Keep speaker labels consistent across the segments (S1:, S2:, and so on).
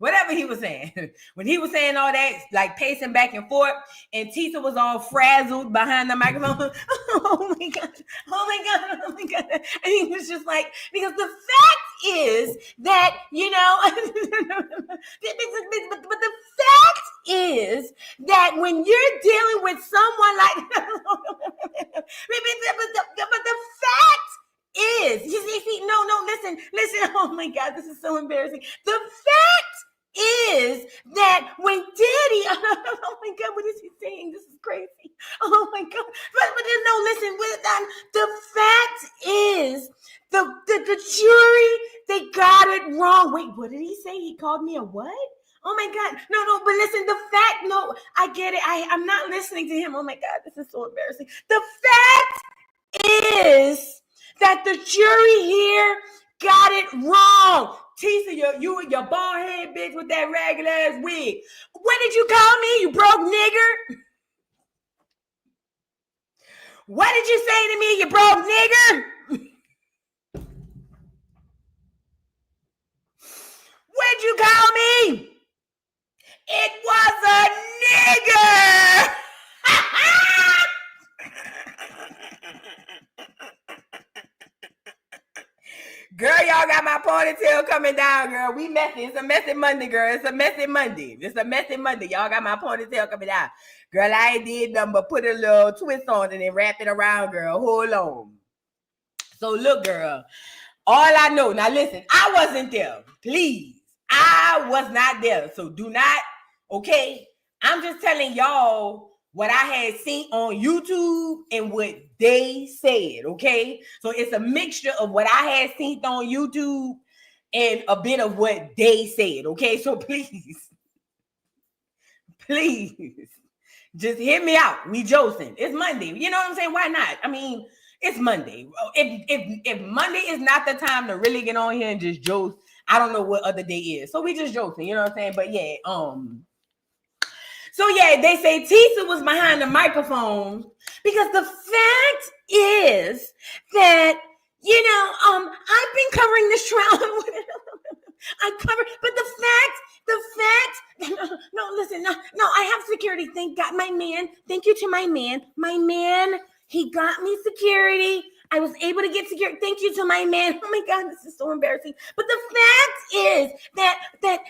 S1: whatever he was saying. When he was saying all that, like pacing back and forth, and Tisa was all frazzled behind the microphone. Oh my God. Oh my God. Oh my God. And he was just like, because the fact is that, you know, but the fact is that when you're dealing with someone like, but the fact is, you see, no, listen, oh my God, this is so embarrassing. The fact is that when Diddy, oh my God, what is he saying? This is crazy. Oh my God. But no, listen, the fact is, the jury, they got it wrong. Wait, what did he say? He called me a what? Oh my God. No, but listen, the fact, no, I get it. I'm not listening to him. Oh my God, this is so embarrassing. The fact is that the jury here got it wrong. Tisa, you and your bald head bitch with that ragged ass wig. What did you call me, you broke nigger? What did you say to me, you broke nigger? What'd you call me? It was a nigger. Girl, y'all got my ponytail coming down, girl. We messy. It's a messy Monday, girl. It's a messy Monday. Y'all got my ponytail coming down. Girl, I ain't did nothing but put a little twist on it and wrap it around, girl. Hold on. So look, girl, all I know, now listen, I wasn't there. Please. I was not there. So do not, okay? I'm just telling y'all what I had seen on YouTube and what they said, okay? So it's a mixture of what I had seen on YouTube and a bit of what they said, okay? So please, just hear me out. We Joce. It's Monday. You know what I'm saying? Why not? I mean, it's Monday. If Monday is not the time to really get on here and just Joce, I don't know what other day is. So we just joking, you know what I'm saying? But yeah, so yeah, they say Tisa was behind the microphone because the fact is that, you know, I've been covering this trial. I covered, but the fact, no, listen, no, I have security. Thank God, my man. Thank you to my man. He got me security. I was able to get security. Thank you to my man. Oh my God, this is so embarrassing. But the fact is that the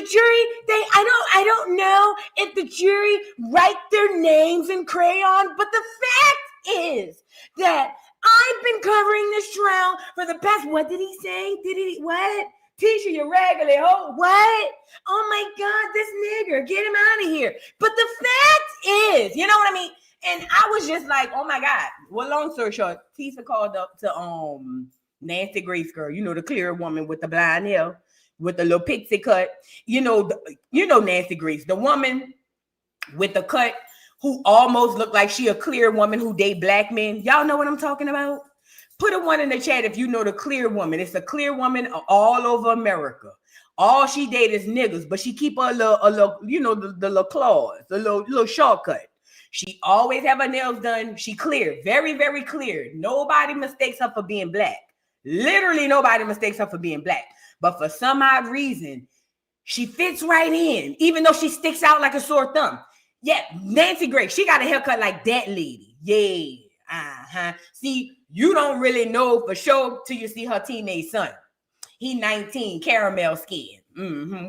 S1: jury, I don't know if the jury write their names in crayon, but the fact is that I've been covering this trial for the past, what did he say? What? Tisha, you raggedy hoe. What? Oh my God, this nigger, get him out of here. But the fact is, you know what I mean? And I was just like, oh my God. Well, long story short, Tisa called up to Nancy Grace girl, you know, the clear woman with the blind hair, with the little pixie cut. You know Nancy Grace, the woman with the cut who almost looked like she a clear woman who date black men. Y'all know what I'm talking about? Put a one in the chat if you know the clear woman. It's a clear woman all over America. All she date is niggas, but she keep a little, you know, the little claws, the little shortcut. She always have her nails done. She clear, very, very clear. Nobody mistakes her for being black. Literally nobody mistakes her for being black. But for some odd reason, she fits right in, even though she sticks out like a sore thumb. Yeah, Nancy Grace, she got a haircut like that lady. Yeah, See, you don't really know for sure till you see her teenage son. He 19, caramel skin,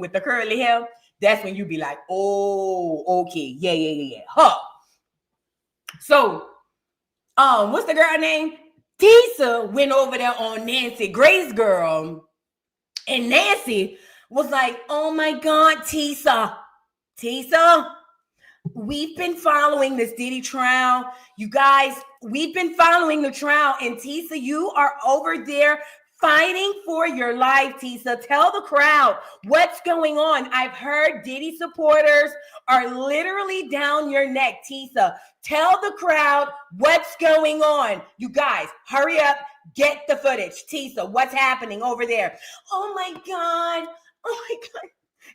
S1: with the curly hair. That's when you be like, oh, okay, yeah. Huh. So, what's the girl name? Tisa went over there on Nancy Grace girl, and Nancy was like, oh my God, Tisa, we've been following this Diddy trial. You guys, we've been following the trial, and Tisa, you are over there fighting for your life, Tisa. Tell the crowd what's going on. I've heard Diddy supporters are literally down your neck, Tisa. Tell the crowd what's going on. You guys, hurry up. Get the footage. Tisa, what's happening over there? Oh my God.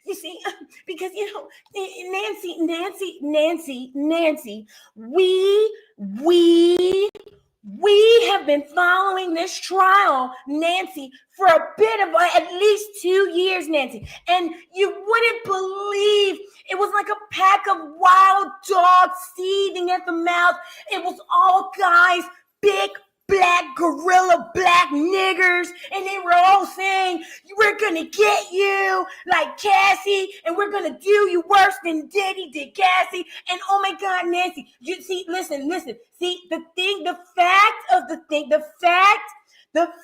S1: You see, because, you know, Nancy, we We have been following this trial, Nancy, for a bit of at least 2 years, Nancy. And you wouldn't believe it was like a pack of wild dogs seething at the mouth. It was all guys, big black gorilla black niggers, and they were all saying, we're gonna get you like Cassie, and we're gonna do you worse than Diddy did Cassie. And oh my God, Nancy, you see, listen, see, the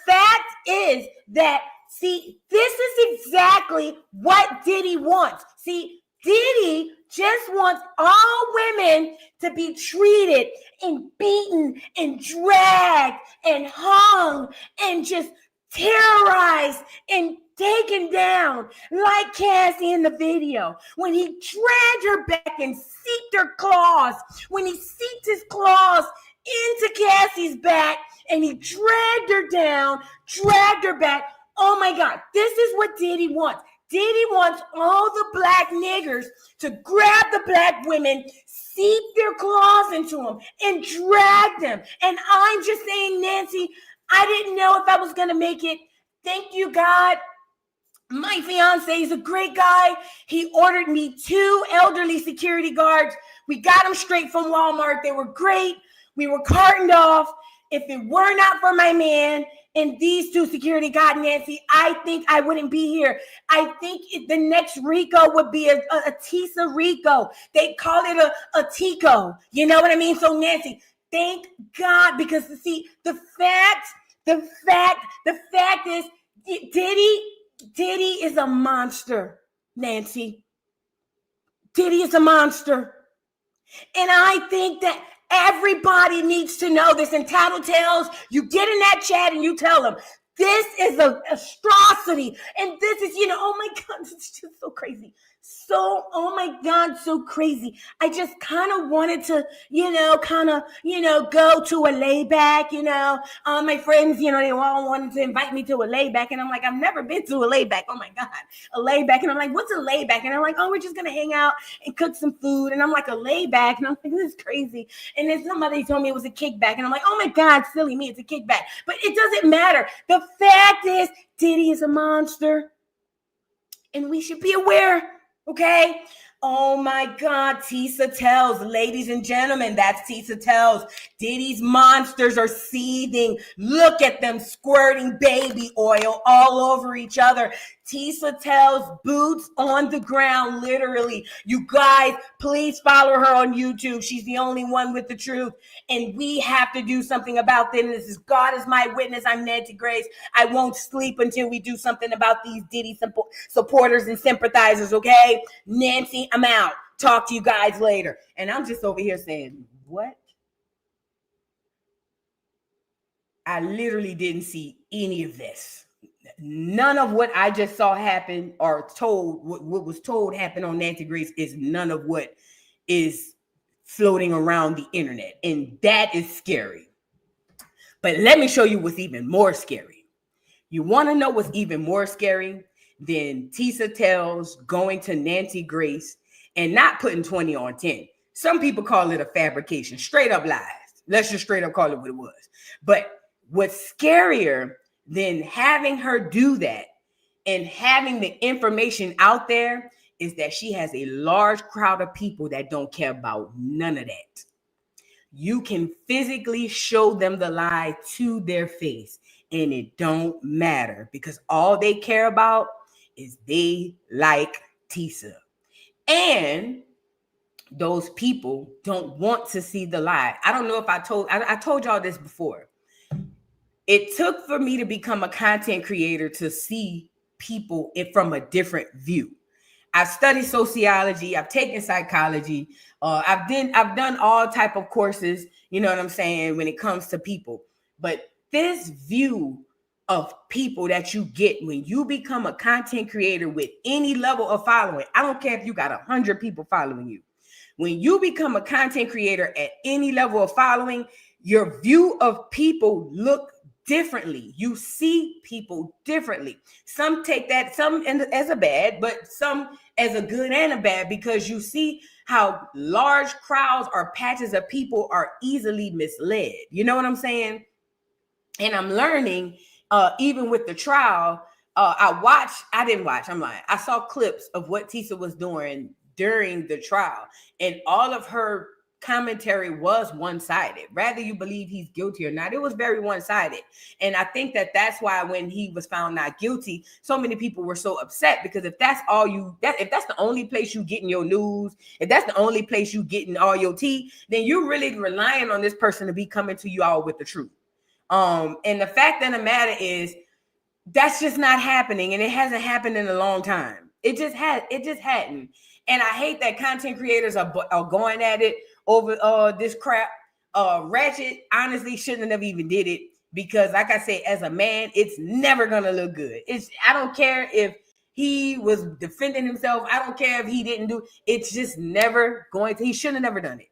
S1: fact is that, see, this is exactly what Diddy wants. See, Diddy just wants all women to be treated and beaten and dragged and hung and just terrorized and taken down like Cassie in the video. When he dragged her back and seeped her claws, when he seeped his claws into Cassie's back and he dragged her down, dragged her back. Oh my God, this is what Diddy wants. Diddy wants all the black niggers to grab the black women, seep their claws into them, and drag them. And I'm just saying, Nancy, I didn't know if I was going to make it. Thank you, God. My fiance is a great guy. He ordered me 2 elderly security guards. We got them straight from Walmart. They were great. We were cartoned off. If it were not for my man and these 2 security guards, Nancy, I think I wouldn't be here. I think the next Rico would be a Tisa Rico. They call it a Tico. You know what I mean? So, Nancy, thank God, because see, the fact is Diddy is a monster, Nancy. Diddy is a monster. And I think that everybody needs to know this. And Tattletales, you get in that chat and you tell them, this is an atrocity. And this is, oh my God, it's just so crazy. So, oh my God, so crazy. I just kind of wanted to, go to a layback, my friends, they all wanted to invite me to a layback. And I'm like, I've never been to a layback. Oh my God, a layback. And I'm like, what's a layback? And I'm like, oh, we're just going to hang out and cook some food. And I'm like, a layback. And I'm like, this is crazy. And then somebody told me it was a kickback. And I'm like, oh my God, silly me, it's a kickback. But it doesn't matter. The fact is, Diddy is a monster. And we should be aware. Okay. Oh my God, Tisa tells, ladies and gentlemen, that's Tisa tells. Diddy's monsters are seething. Look at them squirting baby oil all over each other. Tisa tells, boots on the ground, literally. You guys, please follow her on YouTube. She's the only one with the truth. And we have to do something about this. This is God is my witness. I'm Nancy Grace. I won't sleep until we do something about these Diddy supporters and sympathizers, okay? Nancy, I'm out. Talk to you guys later. And I'm just over here saying, what? I literally didn't see any of this. None of what I just saw happen or told, what was told happen on Nancy Grace is none of what is floating around the internet. And that is scary. But let me show you what's even more scary. You want to know what's even more scary than Tisa tells going to Nancy Grace and not putting 20 on 10. Some people call it a fabrication, straight up lies. Let's just straight up call it what it was. But what's scarier than having her do that and having the information out there is that she has a large crowd of people that don't care about none of that. You can physically show them the lie to their face and it don't matter because all they care about is they like Tisa. And those people don't want to see the lie. I don't know if I told y'all this before. It took for me to become a content creator to see people from a different view. I've studied sociology. I've taken psychology. I've done all type of courses, you know what I'm saying, when it comes to people. But this view of people that you get when you become a content creator with any level of following, I don't care if you got 100 people following you. When you become a content creator at any level of following, your view of people look differently. You see people differently. Some take that, some as a bad, but some as a good and a bad, because you see how large crowds or patches of people are easily misled. You know what I'm saying? And I'm learning, even with the trial, I didn't watch, I'm lying. I saw clips of what Tisa was doing during the trial, and all of her commentary was one-sided. Rather you believe he's guilty or not, it was very one-sided. And I think that that's why when he was found not guilty, so many people were so upset, because if that's all if that's the only place you getting your news, if that's the only place you getting all your tea, then you're really relying on this person to be coming to you all with the truth. And the fact of the matter is, that's just not happening, and it hasn't happened in a long time. It just hadn't. And I hate that content creators are going at it over this crap. Ratchet honestly shouldn't have even did it, because like I said, as a man, it's never gonna look good. I don't care if he was defending himself. I don't care if he didn't do. It's just never going to. He shouldn't have never done it,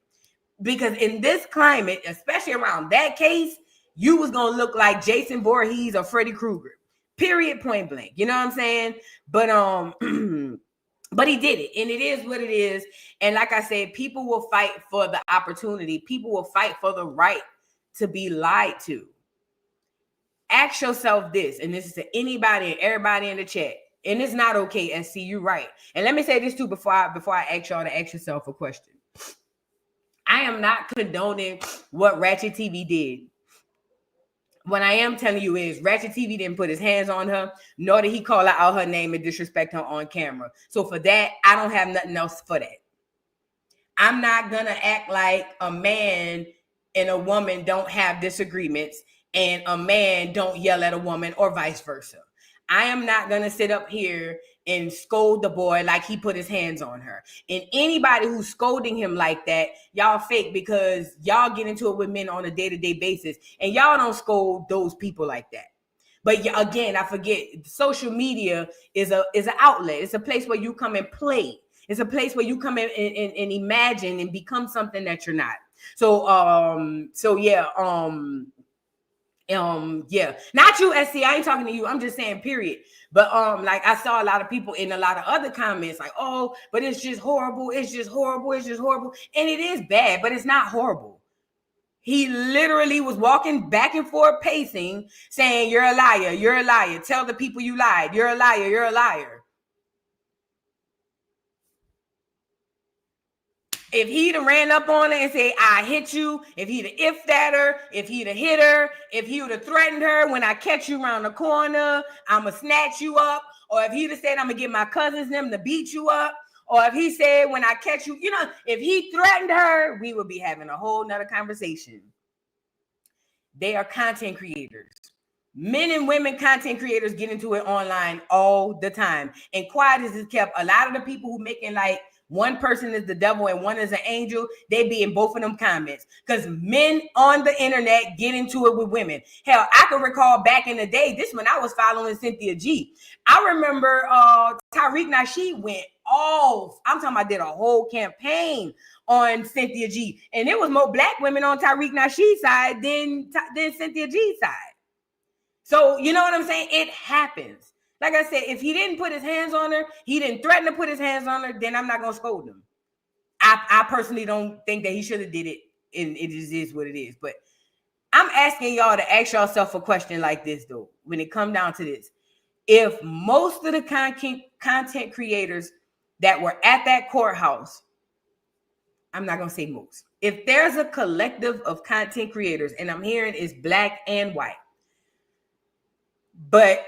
S1: because in this climate, especially around that case, you was gonna look like Jason Voorhees or Freddy Krueger. Period, point blank. You know what I'm saying? But but he did it, and it is what it is. And like I said, people will fight for the opportunity. People will fight for the right to be lied to. Ask yourself this, and this is to anybody and everybody in the chat. And it's not okay, SC, you're right. And let me say this too before I ask y'all to ask yourself a question. I am not condoning what Ratchet TV did. What I am telling you is Ratchet TV didn't put his hands on her, nor did he call out her name and disrespect her on camera. So for that, I don't have nothing else for that. I'm not going to act like a man and a woman don't have disagreements and a man don't yell at a woman or vice versa. I am not going to sit up here and scold the boy like he put his hands on her. And anybody who's scolding him like that, y'all fake, because y'all get into it with men on a day-to-day basis, and y'all don't scold those people like that. But again, I forget, social media is an outlet. It's a place where you come and play. It's a place where you come in and imagine and become something that you're not. Yeah, not you, SC. I ain't talking to you. I'm just saying, period. But like I saw a lot of people in a lot of other comments like, oh, but it's just horrible. It's just horrible. It's just horrible. And it is bad, but it's not horrible. He literally was walking back and forth, pacing, saying, "You're a liar. You're a liar. Tell the people you lied. You're a liar. You're a liar." If he'd have ran up on her and said, "I hit you," if he'd have ifed at her, if he'd have hit her, if he would have threatened her, "When I catch you around the corner, I'm going to snatch you up," or if he'd have said, "I'm going to get my cousins them to beat you up," or if he said, "When I catch you," if he threatened her, we would be having a whole nother conversation. They are content creators. Men and women content creators get into it online all the time. And quiet as it's kept, a lot of the people who making like one person is the devil and one is an angel, they be in both of them comments, because men on the internet get into it with women. Hell, I can recall back in the day, this when I was following Cynthia G. I remember Tariq Nasheed went off. I'm talking about, did a whole campaign on Cynthia G. And there was more black women on Tariq Nasheed's side than Cynthia G's side. So you know what I'm saying? It happens. Like I said, if he didn't put his hands on her, he didn't threaten to put his hands on her, then I'm not going to scold him. I personally don't think that he should have did it, and it just is what it is. But I'm asking y'all to ask yourself a question like this, though, when it comes down to this. If most of the content creators that were at that courthouse, I'm not going to say most, if there's a collective of content creators, and I'm hearing it's black and white, but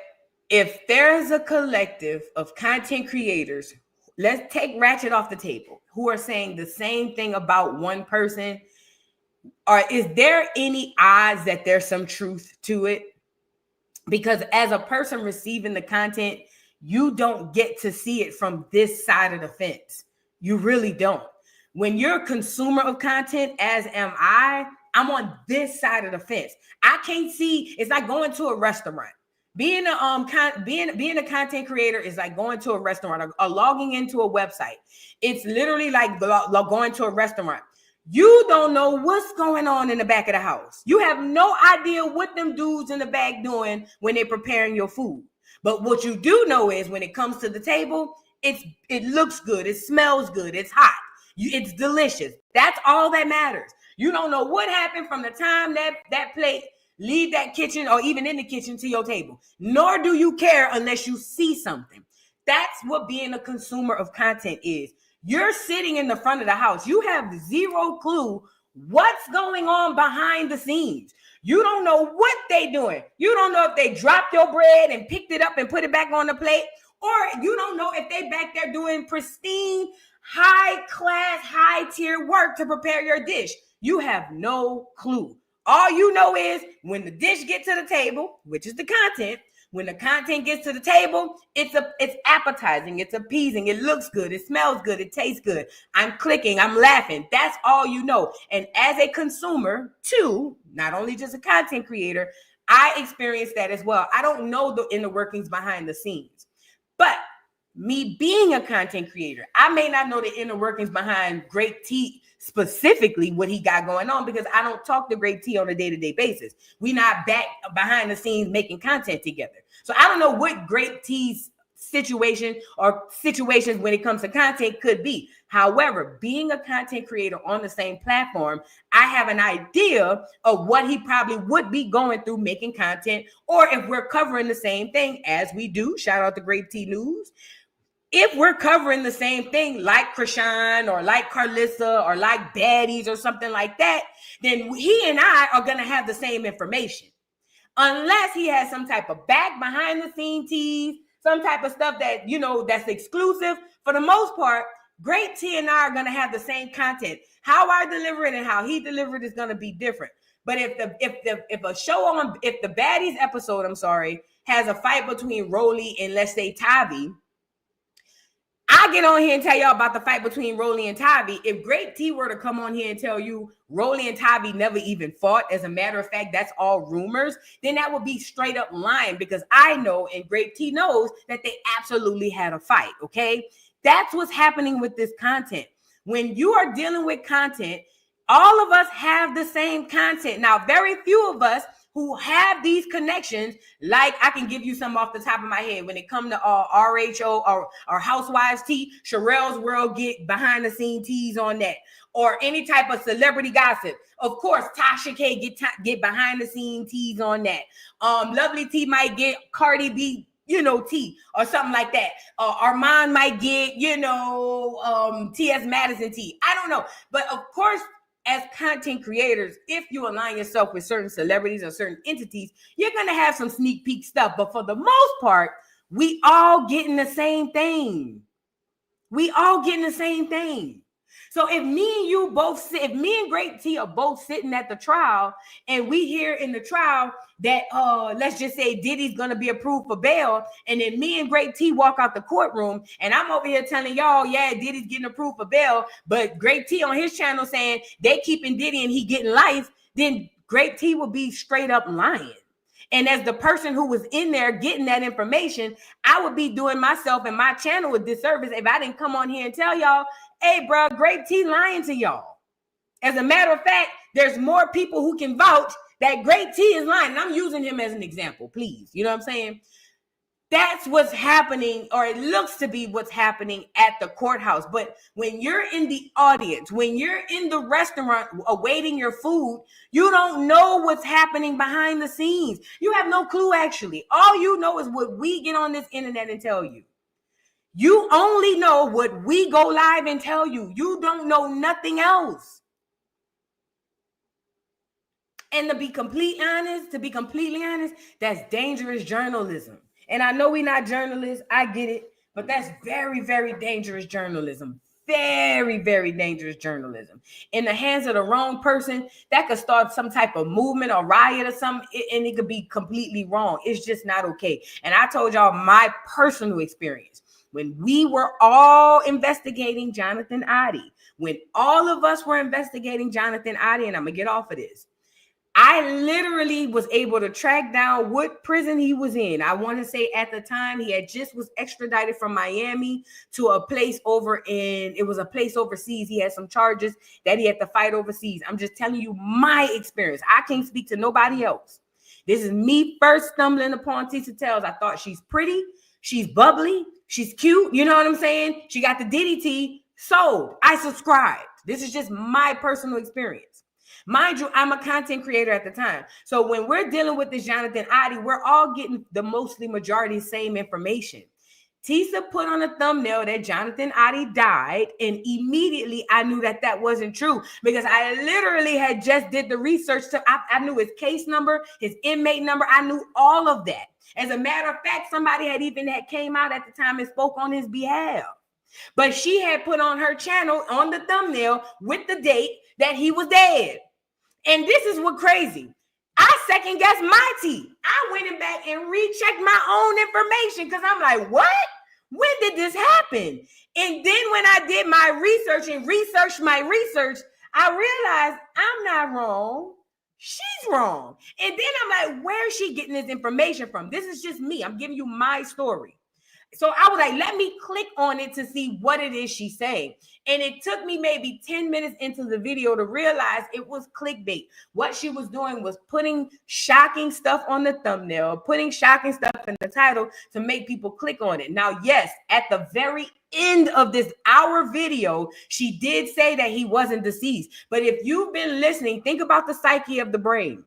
S1: if there's a collective of content creators, let's take Ratchet off the table, who are saying the same thing about one person, or is there any odds that there's some truth to it? Because as a person receiving the content, you don't get to see it from this side of the fence. You really don't. When you're a consumer of content, as am I'm on this side of the fence. I can't see. It's like going to a restaurant. Being a content creator is like going to a restaurant or logging into a website. It's literally like going to a restaurant. You don't know what's going on in the back of the house. You have no idea what them dudes in the back doing when they're preparing your food. But what you do know is when it comes to the table, it looks good, it smells good, it's hot, it's delicious. That's all that matters. You don't know what happened from the time that plate leave that kitchen or even in the kitchen to your table. Nor do you care unless you see something. That's what being a consumer of content is. You're sitting in the front of the house. You have zero clue what's going on behind the scenes. You don't know what they're doing. You don't know if they dropped your bread and picked it up and put it back on the plate, or you don't know if they back there doing pristine, high class, high tier work to prepare your dish. You have no clue. All you know is when the dish gets to the table, which is the content, when the content gets to the table, it's appetizing, it's appeasing, it looks good, it smells good, it tastes good. I'm clicking, I'm laughing. That's all you know. And as a consumer too, not only just a content creator, I experience that as well. I don't know the inner workings behind the scenes. But me being a content creator, I may not know the inner workings behind Great T, specifically what he got going on, because I don't talk to Great T on a day-to-day basis. We not back behind the scenes making content together. So I don't know what Great T's situation or situations when it comes to content could be. However, being a content creator on the same platform, I have an idea of what he probably would be going through making content, or if we're covering the same thing as we do. Shout out to Great T News. If we're covering the same thing like Krishan or like Carlissa or like Baddies or something like that, then he and I are going to have the same information. Unless he has some type of back behind the scene tease, some type of stuff that, you know, that's exclusive. For the most part, Great T and I are going to have the same content. How I deliver it and how he delivered is going to be different. But if the Baddies episode, has a fight between Rolly and, let's say, Tavi, I get on here and tell y'all about the fight between Rolly and Tavi. If Great T were to come on here and tell you Rolly and Tavi never even fought, as a matter of fact, that's all rumors, then that would be straight up lying, because I know and Great T knows that they absolutely had a fight, okay? That's what's happening with this content. When you are dealing with content, all of us have the same content. Now, very few of us who have these connections, like I can give you some off the top of my head. When it comes to RHO or Housewives tea, Sherelle's World get behind the scene teas on that. Or any type of celebrity gossip. Of course, Tasha K get behind the scene teas on that. Lovely T might get Cardi B, tea or something like that. Armand might get, T.S. Madison tea. I don't know. But of course, as content creators, if you align yourself with certain celebrities or certain entities, you're going to have some sneak peek stuff. But for the most part, we all getting the same thing. So if me and Great T are both sitting at the trial and we hear in the trial that, let's just say Diddy's going to be approved for bail, and then me and Great T walk out the courtroom and I'm over here telling y'all, yeah, Diddy's getting approved for bail, but Great T on his channel saying they keeping Diddy and he getting life, then Great T will be straight up lying. And as the person who was in there getting that information, I would be doing myself and my channel a disservice if I didn't come on here and tell y'all, hey, bro, Great T lying to y'all. As a matter of fact, there's more people who can vouch that Great T is lying. And I'm using him as an example, please. You know what I'm saying? That's what's happening, or it looks to be what's happening at the courthouse. But when you're in the audience, when you're in the restaurant awaiting your food, you don't know what's happening behind the scenes. You have no clue, actually. All you know is what we get on this internet and tell you. You only know what we go live and tell you. You don't know nothing else. And to be completely honest, that's dangerous journalism. And I know we're not journalists. I get it. But that's very, very dangerous journalism. Very, very dangerous journalism. In the hands of the wrong person, that could start some type of movement or riot or something, and it could be completely wrong. It's just not okay. And I told y'all my personal experience. When we were all investigating Jonathan Oddie, when all of us were investigating Jonathan Oddie, and I'm going to get off of this, I literally was able to track down what prison he was in. I want to say at the time he had just was extradited from Miami to a place it was a place overseas. He had some charges that he had to fight overseas. I'm just telling you my experience. I can't speak to nobody else. This is me first stumbling upon Tisa Tells. I thought she's pretty, she's bubbly, she's cute. You know what I'm saying? She got the DDT. So I subscribed. This is just my personal experience. Mind you, I'm a content creator at the time. So when we're dealing with this Jonathan Oddie, we're all getting the majority same information. Tisa put on a thumbnail that Jonathan Oddie died, and immediately I knew that wasn't true because I literally had just did the research. I knew his case number, his inmate number. I knew all of that. As a matter of fact, somebody had came out at the time and spoke on his behalf. But she had put on her channel on the thumbnail with the date that he was dead. And this is what crazy. I second guessed my tea. I went back and rechecked my own information because I'm like, what? When did this happen? And then when I did my research and researched my research, I realized I'm not wrong. She's wrong. And then I'm like, where is she getting this information from? This is just me. I'm giving you my story. So I was like, let me click on it to see what it is she's saying. And it took me maybe 10 minutes into the video to realize it was clickbait. What she was doing was putting shocking stuff on the thumbnail, putting shocking stuff in the title to make people click on it. Now, yes, at the very end of this hour video, she did say that he wasn't deceased. But if you've been listening, think about the psyche of the brain.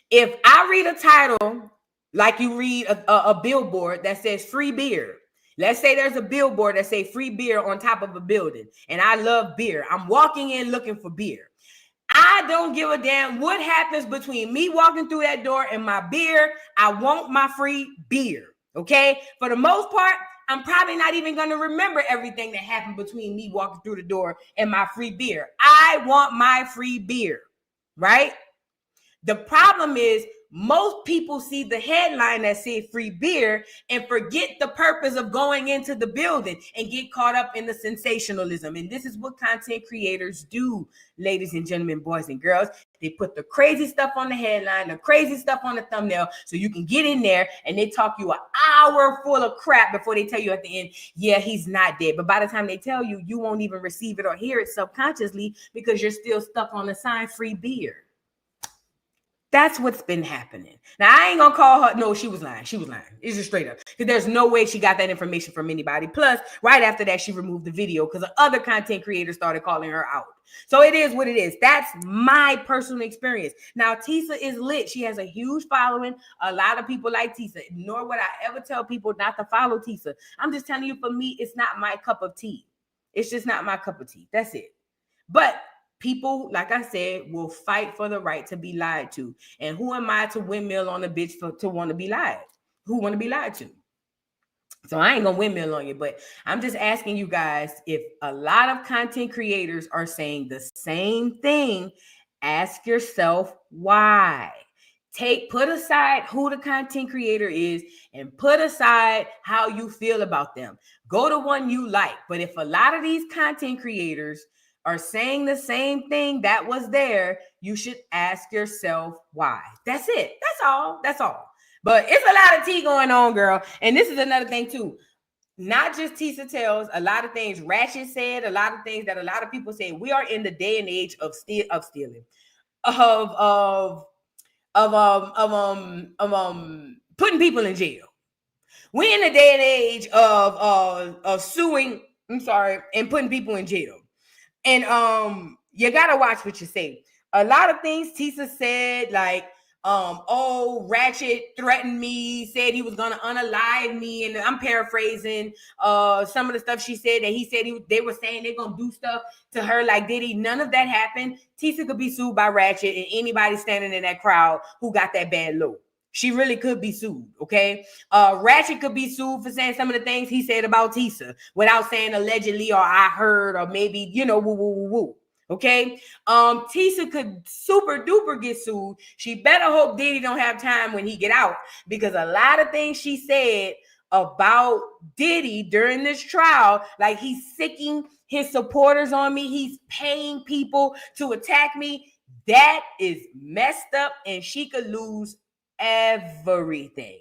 S1: If I read a title, like you read a billboard that says free beer. Let's say there's a billboard that says free beer on top of a building. And I love beer. I'm walking in looking for beer. I don't give a damn what happens between me walking through that door and my beer. I want my free beer. Okay? For the most part, I'm probably not even going to remember everything that happened between me walking through the door and my free beer. I want my free beer. Right? The problem is, most people see the headline that says free beer and forget the purpose of going into the building and get caught up in the sensationalism. And this is what content creators do, ladies and gentlemen, boys and girls. They put the crazy stuff on the headline, the crazy stuff on the thumbnail, so you can get in there and they talk you an hour full of crap before they tell you at the end, yeah, he's not dead. But by the time they tell you, you won't even receive it or hear it subconsciously because you're still stuck on the sign free beer. That's what's been happening. Now, I ain't gonna call her. No, she was lying. She was lying. It's just straight up. Because there's no way she got that information from anybody. Plus, right after that, she removed the video because the other content creators started calling her out. So it is what it is. That's my personal experience. Now, Tisa is lit. She has a huge following. A lot of people like Tisa. Nor would I ever tell people not to follow Tisa. I'm just telling you, for me, it's not my cup of tea. It's just not my cup of tea. That's it. But people, like I said, will fight for the right to be lied to. And who am I to windmill on a bitch to want to be lied? Who want to be lied to? So I ain't going to windmill on you, but I'm just asking you guys, if a lot of content creators are saying the same thing, ask yourself why. Put aside who the content creator is and put aside how you feel about them. Go to one you like. But if a lot of these content creators are saying the same thing that was there, you should ask yourself why. That's it. That's all. That's all. But it's a lot of tea going on, girl. And this is another thing too. Not just Tisa Tells, a lot of things Ratchet said, a lot of things that a lot of people say. We are in the day and age of stealing, of putting people in jail. We're in the day and age of suing, and putting people in jail. And you gotta watch what you say. A lot of things Tisa said, like, Ratchet threatened me, said he was gonna unalive me, and I'm paraphrasing some of the stuff she said, that he said they were saying they're gonna do stuff to her like Diddy. None of that happened. Tisa could be sued by Ratchet and anybody standing in that crowd who got that bad look. She really could be sued, okay? Ratchet could be sued for saying some of the things he said about Tisa without saying allegedly or I heard or maybe, woo. Okay? Tisa could super duper get sued. She better hope Diddy don't have time when he get out, because a lot of things she said about Diddy during this trial, like he's sicking his supporters on me, he's paying people to attack me. That is messed up, and she could lose everything.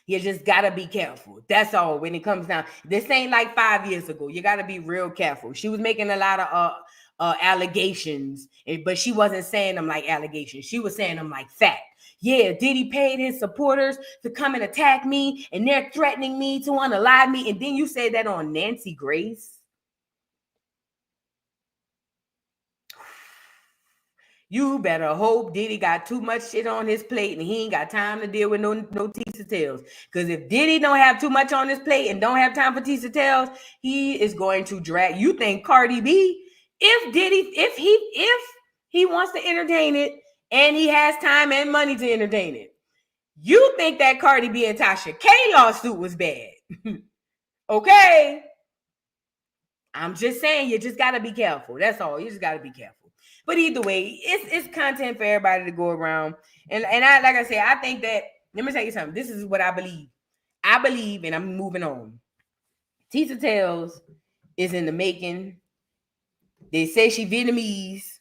S1: You just gotta be careful. That's all. When it comes down, this ain't like 5 years ago. You gotta be real careful. She was making a lot of allegations, but she wasn't saying them like allegations. She was saying them like fact. Yeah, Diddy paid his supporters to come and attack me, and they're threatening me to unalive me. And then you say that on Nancy Grace. You better hope Diddy got too much shit on his plate and he ain't got time to deal with no Tisa Tales. Because if Diddy don't have too much on his plate and don't have time for Tisa Tales, he is going to drag. You think Cardi B, if he wants to entertain it and he has time and money to entertain it, you think that Cardi B and Tasha K lawsuit was bad? Okay. I'm just saying, you just got to be careful. That's all. You just got to be careful. But either way, it's content for everybody to go around. And I, like I said, I think that, let me tell you something. This is what I believe. I believe, and I'm moving on. Tisa Tales is in the making. They say she Vietnamese.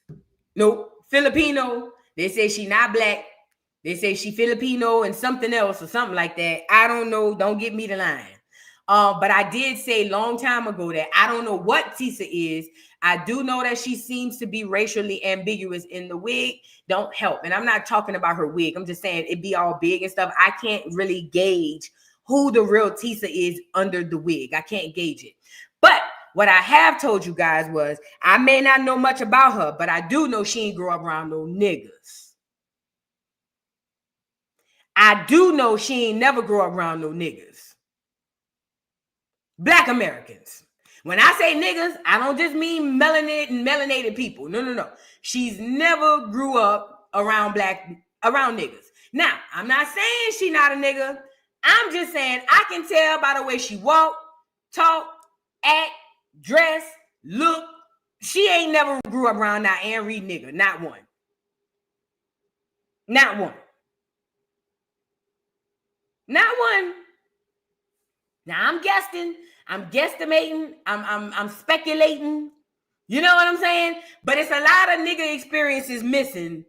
S1: Nope, Filipino. They say she not black. They say she Filipino and something else or something like that. I don't know. Don't get me the line. But I did say a long time ago that I don't know what Tisa is. I do know that she seems to be racially ambiguous in the wig. Don't help. And I'm not talking about her wig. I'm just saying it be all big and stuff. I can't really gauge who the real Tisa is under the wig. I can't gauge it. But what I have told you guys was I may not know much about her, but I do know she ain't grow up around no niggas. I do know she ain't never grow up around no niggas. Black Americans. When I say niggas, I don't just mean melanated people. No. She's never grew up around niggas. Now, I'm not saying she not a nigga. I'm just saying I can tell by the way she walk, talk, act, dress, look. She ain't never grew up around that Ann Reed nigga. Not one. Not one. Not one. Now I'm guessing. I'm guesstimating. I'm speculating. You know what I'm saying? But it's a lot of nigga experiences missing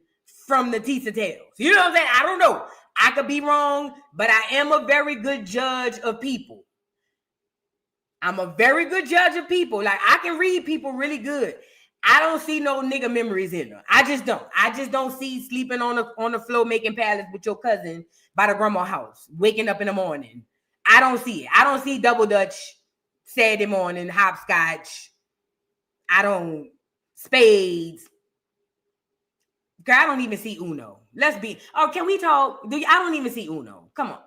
S1: from the Tisa Tales. You know what I'm saying? I don't know. I could be wrong, but I am a very good judge of people. I'm a very good judge of people. Like, I can read people really good. I don't see no nigga memories in her. I just don't. I just don't see sleeping on the floor making pallets with your cousin by the grandma house, waking up in the morning. I don't see it. I don't see double dutch Saturday morning, hopscotch. I don't spades. Girl, I don't even see Uno. Let's be. Oh, can we talk? I don't even see Uno. Come on.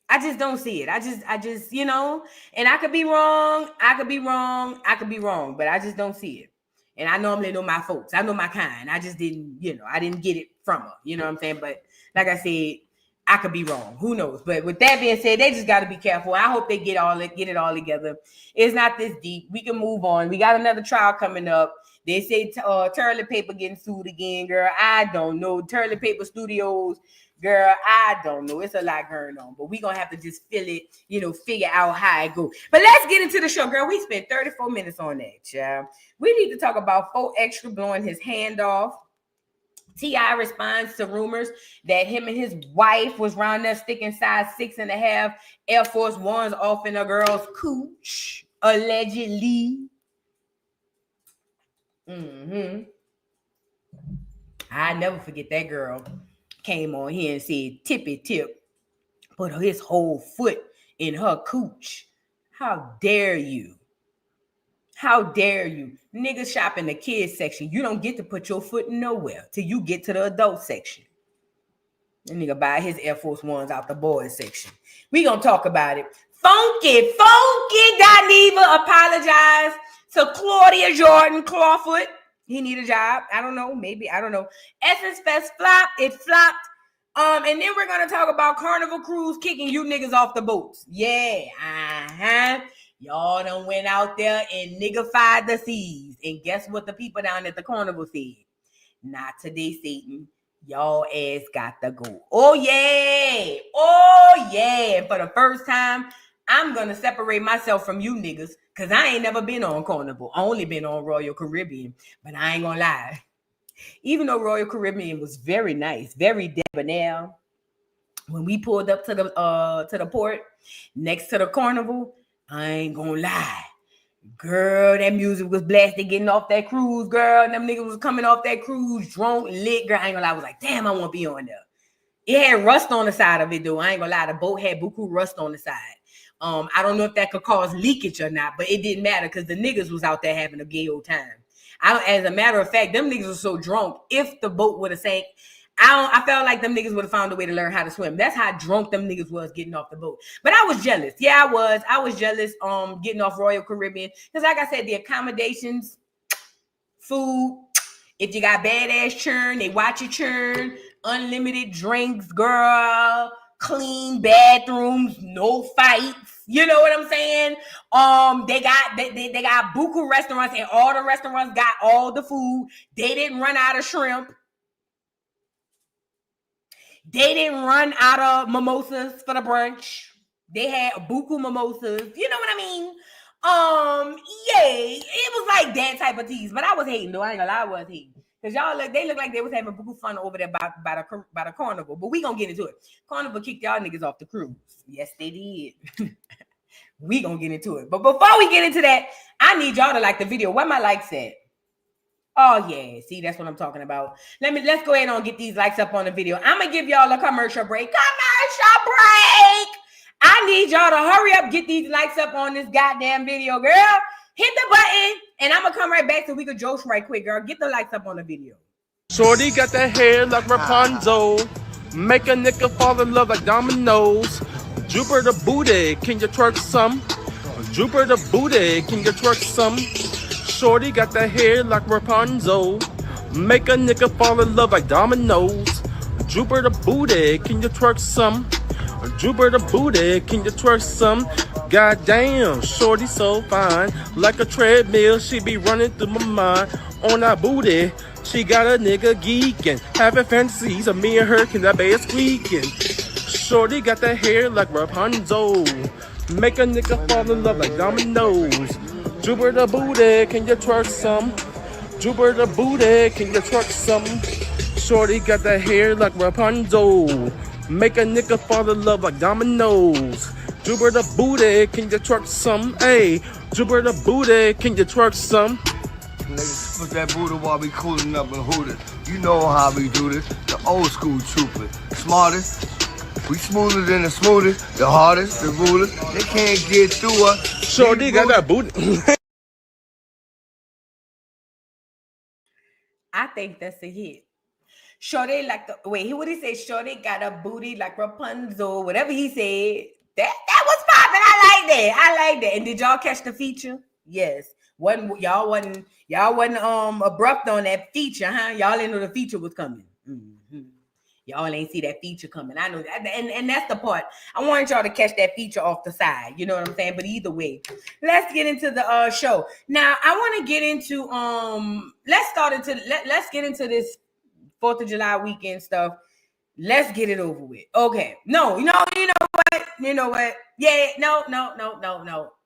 S1: I just don't see it. I just, you know, and I could be wrong. I could be wrong, but I just don't see it. And I normally know my folks. I know my kind. I just didn't, I didn't get it from her. You know what I'm saying? But like I said, I could be wrong. Who knows? But with that being said, they just got to be careful. I hope they get it all together. It's not this deep. We can move on. We got another trial coming up. They say Toilet Paper getting sued again, girl. I don't know. Toilet Paper Studios, girl, I don't know. It's a lot going on. But we're going to have to just figure out how it goes. But let's get into the show, girl. We spent 34 minutes on that, child. We need to talk about 4Extra blowing his hand off. T.I. responds to rumors that him and his wife was round there sticking size 6.5 Air Force Ones off in a girl's cooch, allegedly. I never forget that girl came on here and said tippy tip, put his whole foot in her cooch. How dare you? How dare you? Niggas shop in the kids section. You don't get to put your foot nowhere till you get to the adult section. That nigga buy his Air Force Ones out the boys section. We gonna talk about it. Funky Dineva apologized to Claudia Jordan Clawfoot. He need a job. I don't know. Maybe. I don't know. Essence Fest flopped. It flopped. And then we're gonna talk about Carnival Cruise kicking you niggas off the boats. Yeah. Y'all done went out there and niggified the seas. And guess what the people down at the Carnival said? Not today, Satan. Y'all ass got to go. Oh, yeah. And for the first time, I'm gonna separate myself from you niggas because I ain't never been on Carnival. I only been on Royal Caribbean, but I ain't gonna lie. Even though Royal Caribbean was very nice, very debonair, when we pulled up to the port next to the Carnival, I ain't gonna lie. Girl, that music was blasted getting off that cruise, girl. And them niggas was coming off that cruise drunk, lit, girl. I ain't gonna lie. I was like, damn, I want to be on there. It had rust on the side of it, though. I ain't gonna lie. The boat had buku rust on the side. I don't know if that could cause leakage or not, but it didn't matter because the niggas was out there having a gay old time. As a matter of fact, them niggas were so drunk, if the boat would have sank, I felt like them niggas would have found a way to learn how to swim. That's how drunk them niggas was getting off the boat. But I was jealous. Yeah, I was jealous getting off Royal Caribbean. Because like I said, the accommodations, food, if you got badass churn, they watch you churn, unlimited drinks, girl, clean bathrooms, no fights. You know what I'm saying? They got buku restaurants, and all the restaurants got all the food. They didn't run out of shrimp. They didn't run out of mimosas for the brunch. They had buku mimosas. You know what I mean? Yeah, it was like that type of teas. But I was hating, though. I ain't gonna lie, I was hating. Because they look like they was having buku fun over there by the Carnival. But we gonna get into it. Carnival kicked y'all niggas off the cruise. Yes, they did. We gonna get into it. But before we get into that, I need y'all to like the video. Where my likes at? Oh yeah, see, that's what I'm talking about. Let's go ahead and get these likes up on the video. I'm gonna give y'all a commercial break. Commercial break. I need y'all to hurry up, get these likes up on this goddamn video, girl. Hit the button, and I'm gonna come right back so we could Joce right quick, girl. Get the likes up on the video.
S2: Shorty got that hair like Rapunzel, make a nigga fall in love like dominoes. Jupiter booty, can you twerk some? Jupiter booty, can you twerk some? Shorty got that hair like Rapunzel, make a nigga fall in love like dominoes. Jupiter booty, can you twerk some? Jupiter booty, can you twerk some? Goddamn, shorty so fine, like a treadmill, she be running through my mind. On that booty, she got a nigga geeking, having fantasies of me and her, can that be squeaking? Shorty got that hair like Rapunzel, make a nigga fall in love like dominoes. Jupiter booty, can you twerk some? Jupiter booty, can you twerk some? Shorty got that hair like Rapunzel, make a nigga fall in love like dominoes. Jupiter booty, can you twerk some? Hey, Jupiter booty, can you twerk some?
S3: Niggas put that booty while we cooling up and hooting. You know how we do this. The old school trooper, smartest. We smoother than the smoothest, the hardest, the rulers. They can't get through us.
S2: Shorty got that booty.
S1: I think that's a hit. Shorty like the wait, what he say? Shorty got a booty like Rapunzel, whatever he said. That was popping. I like that. And did y'all catch the feature? Yes. Y'all wasn't abrupt on that feature, huh? Y'all didn't know the feature was coming. Mm-hmm. Y'all ain't see that feature coming. I know that, and that's the part. I wanted y'all to catch that feature off the side. You know what I'm saying? But either way, let's get into the show. Now, I want to get into let's get into this 4th of July weekend stuff. Let's get it over with. Okay. No, you know what? Yeah, no.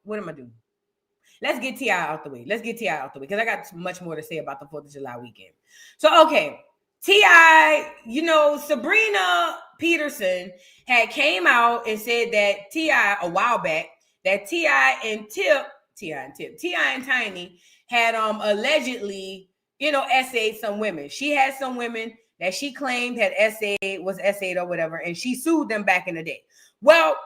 S1: What am I doing? Let's get T.I. out the way. Because I got much more to say about the 4th of July weekend. So, okay. T.I., Sabrina Peterson had came out and said that T.I. a while back, that T.I. and Tiny had allegedly, essayed some women. She had some women that she claimed was essayed or whatever, and she sued them back in the day. Well,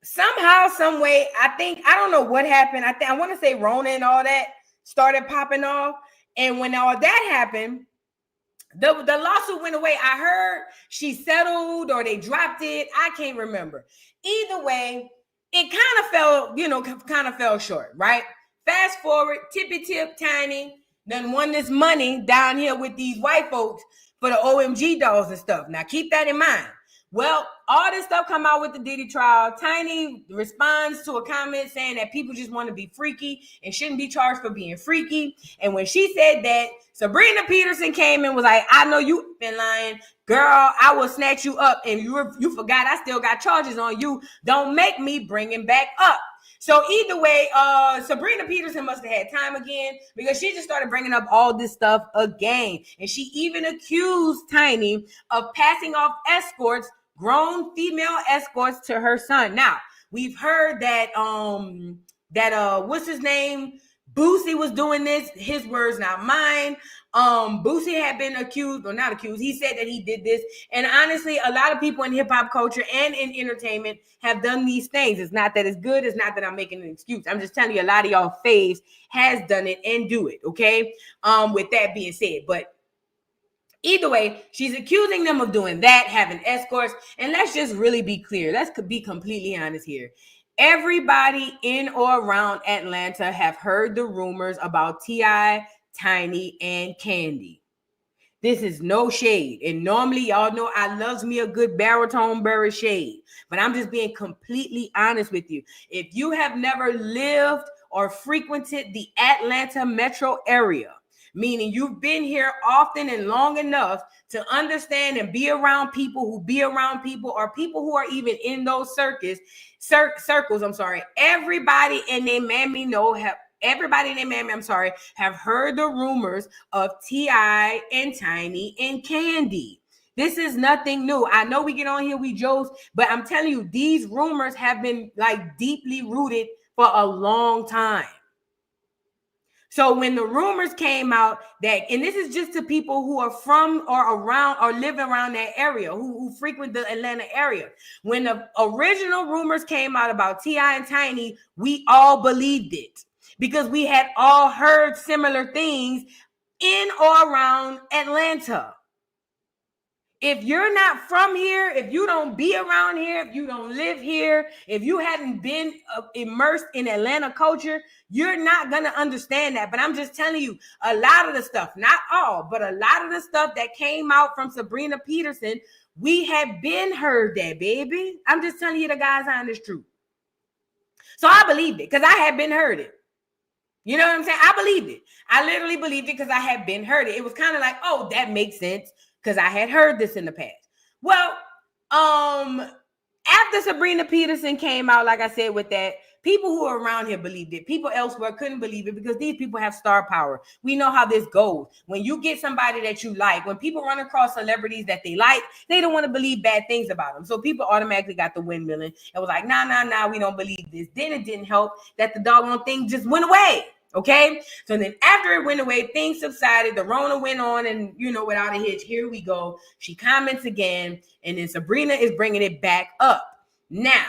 S1: somehow, some way, I don't know what happened. I want to say Rona and all that started popping off. And when all that happened, the lawsuit went away. I heard she settled or they dropped it. I can't remember. Either way, it kind of fell short, right? Fast forward, Tippy Tip Tiny done won this money down here with these white folks for the OMG dolls and stuff. Now keep that in mind. Well, all this stuff come out with the Diddy trial. Tiny responds to a comment saying that people just want to be freaky and shouldn't be charged for being freaky. And when she said that, Sabrina Peterson came and was like, I know you've been lying. Girl, I will snatch you up. And you forgot I still got charges on you. Don't make me bring him back up. So either way, Sabrina Peterson must have had time again because she just started bringing up all this stuff again. And she even accused Tiny of passing off escorts, grown female escorts, to her son. Now, we've heard that what's his name? Boosie was doing this. His words, not mine. Boosie had been accused, or not accused. He said that he did this. And honestly, a lot of people in hip hop culture and in entertainment have done these things. It's not that it's good. It's not that I'm making an excuse. I'm just telling you, a lot of y'all faves has done it and do it. Okay. With that being said, but either way, she's accusing them of doing that, having escorts. And let's just really be clear. Let's be completely honest here. Everybody in or around Atlanta have heard the rumors about T.I., Tiny, and Candy. This is no shade. And normally, y'all know I loves me a good baritone Burry shade. But I'm just being completely honest with you. If you have never lived or frequented the Atlanta metro area, meaning you've been here often and long enough to understand and be around people who be around people, or people who are even in those circles, everybody and their mammy have heard the rumors of T.I. and Tiny and Candy. This is nothing new. I know we get on here, we Joce, but I'm telling you, these rumors have been like deeply rooted for a long time. So when the rumors came out that, and this is just to people who are from or around or live around that area, who frequent the Atlanta area. When the original rumors came out about T.I. and Tiny, we all believed it because we had all heard similar things in or around Atlanta. If you're not from here, if you don't be around here, if you don't live here, if you hadn't been immersed in Atlanta culture, you're not going to understand that. But I'm just telling you, a lot of the stuff, not all, but a lot of the stuff that came out from Sabrina Peterson, we had been heard that, baby. I'm just telling you the God's honest truth. So I believed it because I had been heard it. You know what I'm saying? I believed it. I literally believed it because I had been heard it. It was kind of like, oh, that makes sense, because I had heard this in the past. Well, after Sabrina Peterson came out, like I said, with that, people who are around here believed it. People elsewhere couldn't believe it because these people have star power. We know how this goes. When you get somebody that you like, when people run across celebrities that they like, they don't want to believe bad things about them. So people automatically got the windmilling and was like, nah, we don't believe this. Then it didn't help that the doggone thing just went away. Okay, so then after it went away, things subsided. The Rona went on, and without a hitch, here we go. She comments again, and then Sabrina is bringing it back up. Now,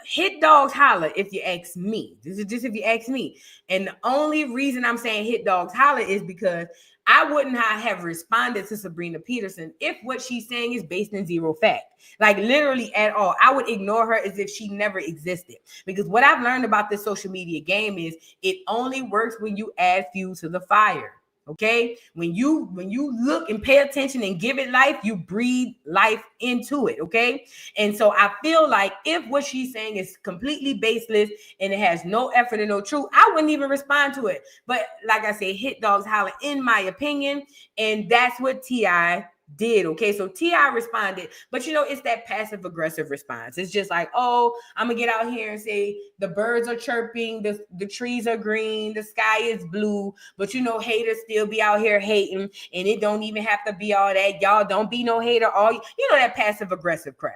S1: hit dogs holler, if you ask me. This is just if you ask me. And the only reason I'm saying hit dogs holler is because I wouldn't have responded to Sabrina Peterson if what she's saying is based in zero fact. Like literally at all. I would ignore her as if she never existed. Because what I've learned about this social media game is it only works when you add fuel to the fire. Okay, when you look and pay attention and give it life, you breathe life into it. Okay, and so I feel like if what she's saying is completely baseless and it has no effort and no truth, I wouldn't even respond to it. But like I say, hit dogs holler, in my opinion, and that's what T.I. did. Okay, so T.I. responded, but it's that passive aggressive response. It's just like, oh, I'm gonna get out here and say the birds are chirping, the trees are green, the sky is blue, but haters still be out here hating, and it don't even have to be all that. Y'all don't be no hater, all that passive aggressive crap.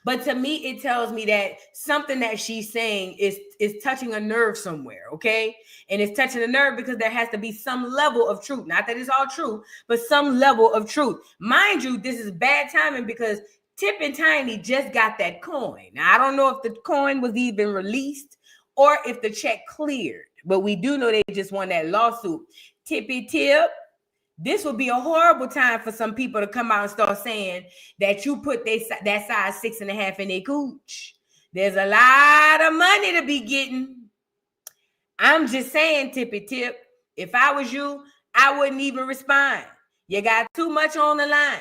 S1: But to me, it tells me that something that she's saying is touching a nerve somewhere, okay? And it's touching a nerve because there has to be some level of truth. Not that it's all true, but some level of truth. Mind you, this is bad timing because Tip and Tiny just got that coin. Now, I don't know if the coin was even released or if the check cleared, but we do know they just won that lawsuit. Tippy Tip. This would be a horrible time for some people to come out and start saying that you put that size 6.5 in their cooch. There's a lot of money to be getting. I'm just saying, Tippy Tip, if I was you, I wouldn't even respond. You got too much on the line.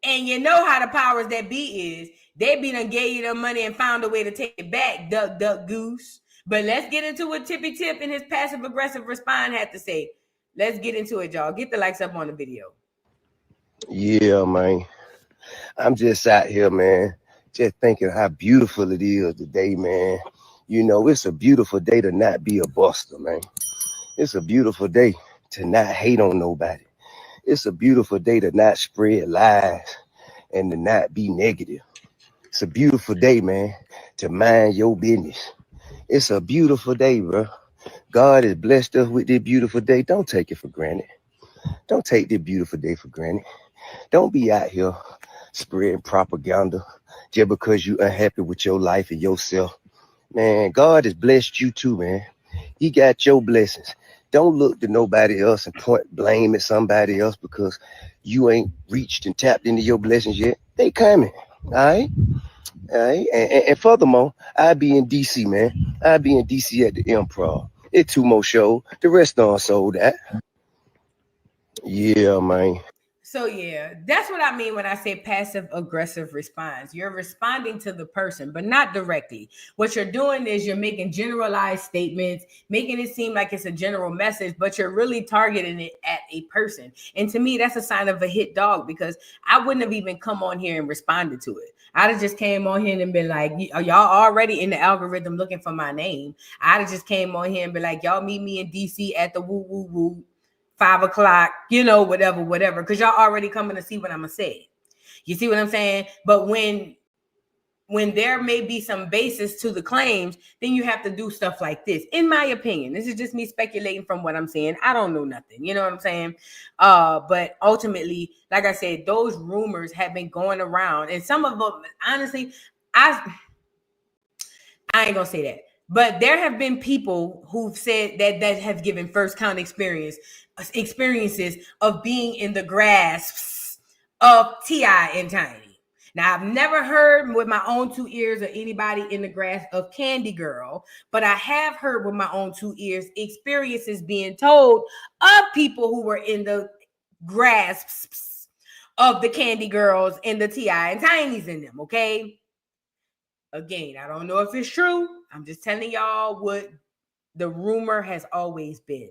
S1: And you know how the powers that be is. They be done gave you the money and found a way to take it back, duck, duck, goose. But let's get into what Tippy Tip and his passive-aggressive response had to say. Let's get into it, y'all. Get the likes up on the video.
S4: Yeah, man. I'm just out here, man, just thinking how beautiful it is today, man. You know, it's a beautiful day to not be a buster, man. It's a beautiful day to not hate on nobody. It's a beautiful day to not spread lies and to not be negative. It's a beautiful day, man, to mind your business. It's a beautiful day, bro. God has blessed us with this beautiful day. Don't take it for granted. Don't take this beautiful day for granted. Don't be out here spreading propaganda just because you unhappy with your life and yourself. Man, God has blessed you too, man. He got your blessings. Don't look to nobody else and point blame at somebody else because you ain't reached and tapped into your blessings yet. They coming, all right? All right? And furthermore, I'll be in D.C., man. I'll be in D.C. at the Improv. It's 2 more shows. The rest on sold out. Yeah, man.
S1: So yeah, that's what I mean when I say passive aggressive response. You're responding to the person, but not directly. What you're doing is you're making generalized statements, making it seem like it's a general message, but you're really targeting it at a person. And to me, that's a sign of a hit dog because I wouldn't have even come on here and responded to it. I'd have just came on here and been like, y'all already in the algorithm looking for my name. I'd have just came on here and be like, y'all meet me in DC at the woo woo woo. 5 o'clock, you know, whatever, because y'all already coming to see what I'm gonna say. You see what I'm saying? But when there may be some basis to the claims, then you have to do stuff like this. In my opinion, this is just me speculating from what I'm saying. I don't know nothing. You know what I'm saying? But ultimately, like I said, those rumors have been going around, and some of them, honestly, I ain't gonna say that. But there have been people who've said that have given first-hand experiences of being in the grasps of T.I. and Tiny. Now, I've never heard with my own 2 ears of anybody in the grasp of Candy Girl, but I have heard with my own 2 ears experiences being told of people who were in the grasps of the Candy Girls and the T.I. and Tinys in them, okay? Again, I don't know if it's true. I'm just telling y'all what the rumor has always been.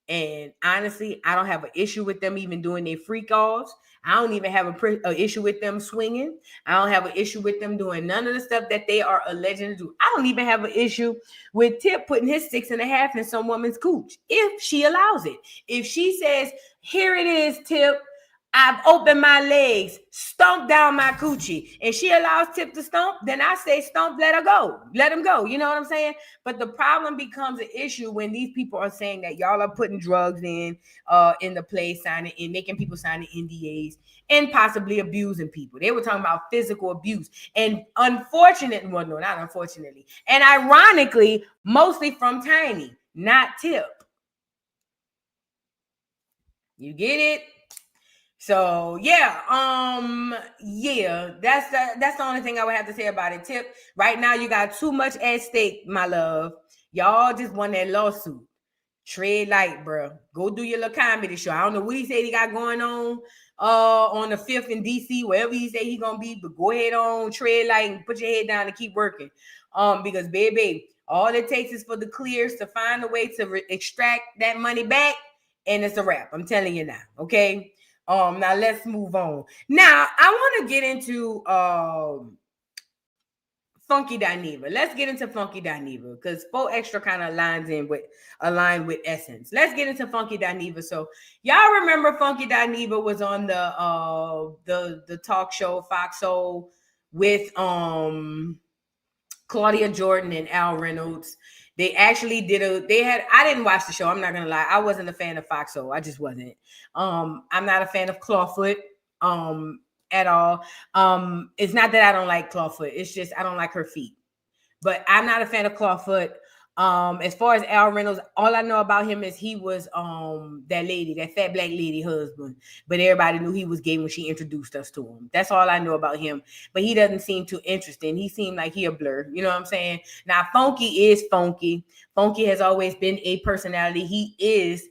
S1: And honestly, I don't have an issue with them even doing their freak offs. I don't even have an issue with them swinging. I don't have an issue with them doing none of the stuff that they are alleged to do. I don't even have an issue with Tip putting his 6.5 in some woman's cooch if she allows it. If she says, here it is, Tip, I've opened my legs, stomp down my coochie, and she allows Tip to stomp, then I say stomp, let her go. Let him go. You know what I'm saying? But the problem becomes an issue when these people are saying that y'all are putting drugs in the place, signing and making people sign the NDAs and possibly abusing people. They were talking about physical abuse. And unfortunately, well, no, not unfortunately, and ironically, mostly from Tiny, not Tip. You get it? So yeah, that's the only thing I would have to say about it. Tip, right now you got too much at stake, my love. Y'all just won that lawsuit. Tread light, bro. Go do your little comedy show. I don't know what he said he got going on the 5th in DC, wherever he said he gonna be, but go ahead on, tread light and put your head down and keep working. Because baby, all it takes is for the clears to find a way to extract that money back, and it's a wrap. I'm telling you now, okay? Now let's move on. Now I want to get into Funky Dineva. Let's get into Funky Dineva because 4Extra kind of aligned with Essence. Let's get into Funky Dineva. So y'all remember Funky Dineva was on the talk show Fox Soul with Claudia Jordan and Al Reynolds. They actually I didn't watch the show. I'm not going to lie. I wasn't a fan of Fox Soul. I just wasn't. I'm not a fan of Clawfoot at all. It's not that I don't like Clawfoot. It's just I don't like her feet. But I'm not a fan of Clawfoot. As far as Al Reynolds, all I know about him is he was that fat black lady husband. But everybody knew he was gay when she introduced us to him. That's all I know about him. But he doesn't seem too interesting. He seemed like he a blur. You know what I'm saying? Now, Funky is Funky. Funky has always been a personality. He is,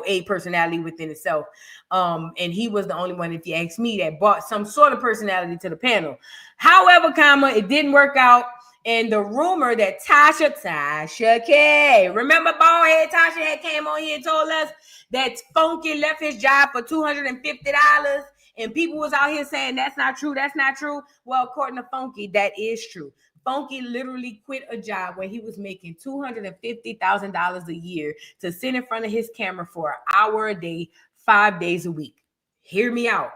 S1: a personality within itself. And he was the only one, if you ask me, that brought some sort of personality to the panel. However, it didn't work out. And the rumor that Tasha K, remember baldhead Tasha had came on here and told us that Funky left his job for $250, and people was out here saying that's not true. Well, according to Funky, that is true. Funky literally quit a job where he was making $250,000 a year to sit in front of his camera for an hour a day, 5 days a week. Hear me out.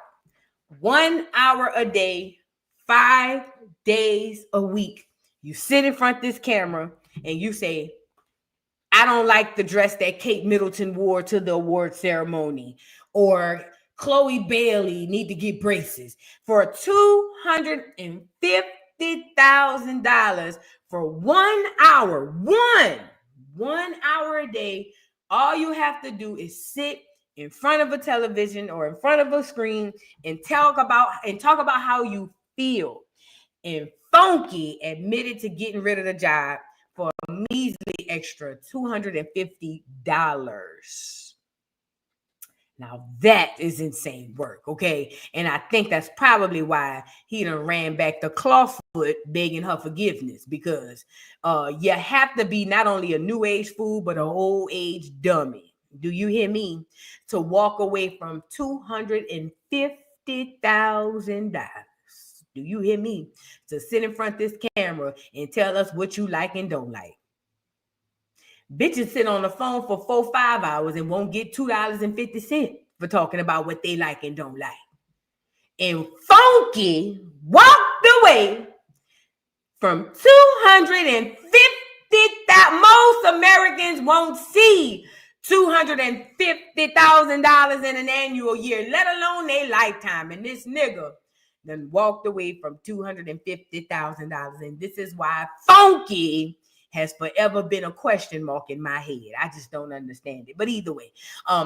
S1: 1 hour a day, 5 days a week. You sit in front of this camera and you say, I don't like the dress that Kate Middleton wore to the award ceremony, or Chloe Bailey need to get braces, for $250,000 for 1 hour. One hour a day. All you have to do is sit in front of a television or in front of a screen and talk about how you feel. And Funky admitted to getting rid of the job for a measly extra $250. Now that is insane work, okay? And I think that's probably why he done ran back to Clawfoot begging her forgiveness, because you have to be not only a new age fool, but an old age dummy. Do you hear me? To walk away from $250,000. Do you hear me? To sit in front of this camera and tell us what you like and don't like. Bitches sit on the phone for 4-5 hours and won't get $2.50 for talking about what they like and don't like. And Funky walked away from $250,000. Most Americans won't see $250,000 in an annual year, let alone their lifetime. And this nigga then walked away from $250,000. And this is why Funky has forever been a question mark in my head. I just don't understand it. But either way,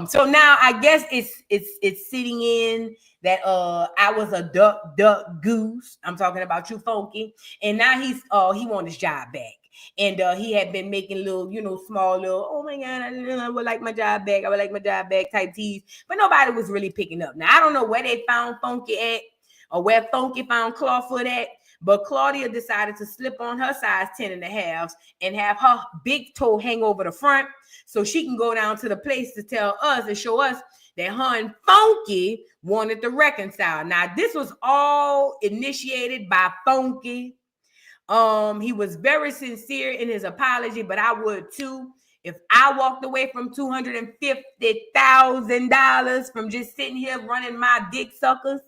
S1: so now I guess it's sitting in that I was a duck goose. I'm talking about you, Funky, and now he want his job back. And he had been making little, small little, oh my God, I would like my job back. I would like my job back type teas. But nobody was really picking up. Now, I don't know where they found Funky at or where Funky found Clawfoot at. But Claudia decided to slip on her size 10.5 and have her big toe hang over the front so she can go down to the place to tell us and show us that her and Funky wanted to reconcile. Now, this was all initiated by Funky. He was very sincere in his apology, but I would too if I walked away from $250,000 from just sitting here running my dick suckers.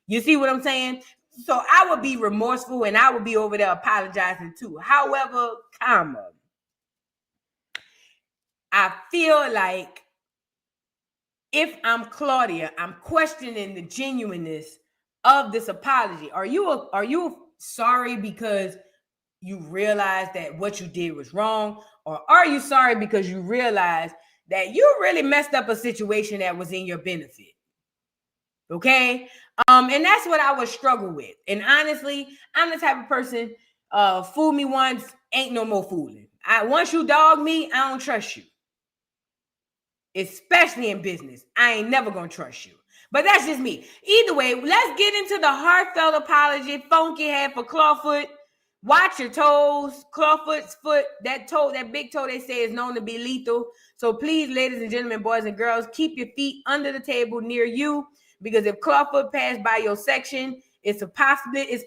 S1: You see what I'm saying? So I would be remorseful and I would be over there apologizing too. However, I feel like if I'm Claudia, I'm questioning the genuineness of this apology. Are you sorry because you realize that what you did was wrong? Or are you sorry because you realize that you really messed up a situation that was in your benefit? Okay? And that's what I would struggle with. And honestly, I'm the type of person, fool me once, ain't no more fooling. Once you dog me, I don't trust you. Especially in business. I ain't never gonna trust you. But that's just me. Either way, let's get into the heartfelt apology Funky had for Clawfoot. Watch your toes. Clawfoot's foot, that big toe they say is known to be lethal. So please, ladies and gentlemen, boys and girls, keep your feet under the table near you. Because if Clawfoot passed by your section, it's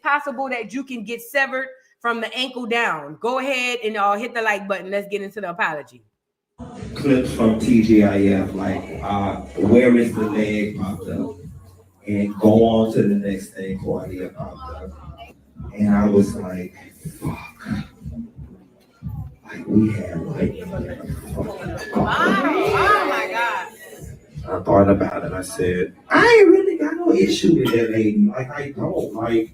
S1: possible that you can get severed from the ankle down. Go ahead and hit the like button. Let's get into the apology.
S5: Clips from TGIF, like where is the leg popped up, and go on to the next thing, Claudia popped up. And I was like, fuck. Like we had
S1: Oh my God.
S5: I thought about it. I said, I ain't really got no issue with that lady. Like, I don't. Like,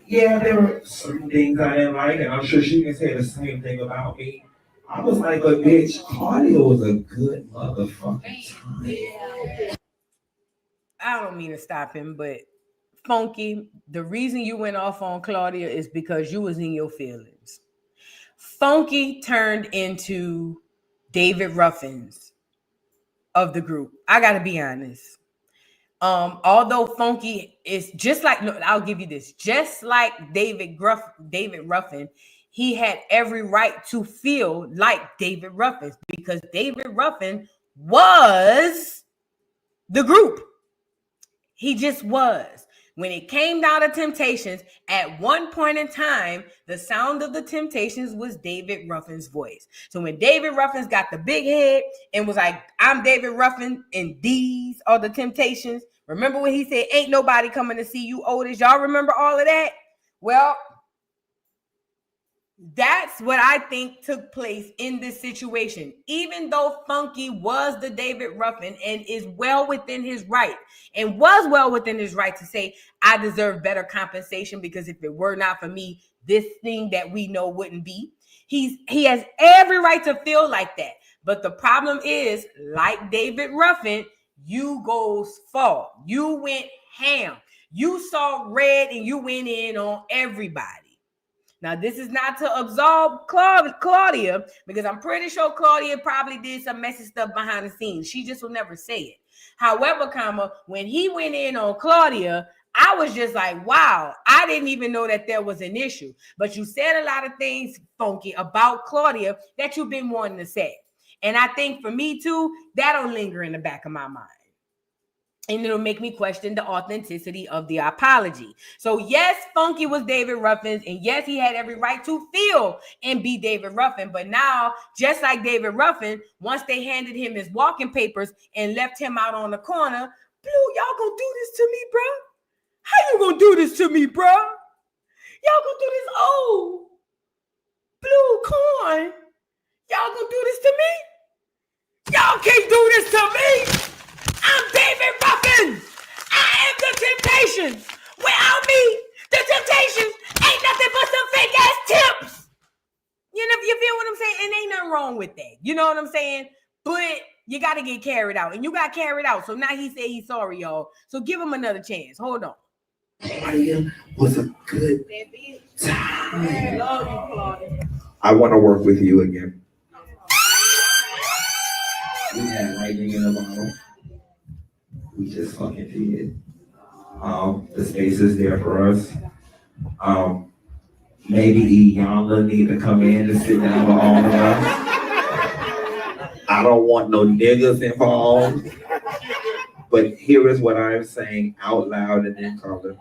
S5: yeah, there were certain things I didn't like, and I'm sure she can say the same thing about me. I was like, but bitch, Claudia was a good motherfucking time.
S1: I don't mean to stop him, but Funky, the reason you went off on Claudia is because you was in your feelings. Funky turned into David Ruffin's of the group. I gotta be honest. Although Funky is just like, no, I'll give you this, just like David Ruffin, he had every right to feel like David Ruffin because David Ruffin was the group. He just was. When it came down to Temptations, at one point in time, the sound of the Temptations was David Ruffin's voice. So when David Ruffin's got the big head and was like, I'm David Ruffin and these are the Temptations. Remember when he said, ain't nobody coming to see you, Otis? Y'all remember all of that? Well, that's what I think took place in this situation. Even though Funky was the David Ruffin and is well within his right and was well within his right to say, I deserve better compensation because if it were not for me, this thing that we know wouldn't be. He has every right to feel like that. But the problem is, like David Ruffin, you goes fall. You went ham. You saw red and you went in on everybody. Now, this is not to absolve Claudia, because I'm pretty sure Claudia probably did some messy stuff behind the scenes. She just will never say it. However, when he went in on Claudia, I was just like, wow, I didn't even know that there was an issue. But you said a lot of things, Funky, about Claudia that you've been wanting to say. And I think for me, too, that'll linger in the back of my mind. And it'll make me question the authenticity of the apology. So yes, Funky was David Ruffin's, and yes, he had every right to feel and be David Ruffin. But now, just like David Ruffin, once they handed him his walking papers and left him out on the corner, Blue, y'all gonna do this to me, bro? How you gonna do this to me, bro? Y'all gonna do this? Oh, Blue Corn, y'all gonna do this to me? Y'all can't do this to me. I'm David Ruffin. I am the Temptations. Without me, the Temptations ain't nothing but some fake ass tips. You feel what I'm saying? And ain't nothing wrong with that. You know what I'm saying? But you got to get carried out. And you got carried out. So now he said he's sorry, y'all. So give him another chance. Hold on.
S5: Claudia was a good time. I want to work with you again. We had lightning in the bottle. We just fucking did. The space is there for us. Maybe Iyanla need to come in and sit down with all of us. I don't want no niggas involved. But here is what I'm saying out loud and in color.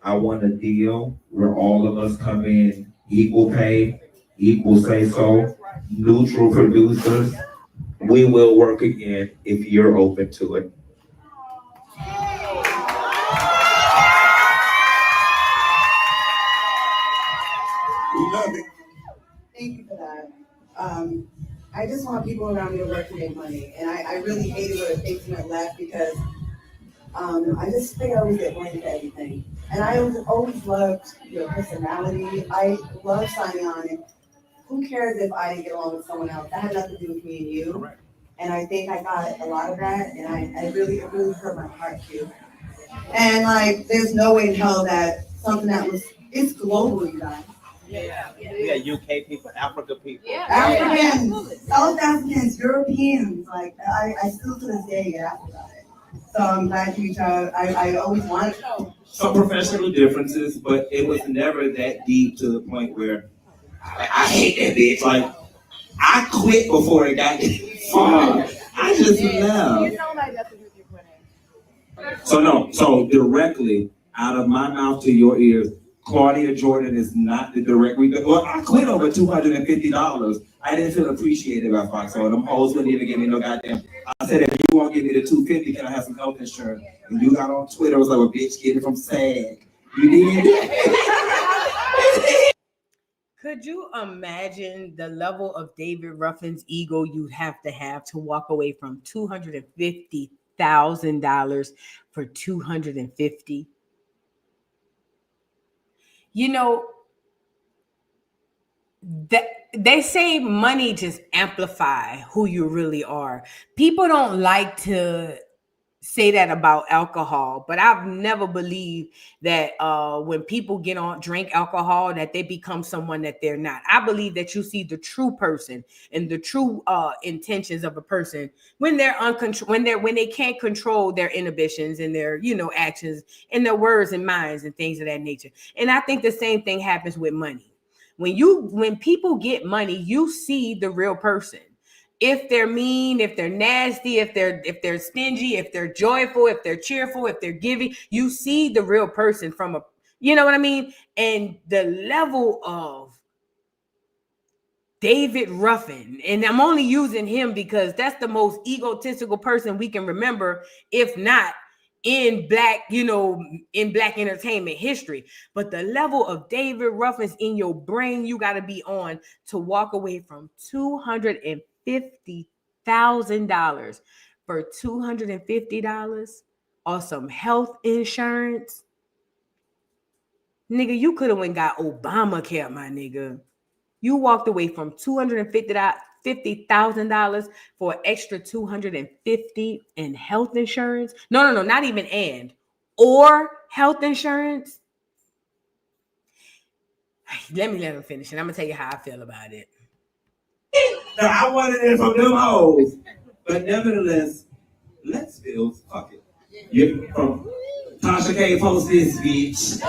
S5: I want a deal where all of us come in equal pay, equal say so, neutral producers. We will work again if you're open to it.
S6: Thank you for that. I just want people around me to work to make money. And I really hated when it went left because I just think I always get blamed for everything. And I always loved your personality. I love signing on. And who cares if I didn't get along with someone else? That had nothing to do with me and you. Correct. And I think I got a lot of that. And it really hurt my heart too. And there's no way in hell that something it's global, you guys.
S7: Yeah. We got UK people, Africa people.
S6: Yeah. Africans, South Africans, Europeans. I still to this day get asked about it. So I'm glad you reached out. I always wanted to know.
S5: Some professional differences, but it was never that deep to the point where I hate that bitch. I quit before it got far. I just left. So directly out of my mouth to your ears, Claudia Jordan is not the direct. Well, I quit over $250. I didn't feel appreciated by Fox, so them hoes wouldn't even give me no goddamn. I said, if you won't give me the $250, can I have some health insurance? And you got on Twitter, was like, well, bitch, get it from SAG. You did?
S1: Could you imagine the level of David Ruffin's ego you'd have to walk away from $250,000 for $250? You know, they say money just amplify who you really are. People don't like to say that about alcohol, but I've never believed that when people drink alcohol that they become someone that they're not. I believe that you see the true person and the true intentions of a person when they're when they can't control their inhibitions and their actions and their words and minds and things of that nature. And I think the same thing happens with money. When people get money, you see the real person. If they're mean, if they're nasty, if they're stingy, if they're joyful, if they're cheerful, if they're giving, you see the real person from a, you know what I mean? And the level of David Ruffin, and I'm only using him because that's the most egotistical person we can remember, if not in black entertainment history. But the level of David Ruffin's in your brain, you got to be on to walk away from $250,000 for $250 or some health insurance. Nigga, you could have went got Obamacare, my nigga. You walked away from $250,000 for an extra $250 in health insurance. No, not even or health insurance. Let him finish, and I'm gonna tell you how I feel about it.
S5: No, I wanted it from them hoes, but nevertheless, let's feel fuck it. You from Tasha K post this speech.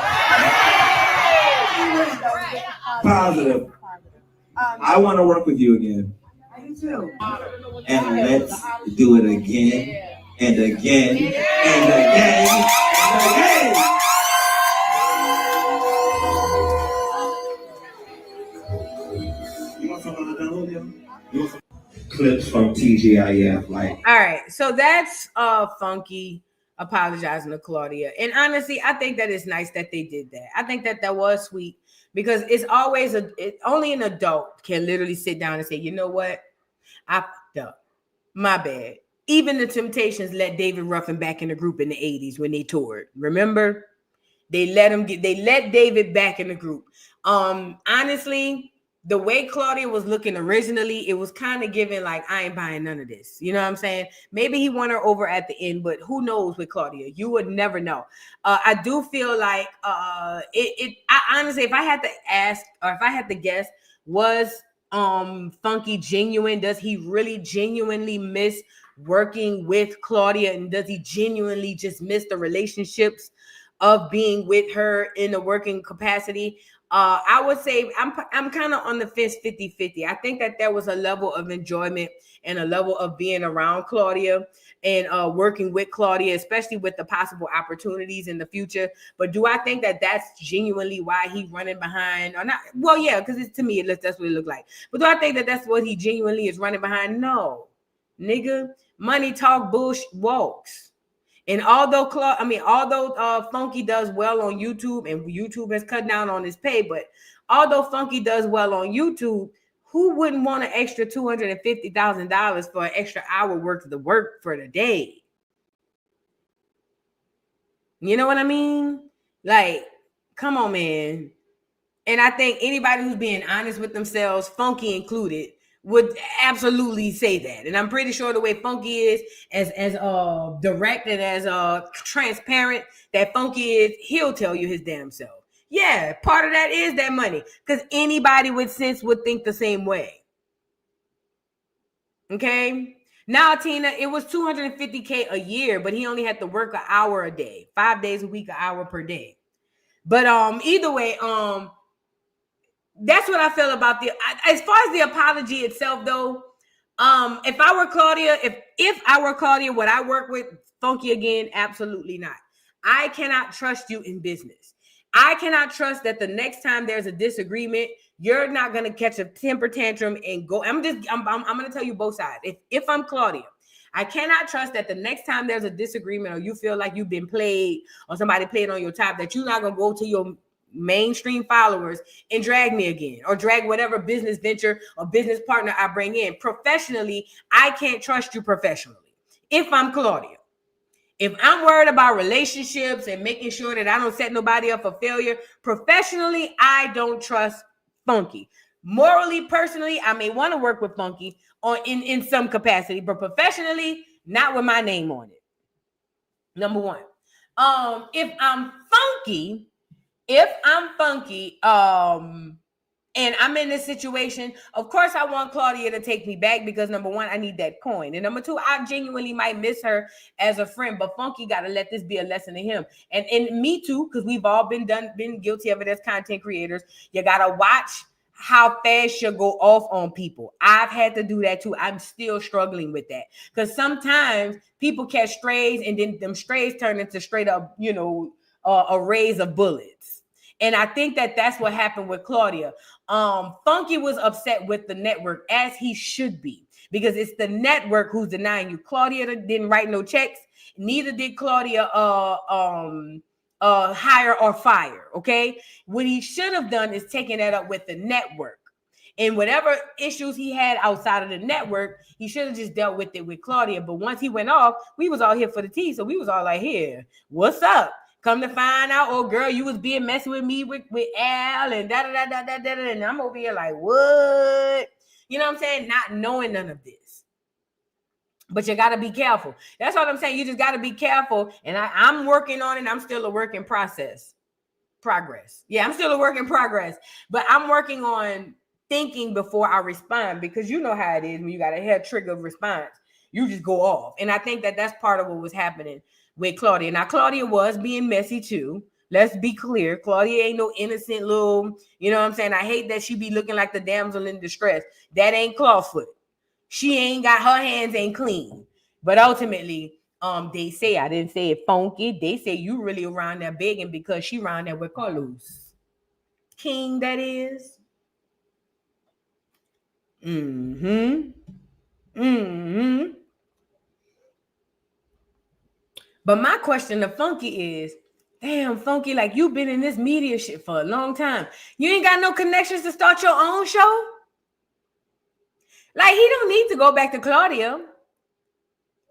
S5: Positive. I want to work with you again.
S6: I do too.
S5: And let's do it again and again and again and again. You want something like that, Julio? You want some clips from TGIF? Like,
S1: all right, so that's Funky apologizing to Claudia. And honestly, I think that it's nice that they did that. I think that was sweet. Because it's always only an adult can literally sit down and say, you know what? I fucked up. My bad. Even the Temptations let David Ruffin back in the group in the 80s when they toured. Remember? They let David back in the group. Honestly, the way Claudia was looking originally, it was kind of giving like, I ain't buying none of this. You know what I'm saying? Maybe he won her over at the end, but who knows with Claudia? You would never know. I do feel like I honestly, if I had to ask or if I had to guess, was Funky genuine? Does he really genuinely miss working with Claudia? And does he genuinely just miss the relationships of being with her in a working capacity? I would say I'm kind of on the fence 50-50. I think that there was a level of enjoyment and a level of being around Claudia and working with Claudia, especially with the possible opportunities in the future. But do I think that that's genuinely why he's running behind or not? Well, yeah, because to me, that's what it looked like. But do I think that that's what he genuinely is running behind? No, nigga, money talk, bullshit walks. And although Funky does well on YouTube, and YouTube has cut down on his pay, but although Funky does well on YouTube, who wouldn't want an extra $250,000 for an extra hour worth of the work for the day? You know what I mean? Like, come on, man. And I think anybody who's being honest with themselves, Funky included, would absolutely say that. And I'm pretty sure the way Funky is as direct and as transparent that Funky is, he'll tell you his damn self. Yeah, part of that is that money, because anybody with sense would think the same way. Okay? Now, Tina, it was $250K a year, but he only had to work an hour a day, 5 days a week, an hour per day. But either way, that's what I feel about as far as the apology itself, though. If I were Claudia, if I were Claudia, would I work with Funky again? Absolutely not. I cannot trust you in business. I cannot trust that the next time there's a disagreement, you're not gonna catch a temper tantrum and go. I'm gonna tell you both sides. If I'm Claudia, I cannot trust that the next time there's a disagreement or you feel like you've been played or somebody played on your top, that you're not gonna go to your mainstream followers and drag me again or drag whatever business venture or business partner I bring in. Professionally, I can't trust you professionally. If I'm Claudia, if I'm worried about relationships and making sure that I don't set nobody up for failure, professionally, I don't trust Funky. Morally, personally, I may want to work with Funky in some capacity, but professionally, not with my name on it. Number one. If I'm funky, and I'm in this situation, of course I want Claudia to take me back because number one, I need that coin. And number two, I genuinely might miss her as a friend, but Funky got to let this be a lesson to him. And me too, because we've all been guilty of it as content creators. You got to watch how fast you go off on people. I've had to do that too. I'm still struggling with that because sometimes people catch strays and then them strays turn into straight up, arrays of bullets. And I think that that's what happened with Claudia. Funky was upset with the network, as he should be, because it's the network who's denying you. Claudia didn't write no checks. Neither did Claudia hire or fire. Okay, what he should have done is taken that up with the network, and whatever issues he had outside of the network, he should have just dealt with it with Claudia. But once he went off, we was all here for the tea, so we was all like, "Here, what's up?" Come to find out, oh girl, you was being messy with me with Al and da da da da da da, and I'm over here like, what? You know what I'm saying? Not knowing none of this. But you got to be careful. That's what I'm saying. You just got to be careful. And I'm working on it. I'm still a work in progress. Yeah, I'm still a work in progress. But I'm working on thinking before I respond, because you know how it is when you got a hair trigger response. You just go off. And I think that that's part of what was happening with Claudia. Now, Claudia was being messy too. Let's be clear. Claudia ain't no innocent little, you know what I'm saying? I hate that she be looking like the damsel in distress. That ain't Clawfoot. She ain't got, her hands ain't clean. But ultimately, they say, I didn't say it funky. They say you really around there begging because she around there with Carlos. King, that is. But my question to Funky is, damn, Funky, like you've been in this media shit for a long time. You ain't got no connections to start your own show? Like, he don't need to go back to Claudia.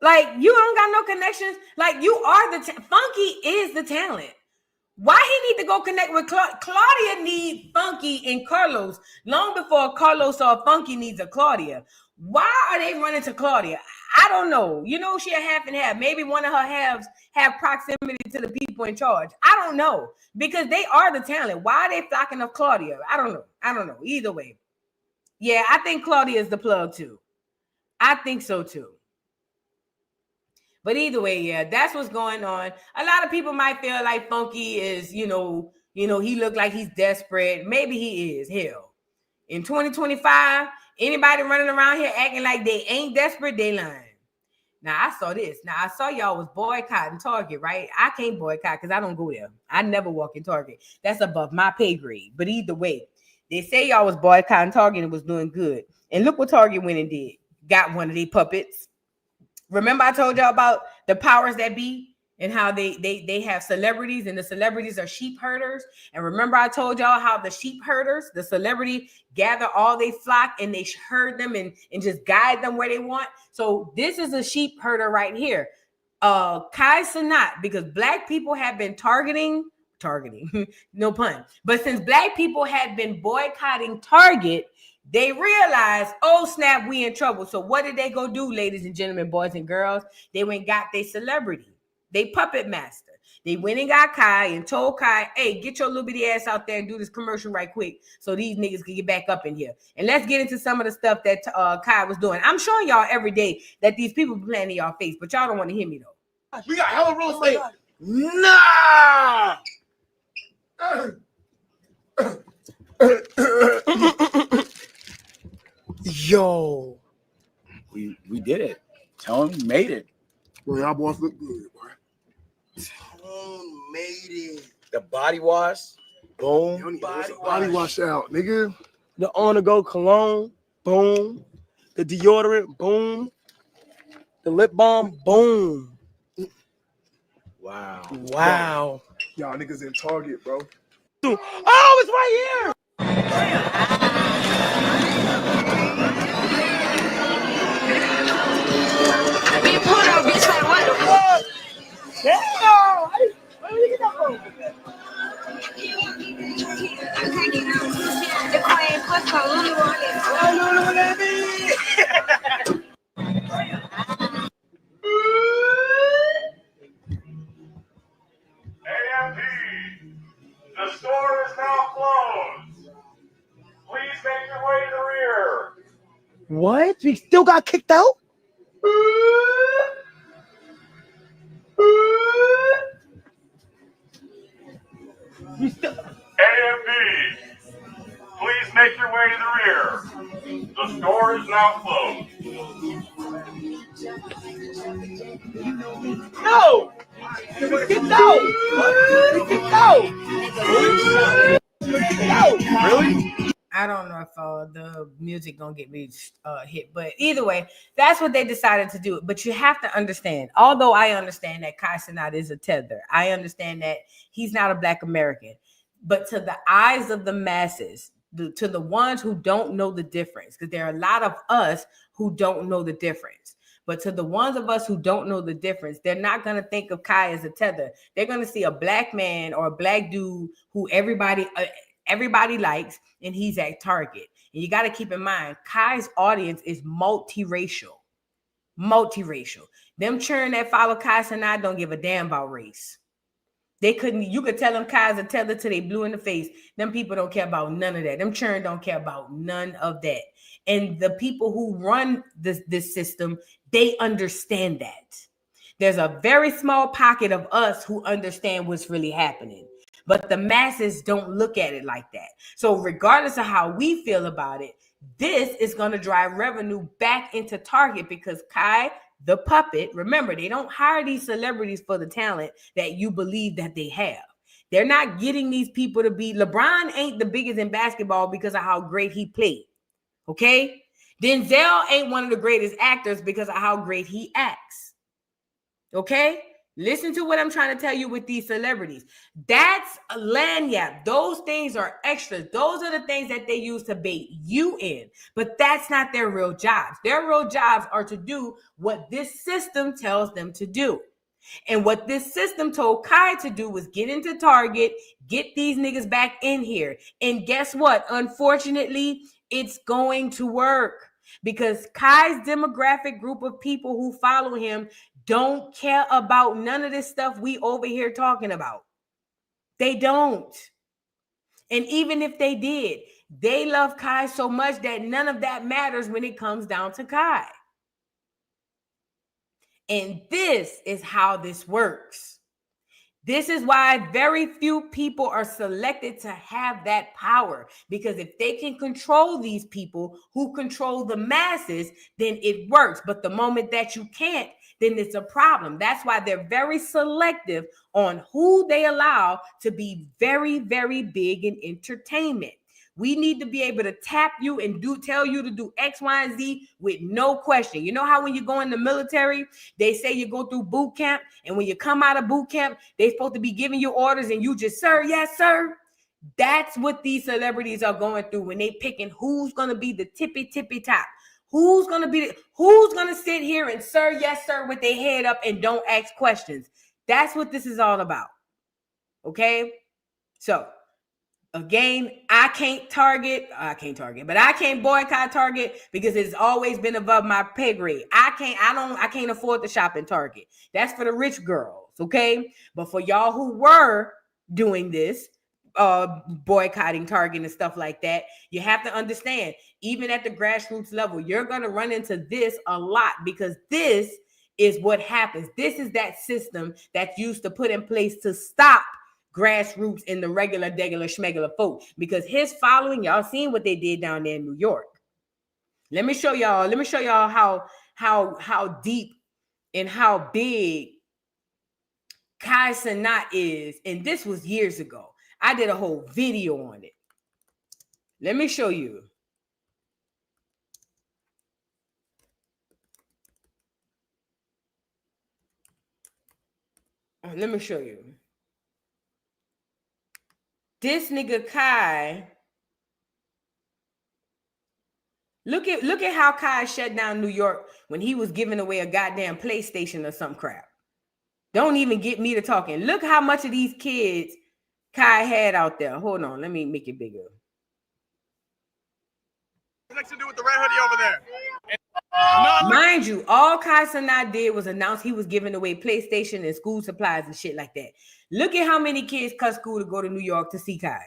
S1: Like, you don't got no connections. Like, you are Funky is the talent. Why he need to go connect with Claudia need Funky and Carlos long before Carlos or Funky needs a Claudia. Why are they running to Claudia? I don't know. You know, she a half and half. Maybe one of her halves have proximity to the people in charge. I don't know, because they are the talent. Why are they flocking of Claudia? I don't know. Either way. Yeah, I think Claudia is the plug too. I think so too. But either way, yeah, that's what's going on. A lot of people might feel like Funky is, he look like he's desperate. Maybe he is. Hell, in 2025, anybody running around here acting like they ain't desperate, they lying. Now, I saw this. Now, I saw y'all was boycotting Target, right? I can't boycott because I don't go there. I never walk in Target. That's above my pay grade. But either way, they say y'all was boycotting Target and was doing good. And look what Target went and did. Got one of these puppets. Remember I told y'all about the powers that be and how they have celebrities, and the celebrities are sheep herders. And remember I told y'all how the sheep herders, the celebrity, gather all they flock and they herd them and just guide them where they want. So this is a sheep herder right here. Kai Cenat, because black people have been targeting, no pun. But since black people had been boycotting Target, they realized, oh snap, we in trouble. So what did they go do, ladies and gentlemen, boys and girls? They went and got their celebrity, they puppet master. They went and got Kai and told Kai, hey, get your little bitty ass out there and do this commercial right quick so these niggas can get back up in here. And let's get into some of the stuff that Kai was doing. I'm showing y'all every day that these people be playing in y'all face, but y'all don't want to hear me though.
S2: We got hella real estate. Nah. Yo, we did it. Tone made it.
S8: Well, y'all boys look good, boy.
S3: Tone made it.
S2: The body wash, boom.
S8: Body wash out, nigga.
S2: The On The Go cologne, boom. The deodorant, boom. The lip balm, boom. Wow.
S8: Y'all niggas in Target, bro.
S2: Oh, it's right here.
S9: Be put up, bitch, like what the fuck?
S2: Damn! Where did you get that from?
S9: The queen puts her Lulu on it.
S2: Oh, Lulu, let me.
S4: What? We still got kicked out?
S10: AMD, please make your way to the rear. The store is now closed.
S2: No! Get out! Get out! Really?
S1: I don't know if the music gonna get me hit, but either way, that's what they decided to do. But you have to understand, although I understand that Kai Cenat is a tether, I understand that he's not a Black American, but to the eyes of the masses, to the ones who don't know the difference, because there are a lot of us who don't know the difference. But to the ones of us who don't know the difference, they're not going to think of Kai as a tether. They're going to see a Black man or a Black dude who everybody likes, and he's at Target. And you got to keep in mind, Kai's audience is multiracial. Them churn that follow Kai Cenat don't give a damn about race. You could tell them Kai's a tether till they blue in the face. Them people don't care about none of that. Them churn don't care about none of that. And the people who run this system, they understand that. There's a very small pocket of us who understand what's really happening. But the masses don't look at it like that. So regardless of how we feel about it, this is going to drive revenue back into Target because Kai, the puppet, remember, they don't hire these celebrities for the talent that you believe that they have. They're not getting these people to be. LeBron ain't the biggest in basketball because of how great he played. Okay? Denzel ain't one of the greatest actors because of how great he acts. Okay? Listen to what I'm trying to tell you with these celebrities. That's a lanyard. Those things are extras. Those are the things that they use to bait you in. But that's not their real jobs. Their real jobs are to do what this system tells them to do. And what this system told Kai to do was get into Target, get these niggas back in here. And guess what? Unfortunately, it's going to work because Kai's demographic group of people who follow him don't care about none of this stuff we over here talking about. They don't. And even if they did, they love Kai so much that none of that matters when it comes down to Kai. And this is how this works. This is why very few people are selected to have that power. Because if they can control these people who control the masses, then it works. But the moment that you can't, then it's a problem. That's why they're very selective on who they allow to be very, very big in entertainment. We need to be able to tap you and tell you to do X, Y, and Z with no question. You know how when you go in the military, they say you go through boot camp, and when you come out of boot camp, they're supposed to be giving you orders, and you just, sir, yes, sir. That's what these celebrities are going through when they picking who's going to be the tippy top. Who's going to sit here and sir, yes, sir, with their head up and don't ask questions. That's what this is all about. Okay? So, again, I can't boycott Target because it's always been above my pay grade. I can't afford to shop in Target. That's for the rich girls, okay? But for y'all who were doing this, boycotting Target and stuff like that, you have to understand, even at the grassroots level, you're going to run into this a lot because this is what happens. This is that system that's used to put in place to stop grassroots in the regular schmegular folk, because his following, y'all seen what they did down there in New York. Let me show y'all how deep and how big Kai Cenat is. And this was years ago. I did a whole video on it. Let me show you. Let me show you. This nigga Kai, look at how Kai shut down New York when he was giving away a goddamn PlayStation or some crap. Don't even get me to talking. Look how much of these kids Kai had out there. Hold on, let me make it bigger.
S10: What's to do with the red hoodie over there?
S1: Mind you, all Kai Cenat did was announce he was giving away PlayStation and school supplies and shit like that. Look at how many kids cut school to go to New York to see Kai.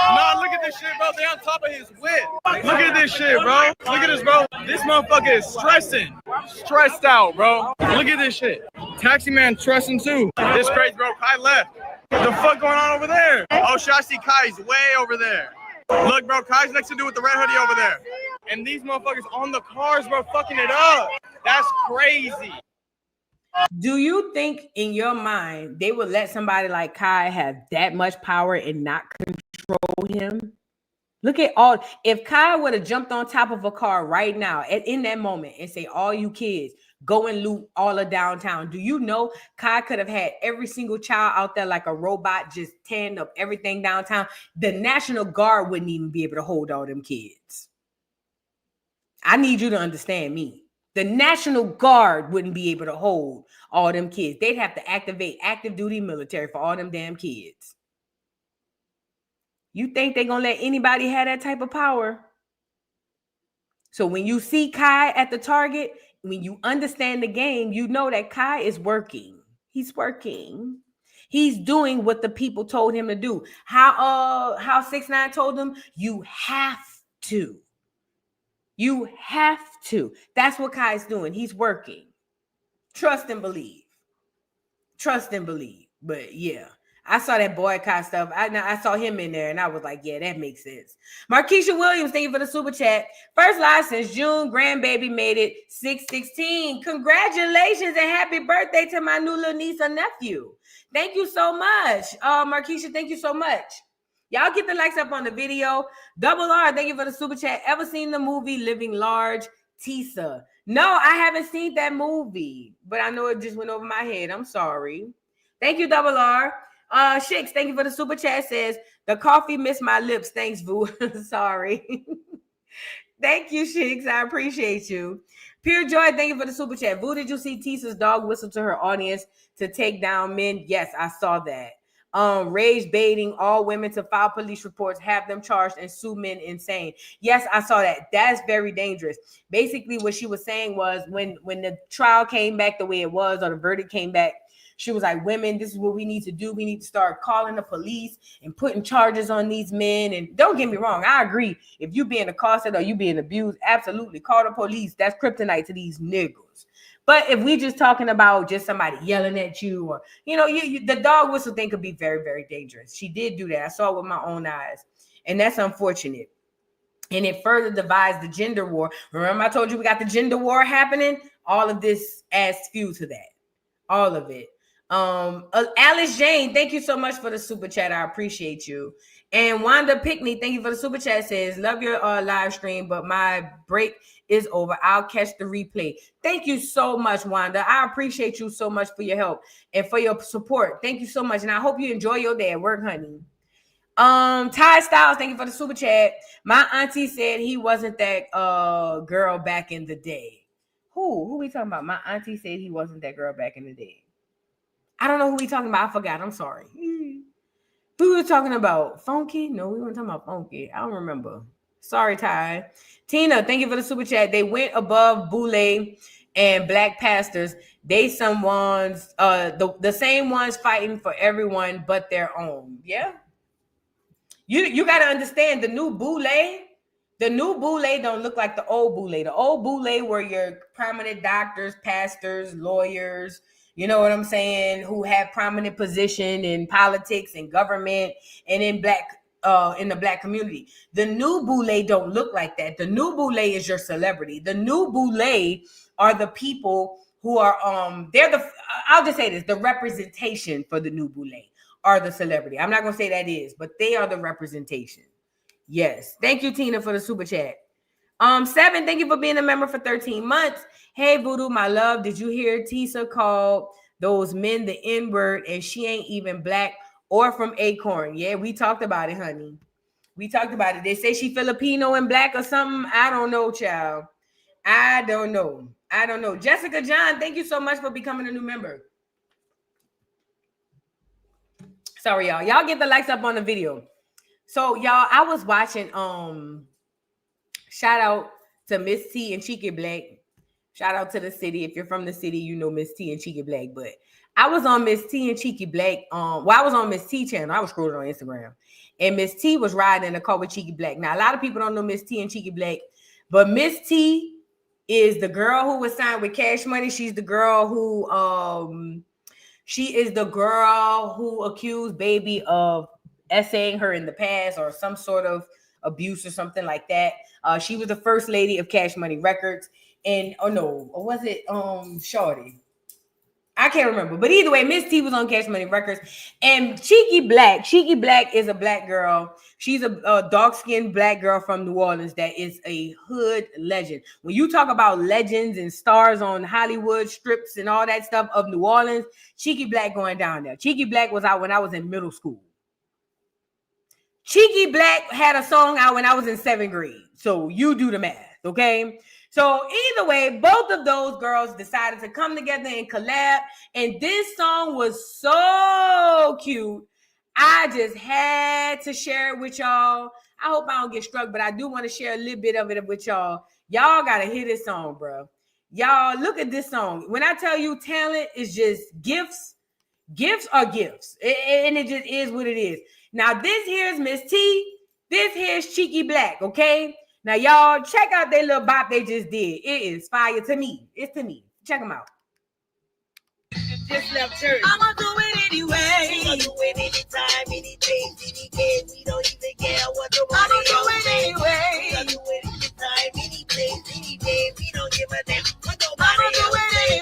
S2: Nah, look at this shit, bro. They on top of his whip. Look at this shit, bro. Look at this, bro. This motherfucker is stressing. Stressed out, bro. Look at this shit. Taxi man stressing too. This crazy, bro. Kai left. What the fuck going on over there? Oh shit, I see Kai's way over there. Look, bro, Kai's next to dude with the red hoodie over there. And these motherfuckers on the cars, bro, fucking it up. That's crazy.
S1: Do you think in your mind they would let somebody like Kai have that much power and not control him? Look at all. If Kai would have jumped on top of a car right now in that moment and say, all you kids, go and loot all of downtown. Do you know Kai could have had every single child out there like a robot just tearing up everything downtown? The National Guard wouldn't even be able to hold all them kids. I need you to understand me. The National Guard wouldn't be able to hold all them kids. They'd have to activate active duty military for all them damn kids. You think they're going to let anybody have that type of power? So when you see Kai at the target, when you understand the game, you know that Kai is working. He's working. He's doing what the people told him to do. How 6ix9ine told him, you have to. You have to. That's what Kai's doing. He's working. Trust and believe. Trust and believe. But yeah, I saw that boycott stuff. I saw him in there and I was like, yeah, that makes sense. Markeisha Williams, thank you for the super chat. First live since June. Grandbaby made it 616. Congratulations and happy birthday to my new little niece and nephew. Thank you so much. Markeisha, thank you so much. Y'all get the likes up on the video. Double R, thank you for the super chat. Ever seen the movie Living Large? Tisa. No, I haven't seen that movie, but I know it just went over my head. I'm sorry. Thank you, Double R. Shix, thank you for the super chat. Says, the coffee missed my lips. Thanks, Vu. Sorry. Thank you, Shix. I appreciate you. Pure Joy, thank you for the super chat. Vu, did you see Tisa's dog whistle to her audience to take down men? Yes, I saw that. Rage baiting all women to file police reports, have them charged and sue men insane. Yes, I saw that. That's very dangerous. Basically, what she was saying was when the trial came back the way it was, or the verdict came back, she was like, women, this is what we need to do. We need to start calling the police and putting charges on these men. And don't get me wrong, I agree. If you being accosted or you being abused, absolutely call the police. That's kryptonite to these niggas. But if we just talking about just somebody yelling at you, or, the dog whistle thing could be very, very dangerous. She did do that. I saw it with my own eyes. And that's unfortunate. And it further divides the gender war. Remember I told you we got the gender war happening? All of this adds fuel to that. All of it. Alice Jane, thank you so much for the super chat. I appreciate you. And Wanda Pickney, thank you for the super chat. Says, love your live stream, but my break is over. I'll catch the replay. Thank you so much, Wanda. I appreciate you so much for your help and for your support. Thank you so much. And I hope you enjoy your day at work, honey. Ty Styles, thank you for the super chat. My auntie said he wasn't that girl back in the day. Who we talking about? My auntie said he wasn't that girl back in the day. I don't know who we talking about. I forgot. I'm sorry. Who we were talking about? Funky? No, we weren't talking about Funky. I don't remember. Sorry, Ty. Tina, thank you for the super chat. They went above Boule and black pastors. They someone's the same ones fighting for everyone but their own. Yeah. You got to understand the new Boule. The new Boule don't look like the old Boule. The old Boule were your prominent doctors, pastors, lawyers, you know what I'm saying, who have prominent position in politics and government and in the black community. The new Boule don't look like that. The new Boule is your celebrity. The new Boule are the people who are I'll just say this, the representation for the new Boule are the celebrity. I'm not gonna say that is, but they are the representation. Yes. Thank you, Tina, for the super chat. 7, thank you for being a member for 13 months. Hey, Voodoo, my love, did you hear Tisa called those men the N-word and she ain't even black or from Acorn? Yeah, we talked about it, honey. We talked about it. They say she Filipino and black or something. I don't know, child. I don't know. Jessica John, thank you so much for becoming a new member. Sorry, y'all. Y'all get the likes up on the video. So, y'all, I was watching, shout out to Miss T and Cheeky Black. Shout out to the city. If you're from the city, you know Miss T and Cheeky Black. But I was on Miss T and Cheeky Black. I was on Miss T channel. I was scrolling on Instagram. And Miss T was riding in a car with Cheeky Black. Now, a lot of people don't know Miss T and Cheeky Black. But Miss T is the girl who was signed with Cash Money. She's the girl who accused Baby of essaying her in the past or some sort of abuse or something like that. She was the first lady of Cash Money Records. And or was it Shorty? I can't remember. But either way, Miss T was on Cash Money Records. And Cheeky Black is a black girl. She's a dark-skinned black girl from New Orleans that is a hood legend. When you talk about legends and stars on Hollywood strips and all that stuff of New Orleans, Cheeky Black going down there. Cheeky Black was out when I was in middle school. Cheeky Black had a song out when I was in 7th grade. So you do the math, okay? So either way, both of those girls decided to come together and collab. And this song was so cute. I just had to share it with y'all. I hope I don't get struck, but I do want to share a little bit of it with y'all. Y'all got to hear this song, bro. Y'all, look at this song. When I tell you talent is just gifts are gifts. And it just is what it is. Now, this here's Miss T. This here's Cheeky Black, okay? Now, y'all, check out their little bop they just did. It is fire to me. It's to me. Check them out.
S11: Just left church. I'ma do it anyway. I'ma do it anytime, any place, any day. We don't even care what the money is. I'ma do it anyway. I'ma do it anytime, any place, any day. We don't give a damn what nobody else say.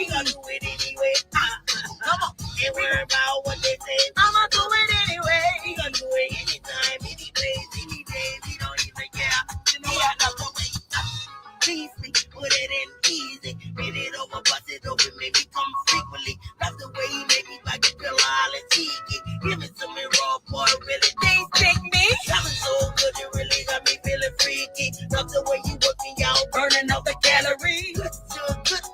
S11: I'ma do it anyway. Come on. Ain't worry about what they say. I'ma do it anyway. I'ma do it anytime, any place, any day. We don't even care. You know I love the way. Please put it in easy. Bend it over, bust it open, make me come frequently. Love the way he make me like a pillow and tiki. Give me some raw boy, really they take me. Sounding so good, it really got me feeling freaky. Love the way you working out, burning up the calories. Good,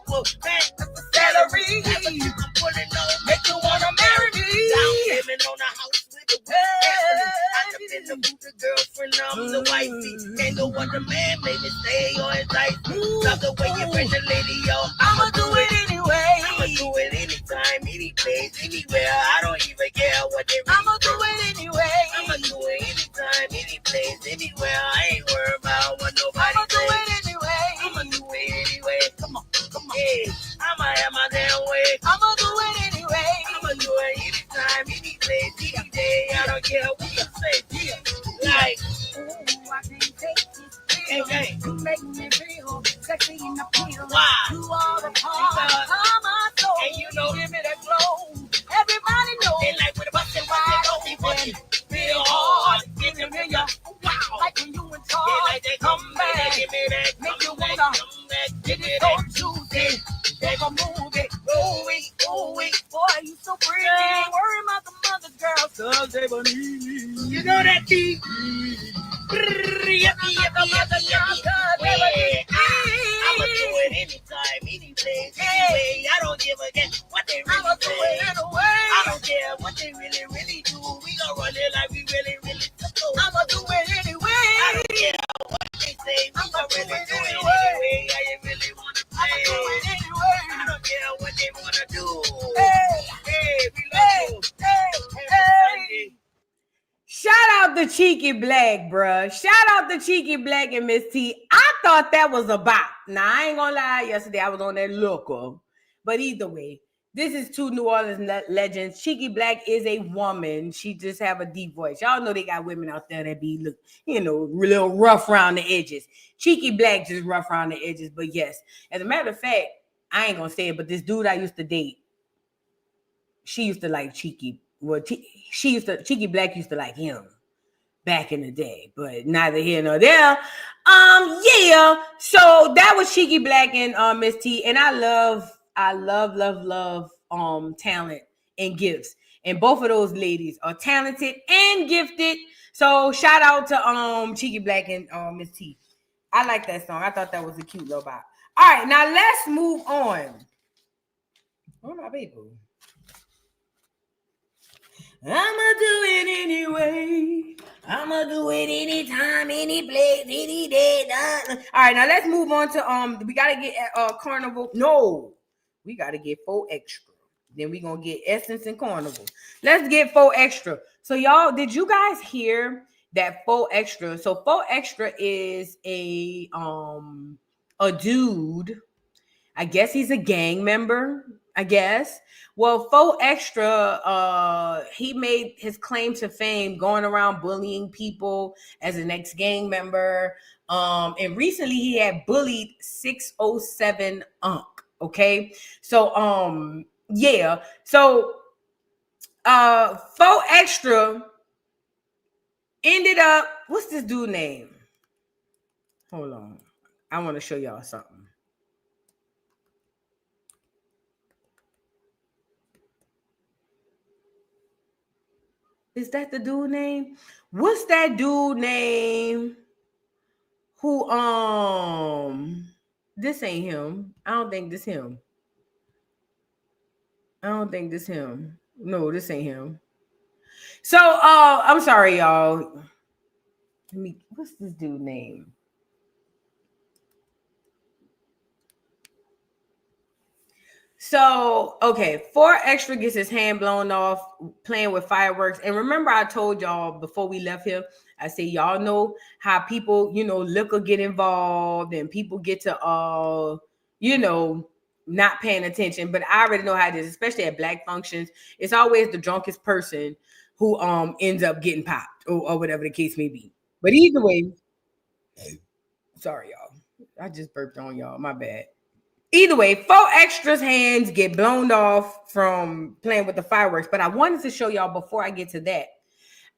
S11: well, man, that's the salary. I'm pulling on, make you wanna marry me. Down living on a house with the I been the booty girlfriend, I'm the wifey. Can't go what the man made me stay or entice me. Love the way you bring the lady, yo. I'ma do it anyway. I'ma do it anytime, any place, anywhere. I don't even care what they really I'ma do it anyway. I'ma do it anytime, any place, anywhere. I ain't worried about what nobody I'ma do it anyway. I'ma do it anyway. Come on. Yeah, I'ma have my damn way. I'ma do it anyway. I'ma do it anytime, any place, any day. I don't care what you say. Yeah. Like, ooh, I can't take this. Hey. You make me feel sexy in the feel. Wow. You are the part of my soul. And you know, give me that glow. Everybody knows. They like with a bust and feel hard. Give me your wow. Like when you in charge. They like they come back. Give me that. Make you wanna come back. Give me that. Tuesday. They gon' move it. Ooh, boy, you so pretty. Ain't worry about the mother's girls. Cause they believe me. You know that beat. I'ma do it anytime, any place, anyway. I don't give a damn what they really do. I don't care what they really do. We gon' run it like we really do. I'ma do it anyway. I don't care what they say. We gon' really do it anyway. I really wanna play. I'ma do it anyway. I don't care what they wanna do. Hey, we love you. Hey.
S1: Shout out to Cheeky Black, bruh. Shout out to Cheeky Black and Miss T. I thought that was a bop. Now, I ain't gonna lie. Yesterday, I was on that looker. But either way, this is two New Orleans legends. Cheeky Black is a woman. She just have a deep voice. Y'all know they got women out there that be, look, real rough around the edges. Cheeky Black just rough around the edges. But yes, as a matter of fact, I ain't gonna say it, but this dude I used to date, she used to like Cheeky. Well, Cheeky Black used to like him back in the day, but neither here nor there. Yeah. So that was Cheeky Black and Miss T, and I love talent and gifts, and both of those ladies are talented and gifted. So shout out to Cheeky Black and Miss T. I like that song. I thought that was a cute little bop. All right, now let's move on. Where my people? I'ma do it anyway. I'ma do it anytime, any place, any day. All right, now let's move on to we gotta get Carnival. No, we gotta get 4Extra. Then we gonna get Essence and Carnival. Let's get 4Extra. So y'all, did you guys hear that 4Extra? So 4Extra is a dude. I guess he's a gang member. I guess. Well, 4Extra, he made his claim to fame going around bullying people as an ex-gang member. And recently he had bullied 607 Unc. Okay. So yeah. So 4Extra ended up, what's this dude name? Hold on. I want to show y'all something. Is that the dude name? What's that dude name? Who this ain't him. I don't think this him. I don't think this him. No, this ain't him. So I'm sorry, y'all. What's this dude name? So, okay, 4Extra gets his hand blown off playing with fireworks. And remember, I told y'all before we left here, I say, y'all know how people, liquor get involved and people get to, not paying attention. But I already know how it is, especially at black functions. It's always the drunkest person who ends up getting popped or whatever the case may be. But either way, sorry, y'all. I just burped on y'all. My bad. Either way, 4Extra's hands get blown off from playing with the fireworks. But I wanted to show y'all before I get to that.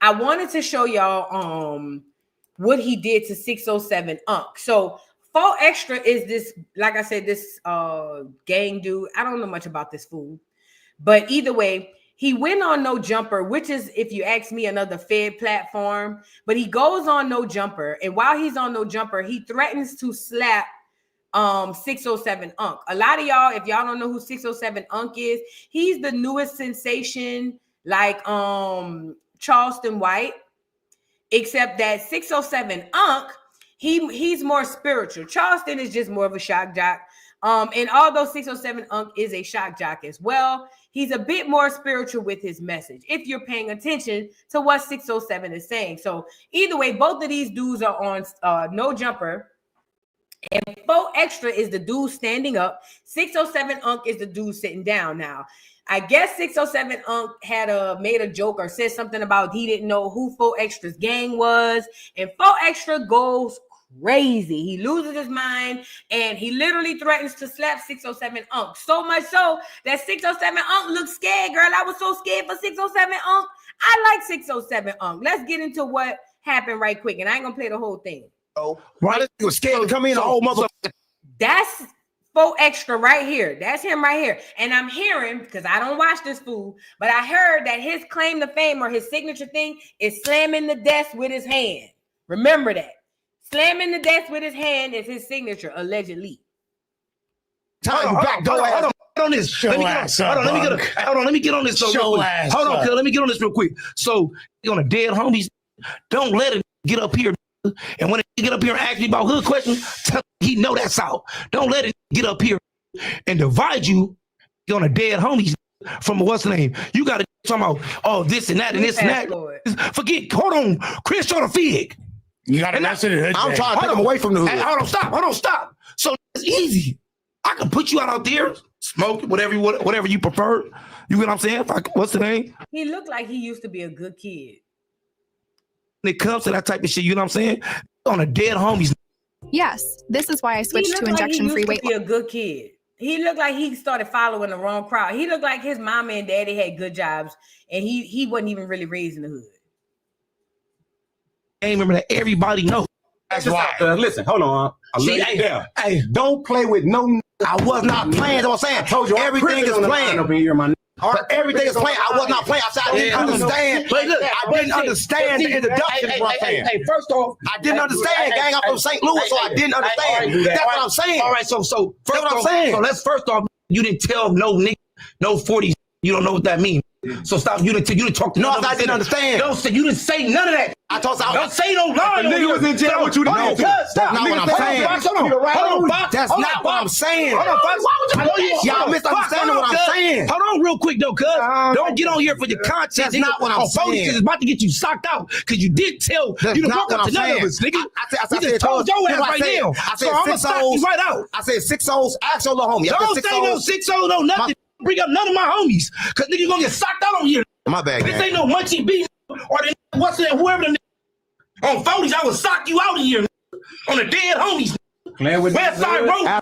S1: I wanted to show y'all what he did to 607 Unc. So 4Extra is this, like I said, this gang dude. I don't know much about this fool. But either way, he went on No Jumper, which is, if you ask me, another Fed platform. But he goes on No Jumper. And while he's on No Jumper, he threatens to slap 607 Unc. A lot of y'all, if y'all don't know who 607 Unc is, he's the newest sensation, like Charleston White, except that 607 Unc, he's more spiritual. Charleston is just more of a shock jock. And although 607 Unc is a shock jock as well, he's a bit more spiritual with his message, if you're paying attention to what 607 is saying. So either way, both of these dudes are on No Jumper. And 4Extra is the dude standing up. 607 Unc is the dude sitting down. Now, I guess 607 Unc had made a joke or said something about he didn't know who 4Extra's gang was. And 4Extra goes crazy. He loses his mind and he literally threatens to slap 607 Unc. So much so that 607 Unc looks scared, girl. I was so scared for 607 Unc. I like 607 Unc. Let's get into what happened right quick. And I ain't going to play the whole thing.
S12: Why did you scared to come in? Oh, motherfucker.
S1: That's 4Extra right here. That's him right here. And I'm hearing, because I don't watch this fool, but I heard that his claim to fame or his signature thing is slamming the desk with his hand. Remember that. Slamming the desk with his hand is his signature, allegedly.
S12: Hold on this. Let me get on this. Hold on, let me get on this real quick. So, on a dead homies, don't let it get up here. And when he get up here and ask me about hood questions, tell him he know that's all. Don't let it get up here and divide you on a dead homies from what's the name. You got to talk about this and that and this and that. Forget. Hold on, Chris on the fig.
S13: You got to answer the hood.
S12: I'm trying to take him away from the hood. Hold on, stop. So it's easy. I can put you out there, smoke whatever you prefer. You get what I'm saying? What's the name?
S1: He looked like he used to be a good kid.
S12: When it comes to that type of shit, you know what I'm saying? On a dead homies.
S14: Yes, this is why I switched to injection-free weight loss.
S1: He looked like he used to be a good kid. He looked like he started following the wrong crowd. He looked like his mama and daddy had good jobs, and he wasn't even really raised in the hood.
S12: I remember that everybody knows.
S13: That's why. Listen, hold on.
S12: Hey, don't play with no. I was not playing. That's what I'm saying. I told you everything is playing. Everything is playing. I was not playing. I didn't understand. I didn't understand the introduction. Hey, first off, I didn't understand. Gang, I'm from St. Louis, so I didn't understand. That's what I'm saying. All right, so first off, so let's first off, you didn't tell no nigga, no 40s. You don't know what that means. So stop. You didn't talk to
S4: No, I didn't understand.
S12: No, so you didn't say none of that.
S4: I told you.
S12: Don't say no lie.
S8: The nigga was in jail. What you did?
S4: No, that's not what I'm saying.
S12: Hold on, Fox.
S4: That's not what I'm saying.
S12: Hold on, Fox. I know you.
S4: Y'all misunderstanding what I'm saying.
S12: Hold on real quick, though, cuz. Don't get on here for your content.
S4: That's not what I'm saying.
S12: It's about to get you socked out because you did tell.
S4: That's
S12: You done
S4: not
S12: walk
S4: what
S12: up
S4: I'm
S12: to none of
S4: saying.
S12: us, nigga.
S4: I
S12: We just told your ass right now. So I'm going to sock you right out.
S4: I said 6 O's. Ask your little homie.
S12: Don't say no 6 0 no nothing. Bring up none of my homies because nigga gonna get socked out on here.
S4: My bad.
S12: This ain't no Munchie B or the what's it, whoever the on 40s. I will sock you out of here on the dead homies. West Side Road.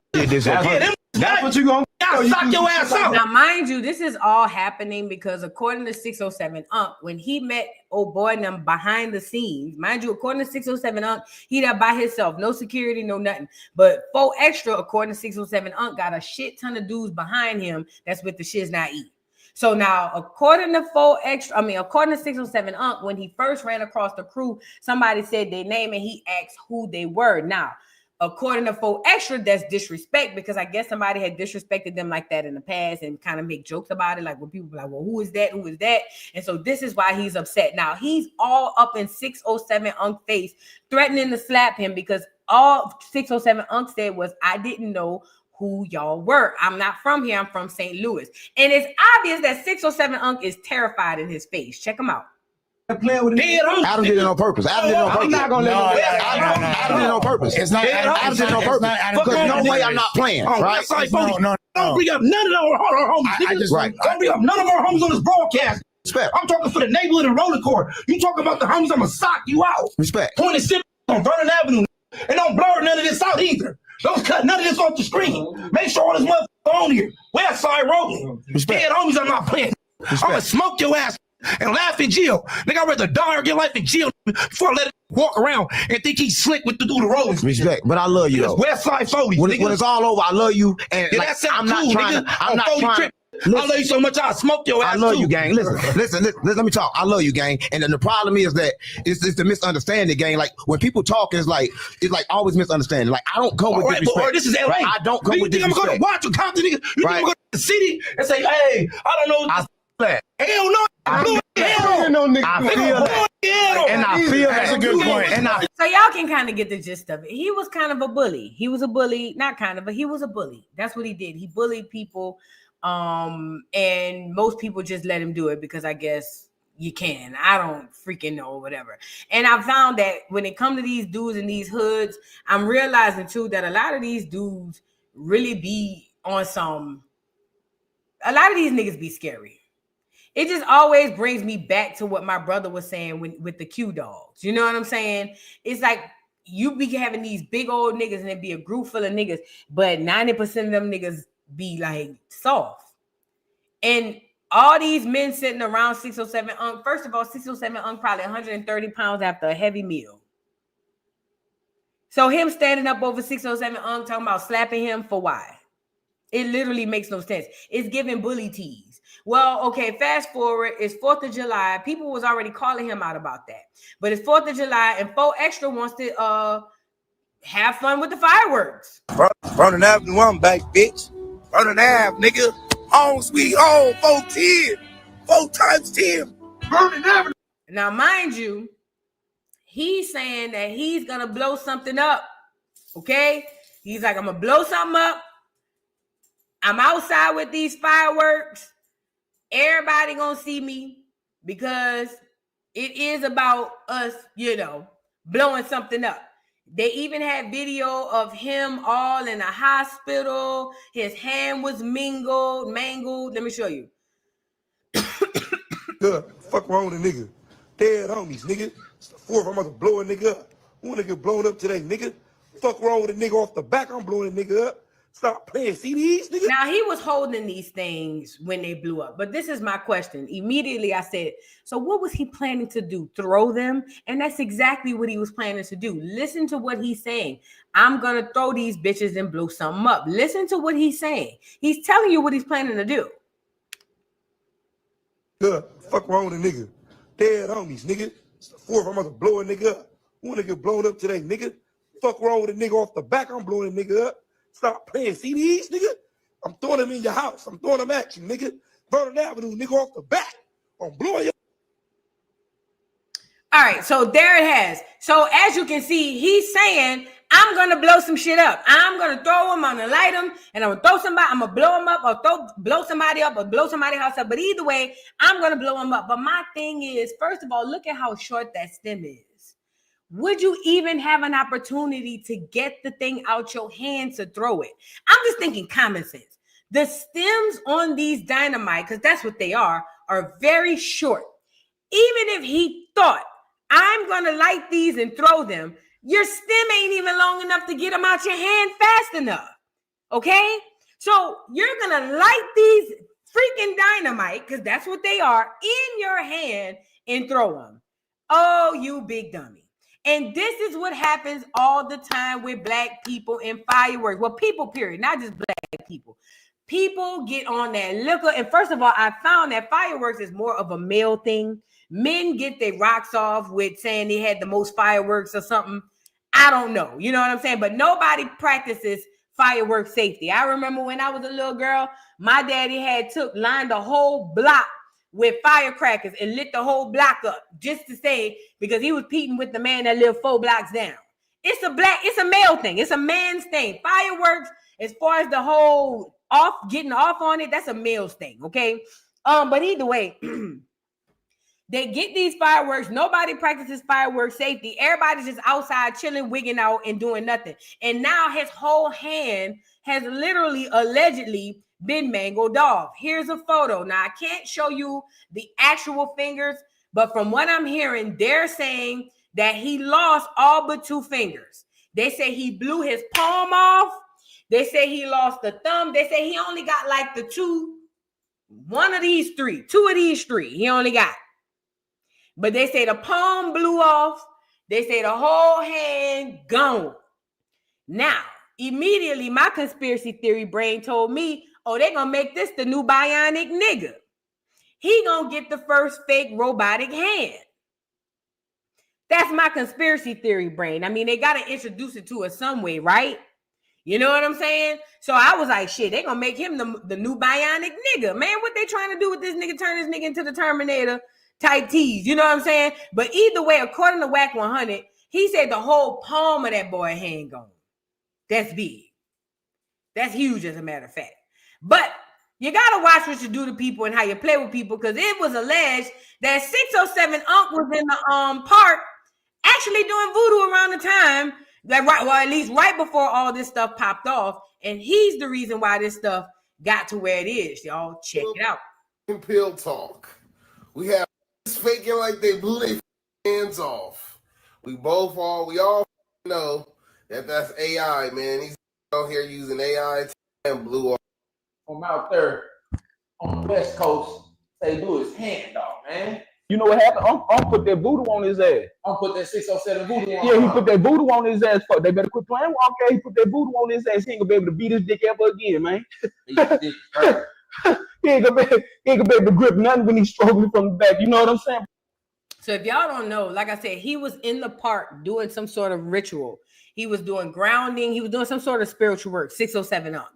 S12: That's what you gonna sock your ass out.
S1: Now, mind you, this is all happening because according to 607 Unc, when he met old boy and them behind the scenes, mind you, according to 607 Unc, he there by himself, no security, no nothing. But 4Extra, according to 607 Unc, got a shit ton of dudes behind him that's with the shiz not eat. So now, according to 4Extra, according to 607 Unc, when he first ran across the crew, somebody said their name and he asked who they were. Now, according to 4Extra, that's disrespect because I guess somebody had disrespected them like that in the past and kind of make jokes about it. Like when people be like, well, who is that? Who is that? And so this is why he's upset. Now, he's all up in 607 Unc face, threatening to slap him because all 607 Unc said was, I didn't know who y'all were. I'm not from here. I'm from St. Louis. And it's obvious that 607 Unc is terrified in his face. Check him out.
S4: Playing with Adam did it on purpose. Adam did it on purpose. I'm not gonna Adam did it on purpose. It's not Adam did it on purpose. Because no way I'm not playing. Right?
S12: No. Don't bring up none of our homies. Don't bring up none of our homies on this broadcast.
S4: Respect.
S12: I'm talking for the neighborhood and roller court. You talk about the homies, I'm gonna sock you out.
S4: Respect.
S12: Point and sit on Vernon Avenue. And don't blur none of this out either. Don't cut none of this off the screen. Make sure all this motherfucker on here. West Side Road. Dead homies, I'm not playing. I'm gonna smoke your ass and laugh in jail. Nigga, I'd rather die or get life in jail before I let it walk around and think he's slick with the do the roads.
S4: Respect, but I love you though.
S12: West Side 40.
S4: When it's all over, I love you. And
S12: yeah,
S4: like,
S12: that sound
S4: I'm not
S12: cool,
S4: trying.
S12: nigga.
S4: I'm not trying.
S12: I love you so much, I'll smoke your ass.
S4: I love
S12: too.
S4: you, gang. Listen, let me talk. I love you, gang. And then the problem is that it's the misunderstanding, gang. Like when people talk, it's like always misunderstanding. Like I don't come with disrespect.
S12: Or this is LA.
S4: Right? I don't come with disrespect.
S12: I'm gonna watch a Compton, nigga. You think I'm gonna go to the city and say, hey, I don't know. Hell no. I feel
S4: that's a good point.
S1: So y'all can kind of get the gist of it. He was kind of a bully. He was a bully, not kind of, but he was a bully. That's what he did. He bullied people. And most people just let him do it because I guess you can. I don't freaking know, whatever. And I found that when it comes to these dudes in these hoods, I'm realizing too that a lot of these dudes really be on some. A lot of these niggas be scary. It just always brings me back to what my brother was saying with the Q dogs. You know what I'm saying? It's like you be having these big old niggas and it be a group full of niggas, but 90% of them niggas be like soft. And all these men sitting around 607 Unc, first of all, 607 Unc probably 130 pounds after a heavy meal. So him standing up over 607 Unc talking about slapping him for why? It literally makes no sense. It's giving bully tease. Well, okay, fast forward, it's 4th of July. People was already calling him out about that. But it's 4th of July and 4Extra wants to have fun with the fireworks.
S3: Vernon Avenue, I'm back, bitch. Vernon Ave, nigga. Home sweet home, 410. 4 times 10. Vernon Avenue.
S1: Now, mind you, he's saying that he's going to blow something up. Okay? He's like, I'm going to blow something up. I'm outside with these fireworks. Everybody going to see me because it is about us, blowing something up. They even had video of him all in a hospital. His hand was mangled. Let me show you.
S3: Good. Fuck wrong with a nigga. Dead homies, nigga. It's the 4th. I'm about to blow a nigga up. One nigga blown up today, nigga. Fuck wrong with a nigga off the back. I'm blowing a nigga up. Stop playing CDs, nigga.
S1: Now, he was holding these things when they blew up. But this is my question. Immediately, I said, so what was he planning to do? Throw them? And that's exactly what he was planning to do. Listen to what he's saying. I'm going to throw these bitches and blow something up. Listen to what he's saying. He's telling you what he's planning to do.
S3: Good. Fuck wrong with a nigga. Dead homies, nigga. It's the 4th. I'm about to blow a nigga up. One nigga blown up today, nigga. Fuck wrong with a nigga off the back. I'm blowing a nigga up. Stop playing CDs, nigga. I'm throwing them in your house. I'm throwing them at you, nigga. Vernon Avenue, nigga, off the back.
S12: I'm blowing your.
S1: All right, so there it has. So as you can see, he's saying, I'm gonna blow some shit up. I'm gonna throw him, I'm gonna light him, and I'm gonna throw somebody, I'm gonna blow him up, or blow somebody up, or blow somebody's house up. But either way, I'm gonna blow him up. But my thing is, first of all, look at how short that stem is. Would you even have an opportunity to get the thing out your hand to throw it? I'm just thinking common sense. The stems on these dynamite, because that's what they are very short. Even if he thought, I'm going to light these and throw them, your stem ain't even long enough to get them out your hand fast enough. Okay? So you're going to light these freaking dynamite, because that's what they are, in your hand and throw them. Oh, you big dummy. And this is what happens all the time with black people and fireworks. Well, people, period, not just black people. People get on that liquor. And first of all, I found that fireworks is more of a male thing. Men get their rocks off with saying they had the most fireworks or something. I don't know. You know what I'm saying? But nobody practices firework safety. I remember when I was a little girl, my daddy had lined a whole block with firecrackers and lit the whole block up just to say, because he was competing with the man that lived 4 blocks down. It's a male thing. It's a man's thing. Fireworks, as far as the whole getting off on it, that's a male's thing. Okay. But either way, they get these fireworks. Nobody practices fireworks safety. Everybody's just outside chilling, wigging out, and doing nothing. And now his whole hand has literally, allegedly been mangled off. Here's a photo. Now, I can't show you the actual fingers, but from what I'm hearing, they're saying that he lost all but 2 fingers. They say he blew his palm off. They say he lost the thumb. They say he only got like the 2 of these 3 he only got. But they say the palm blew off. They say the whole hand gone. Now, immediately, my conspiracy theory brain told me, oh, they're going to make this the new bionic nigga. He going to get the first fake robotic hand. That's my conspiracy theory brain. I mean, they got to introduce it to us some way, right? You know what I'm saying? So I was like, shit, they're going to make him the new bionic nigga. Man, what they trying to do with this nigga? Turn this nigga into the Terminator type tease. You know what I'm saying? But either way, according to Whack 100, he said the whole palm of that boy hand gone. That's big. That's huge, as a matter of fact. But you got to watch what you do to people and how you play with people, because it was alleged that 607 Unc was in the park actually doing voodoo around the time, at least right before all this stuff popped off. And he's the reason why this stuff got to where it is. Y'all check it out.
S15: Pill talk. We have faking like they blew their hands off. We all know that that's AI, man. He's out here using AI and blew off.
S2: From out there on the West Coast, they blew his hand off, man. You know what happened? Unc put that voodoo on his ass. Unc put that 607 voodoo on. Yeah, he put that voodoo on his ass. They better quit playing with Unc. He put that voodoo on his ass. He ain't gonna be able to beat his dick ever again, man. He ain't gonna be able to grip nothing when he's struggling from the back. You know what I'm saying? So if y'all don't know, like I said, he was in the park doing some sort of ritual. He was doing grounding. He was doing some sort of spiritual work, 607 Unc.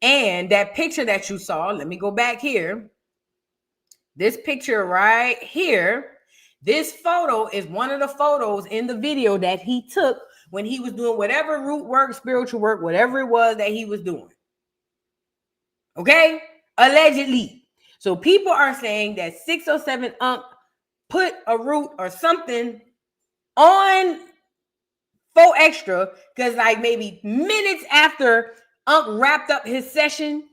S2: And that picture that you saw, let me go back here. This picture right here, this photo is one of the photos in the video that he took when he was doing whatever root work, spiritual work, whatever it was that he was doing. Okay? Allegedly. So people are saying that 607 Unc put a root or something on 4Extra, because like maybe minutes after Unc wrapped up his session,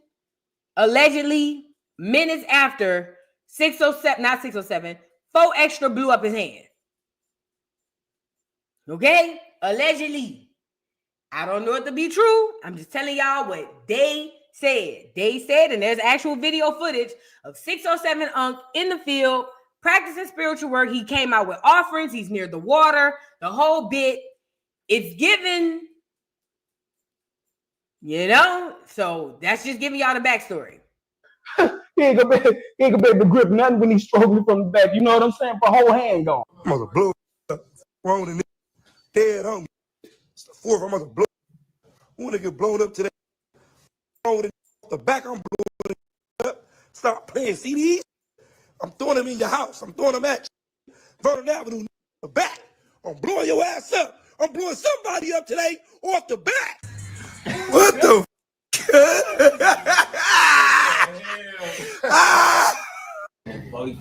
S2: allegedly, minutes after 4Extra blew up his hand. Okay? Allegedly. I don't know it to be true. I'm just telling y'all what they said. They said, and there's actual video footage of 607 Unc in the field practicing spiritual work. He came out with offerings. He's near the water, the whole bit. It's given, you know, so that's just giving y'all the backstory. He ain't gonna be able to grip nothing when he's struggling from the back. You know what I'm saying? For whole hand gone.
S12: I'm gonna blow up. Wrong with dead hungry. It's the 4th. I'm gonna blow. I wanna get blown up today. Wrong with the back. I'm blowing up. Stop playing CDs. I'm throwing them in your house. I'm throwing them at you. Vernon Avenue, the back. I'm blowing your ass up. I'm blowing somebody up today off the back. What the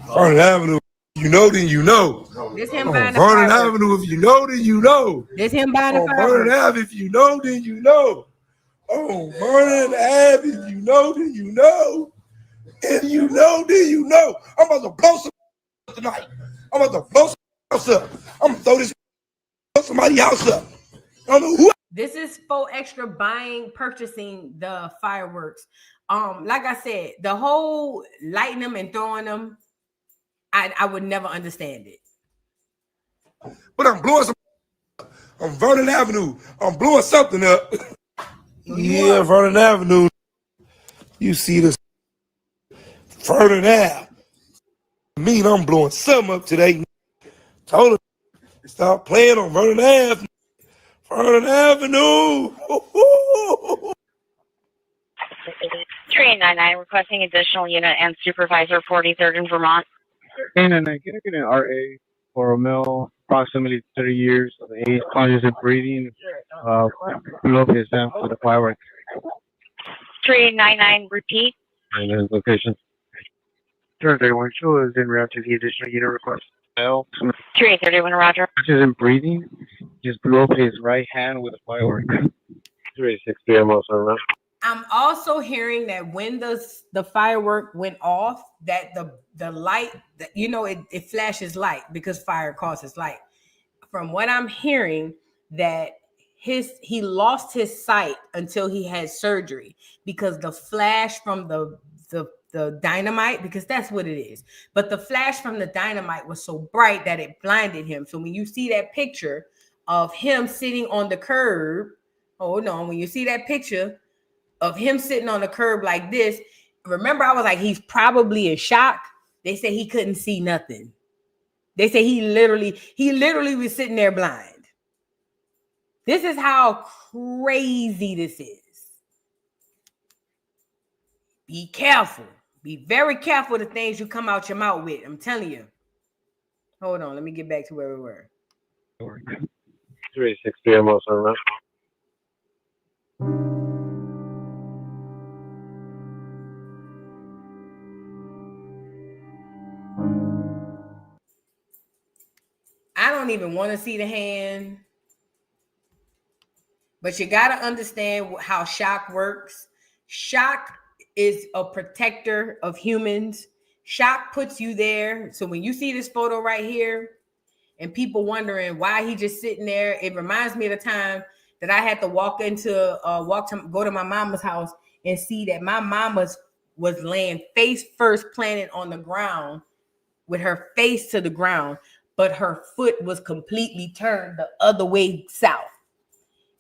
S12: Vernon Avenue, you know, then you know.
S1: This him buying the
S12: Vernon
S1: fireworks.
S12: Avenue, if you know, then you know.
S1: This him buying the
S12: Vernon
S1: fireworks.
S12: Ave, if you know, then you know. Oh, Vernon Ave, if you know, then you know. If you know, then you know. I'm about to blow some tonight. I'm about to blow some house up. I'm gonna throw this blow somebody's house up. I don't know who.
S1: This is 4Extra purchasing the fireworks. Like I said, the whole lighting them and throwing them, I would never understand it.
S12: But I'm blowing some on Vernon Avenue. I'm blowing something up. Yeah, Vernon Avenue. You see this Vernon Ave. Mean I'm blowing something up today. Told him stop playing on Vernon Ave. Vernon Avenue.
S16: 3899 requesting additional unit and supervisor 43rd in Vermont.
S17: And can I get an RA for a male, approximately 30 years of age, conscious and breathing, below his down for the fireworks.
S16: 3899 repeat.
S17: And his location. Sure, 31 show is in route to the additional unit request. Male,
S16: 3831 Roger.
S17: conscious and breathing, just blew up his right hand with a firework. 363 I'm also around.
S1: I'm also hearing that when the firework went off, that the light, it flashes light because fire causes light. From what I'm hearing, that he lost his sight until he had surgery because the flash from the dynamite, because that's what it is. But the flash from the dynamite was so bright that it blinded him. So when you see that picture of him sitting on the curb, when you see that picture of him sitting on the curb like this, remember I was like, he's probably in shock. They say he couldn't see nothing. They say he literally was sitting there blind. This is how crazy this is. Be careful. Be very careful the things you come out your mouth with. I'm telling you. Hold on. Let me get back to where we were.
S17: 363 I'm also around.
S1: I don't even want to see the hand. But you got to understand how shock works. Shock is a protector of humans. Shock puts you there. So when you see this photo right here and people wondering why he just sitting there, it reminds me of the time that I had to go to my mama's house and see that my mama's was laying face first planted on the ground with her face to the ground, but her foot was completely turned the other way south.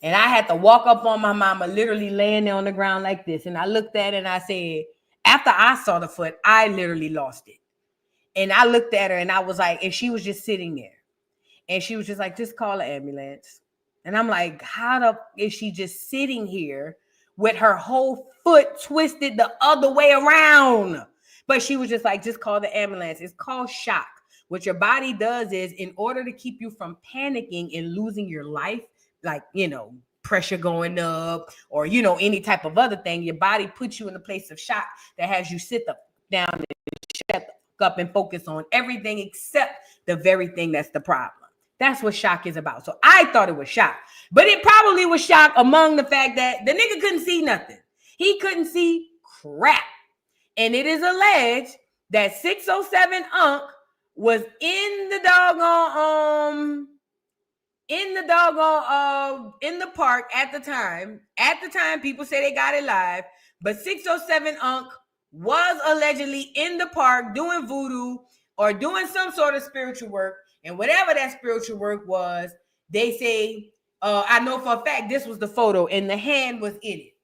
S1: And I had to walk up on my mama, literally laying there on the ground like this. And I looked at it and I said, after I saw the foot, I literally lost it. And I looked at her and I was like, and she was just sitting there. And she was just like, just call an ambulance. And I'm like, is she just sitting here with her whole foot twisted the other way around? But she was just like, just call the ambulance. It's called shock. What your body does is, in order to keep you from panicking and losing your life, like, pressure going up or, any type of other thing, your body puts you in a place of shock that has you sit down and shut up and focus on everything except the very thing that's the problem. That's what shock is about. So I thought it was shock, but it probably was shock among the fact that the nigga couldn't see nothing. He couldn't see crap. And it is alleged that 607 Unc was in the park at the time. At the time, people say they got it live, but 607 Unc was allegedly in the park doing voodoo or doing some sort of spiritual work. And whatever that spiritual work was, they say, I know for a fact this was the photo and the hand was in it.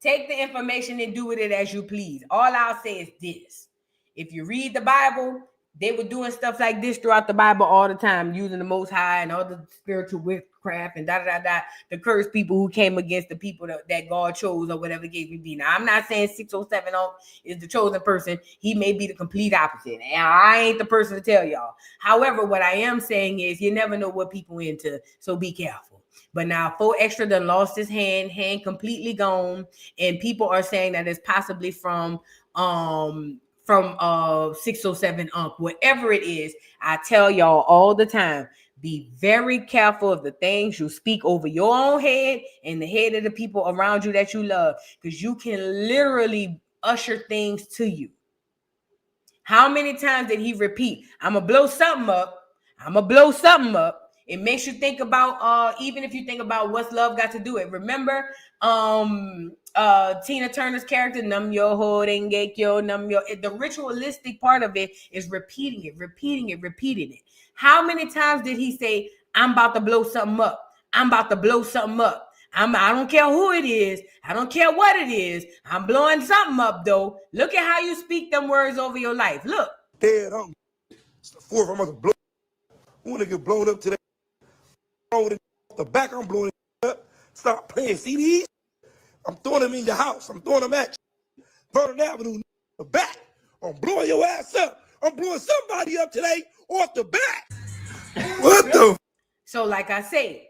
S1: Take the information and do with it as you please. All I'll say is this. If you read the Bible, They were doing stuff like this throughout the Bible all the time, using the Most High and all the spiritual witchcraft and to curse people who came against the people that God chose or whatever the case may be. Now, I'm not saying 607 is the chosen person. He may be the complete opposite. And I ain't the person to tell y'all. However, what I am saying is you never know what people into, so be careful. But now 4Extra done lost his hand completely gone, and people are saying that it's possibly from 607 whatever it is. I tell y'all all the time, be very careful of the things you speak over your own head and the head of the people around you that you love, because you can literally usher things to you. How many times did he repeat, I'm gonna blow something up, I'm gonna blow something up? It makes you think about even if you think about what's love got to do it. Remember Tina Turner's character, Num Your Hood and Gekyo, Num Your, the ritualistic part of it is repeating it. How many times did he say, I'm about to blow something up? I'm about to blow something up. I don't care who it is. I don't care what it is. I'm blowing something up, though. Look at how you speak them words over your life. Look.
S12: Dead, it's the fourth. I'm gonna blow. I want to get blown up today. With the back, I'm blowing it up. Stop playing CDs. I'm throwing them in your house. I'm throwing them at you. Vernon Avenue, the back. I'm blowing your ass up. I'm blowing somebody up today off the back. What the?
S1: So, like I say,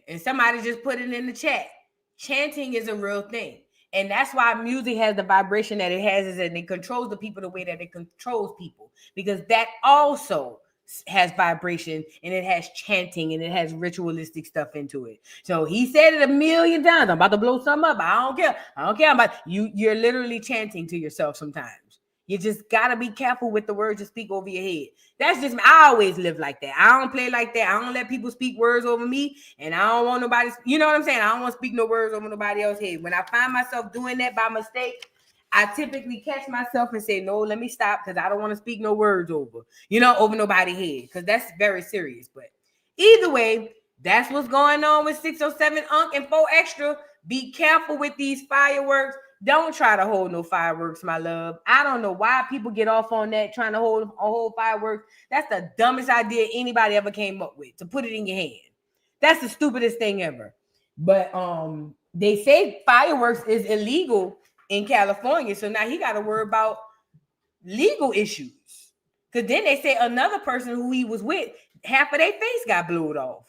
S1: and somebody just put it in the chat, chanting is a real thing. And that's why music has the vibration that it has, is that it controls the people the way that it controls people. Because that also has vibration, and it has chanting, and it has ritualistic stuff into it. So he said it a million times. I'm about to blow something up. I don't care. I'm about you're literally chanting to yourself sometimes. You just gotta be careful with the words you speak over your head. That's just me. I always live like that. I don't play like that. I don't let people speak words over me, and I don't want nobody, you know what I'm saying? I don't want to speak no words over nobody else's head. When I find myself doing that by mistake, I typically catch myself and say, no, let me stop, because I don't want to speak no words over nobody's head, because that's very serious. But either way, that's what's going on with 607 and 4Extra. Be careful with these fireworks. Don't try to hold no fireworks, my love. I don't know why people get off on that, trying to hold fireworks. That's the dumbest idea anybody ever came up with, to put it in your hand. That's the stupidest thing ever. But they say fireworks is illegal in California, so now he got to worry about legal issues. Because then they say another person who he was with, half of their face got blowed off.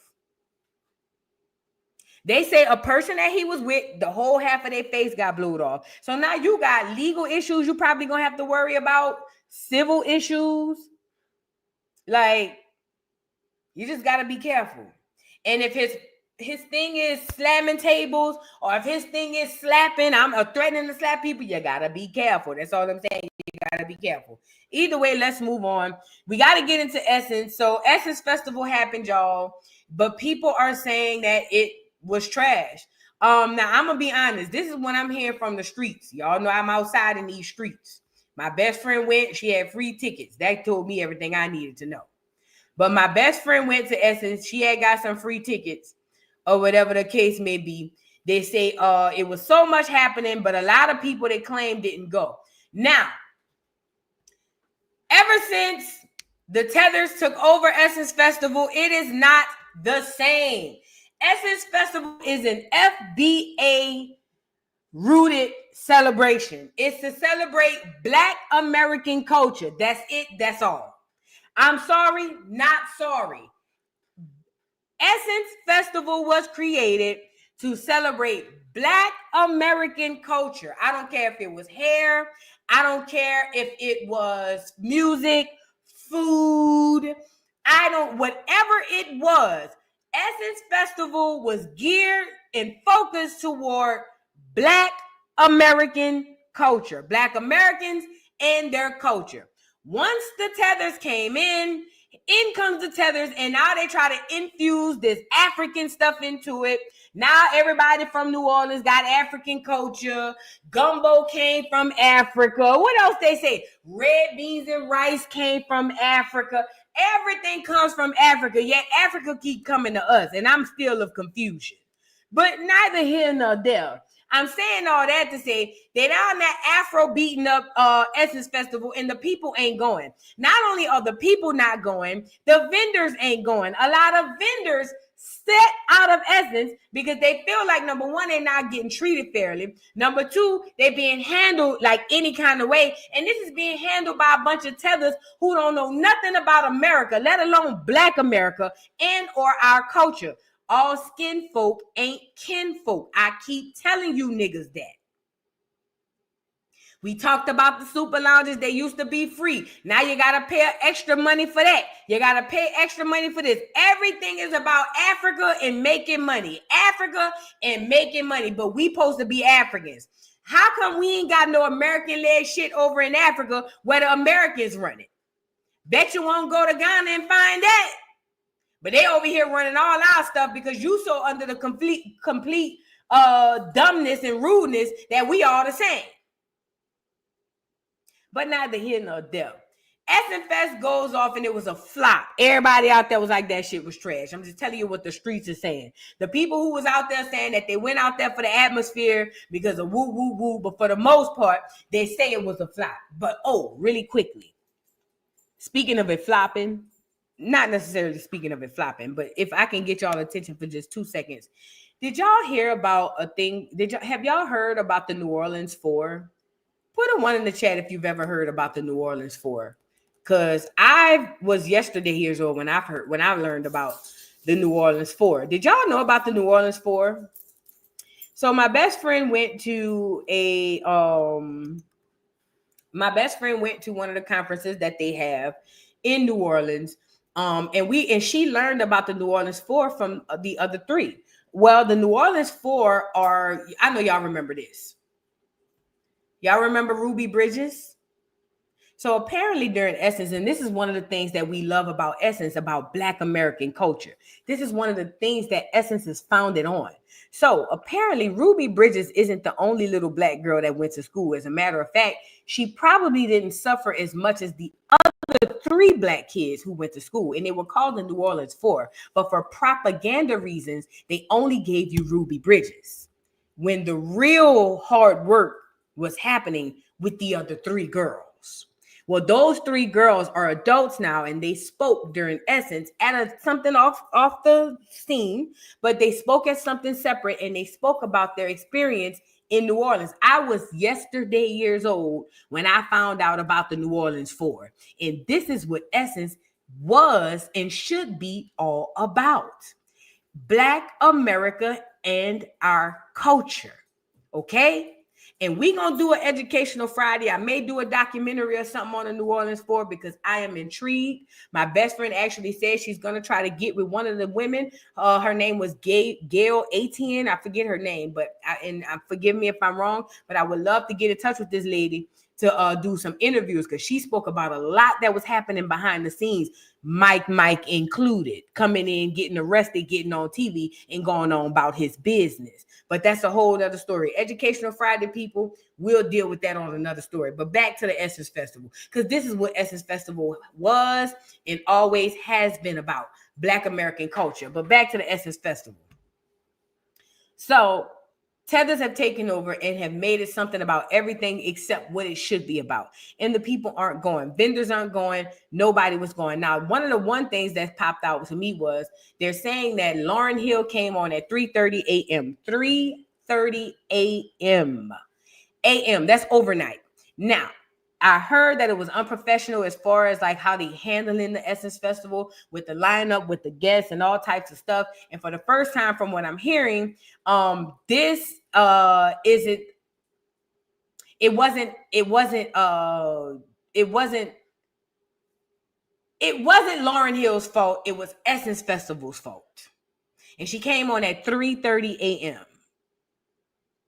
S1: They say a person that he was with, the whole half of their face got blowed off. So now you got legal issues you probably gonna have to worry about, civil issues. Like, you just gotta be careful. And if his thing is slamming tables, or if his thing is slapping, I'm threatening to slap people, you gotta be careful. That's all I'm saying. You gotta be careful. Either way, let's move on. We gotta get into Essence. So Essence Festival happened, y'all, but people are saying that it was trash. Now I'm gonna be honest. This is what I'm hearing from the streets. Y'all know I'm outside in these streets. My best friend went. She had free tickets. That told me everything I needed to know. But my best friend went to Essence. She had got some free tickets, or whatever the case may be. They say it was so much happening, but a lot of people they claim didn't go. Now, ever since the Tethers took over Essence Festival, it is not the same. Essence Festival is an FBA rooted celebration. It's to celebrate Black American culture. That's it. That's all. I'm sorry, not sorry. Essence Festival was created to celebrate Black American culture. I don't care if it was hair. I don't care if it was music, food. Whatever it was, Essence Festival was geared and focused toward Black American culture, Black Americans and their culture. Once the Tethers came in comes the Tethers, and now they try to infuse this African stuff into it. Now everybody from New Orleans got African culture. Gumbo came from Africa. What else they say? Red beans and rice came from Africa. Everything comes from Africa, yet Africa keep coming to us, and I'm still of confusion. But neither here nor there. I'm saying all that to say they down that Afro beating up Essence Festival and the people ain't going. Not only are the people not going, the vendors ain't going. A lot of vendors set out of Essence because they feel like, number one, they're not getting treated fairly. Number two, they're being handled like any kind of way. And this is being handled by a bunch of tethers who don't know nothing about America, let alone Black America and or our culture. All skin folk ain't kin folk. I keep telling you niggas that. We talked about the super lounges. They used to be free. Now you got to pay extra money for that. You got to pay extra money for this. Everything is about Africa and making money. Africa and making money. But we supposed to be Africans. How come we ain't got no American-led shit over in Africa where the Americans run it? Bet you won't go to Ghana and find that. But they over here running all our stuff because you so under the complete dumbness and rudeness that we all the same. But neither here nor there. Essence Fest goes off and it was a flop. Everybody out there was like, that shit was trash. I'm just telling you what the streets are saying. The people who was out there saying that they went out there for the atmosphere because of woo, woo, woo. But for the most part, they say it was a flop. But really quickly. Speaking of it flopping, not necessarily speaking of it flopping, but if I can get y'all attention for just 2 seconds. Did y'all hear about a thing? Have y'all heard about the New Orleans 4? Put a 1 in the chat if you've ever heard about the New Orleans 4. Because I was yesterday years old when I learned about the New Orleans 4. Did y'all know about the New Orleans 4? So my best friend went to one of the conferences that they have in New Orleans. And she learned about the New Orleans 4 from the other 3. Well, the New Orleans 4 are, I know y'all remember this. Y'all remember Ruby Bridges? So apparently during Essence, and this is one of the things that we love about Essence, about Black American culture. This is one of the things that Essence is founded on. So apparently Ruby Bridges isn't the only little Black girl that went to school. As a matter of fact, she probably didn't suffer as much as the other 3 Black kids who went to school, and they were called the New Orleans 4. But for propaganda reasons, they only gave you Ruby Bridges when the real hard work was happening with the other 3 girls. Well, those 3 girls are adults now, and they spoke during Essence at something off the scene, but they spoke at something separate, and they spoke about their experience in New Orleans. I was yesterday years old when I found out about the New Orleans 4, and this is what Essence was and should be all about. Black America and our culture, okay? And we're going to do an educational Friday. I may do a documentary or something on the New Orleans 4 because I am intrigued. My best friend actually said she's going to try to get with one of the women. Her name was Gail Etienne. I forget her name, but forgive me if I'm wrong, but I would love to get in touch with this lady to do some interviews because she spoke about a lot that was happening behind the scenes, Mike included, coming in, getting arrested, getting on TV, and going on about his business. But that's a whole other story. Educational Friday, people, we'll deal with that on another story. But back to the Essence Festival, because this is what Essence Festival was and always has been about, Black American culture. But back to the Essence Festival. So tethers have taken over and have made it something about everything except what it should be about. And the people aren't going. Vendors aren't going. Nobody was going. Now, one of the things that popped out to me was they're saying that Lauryn Hill came on at 3:30 a.m. 3:30 a.m. That's overnight. Now, I heard that it was unprofessional as far as like how they handling the Essence Festival with the lineup, with the guests and all types of stuff. And for the first time from what I'm hearing, this it wasn't Lauryn Hill's fault. It was Essence Festival's fault. And she came on at 3:30 a.m.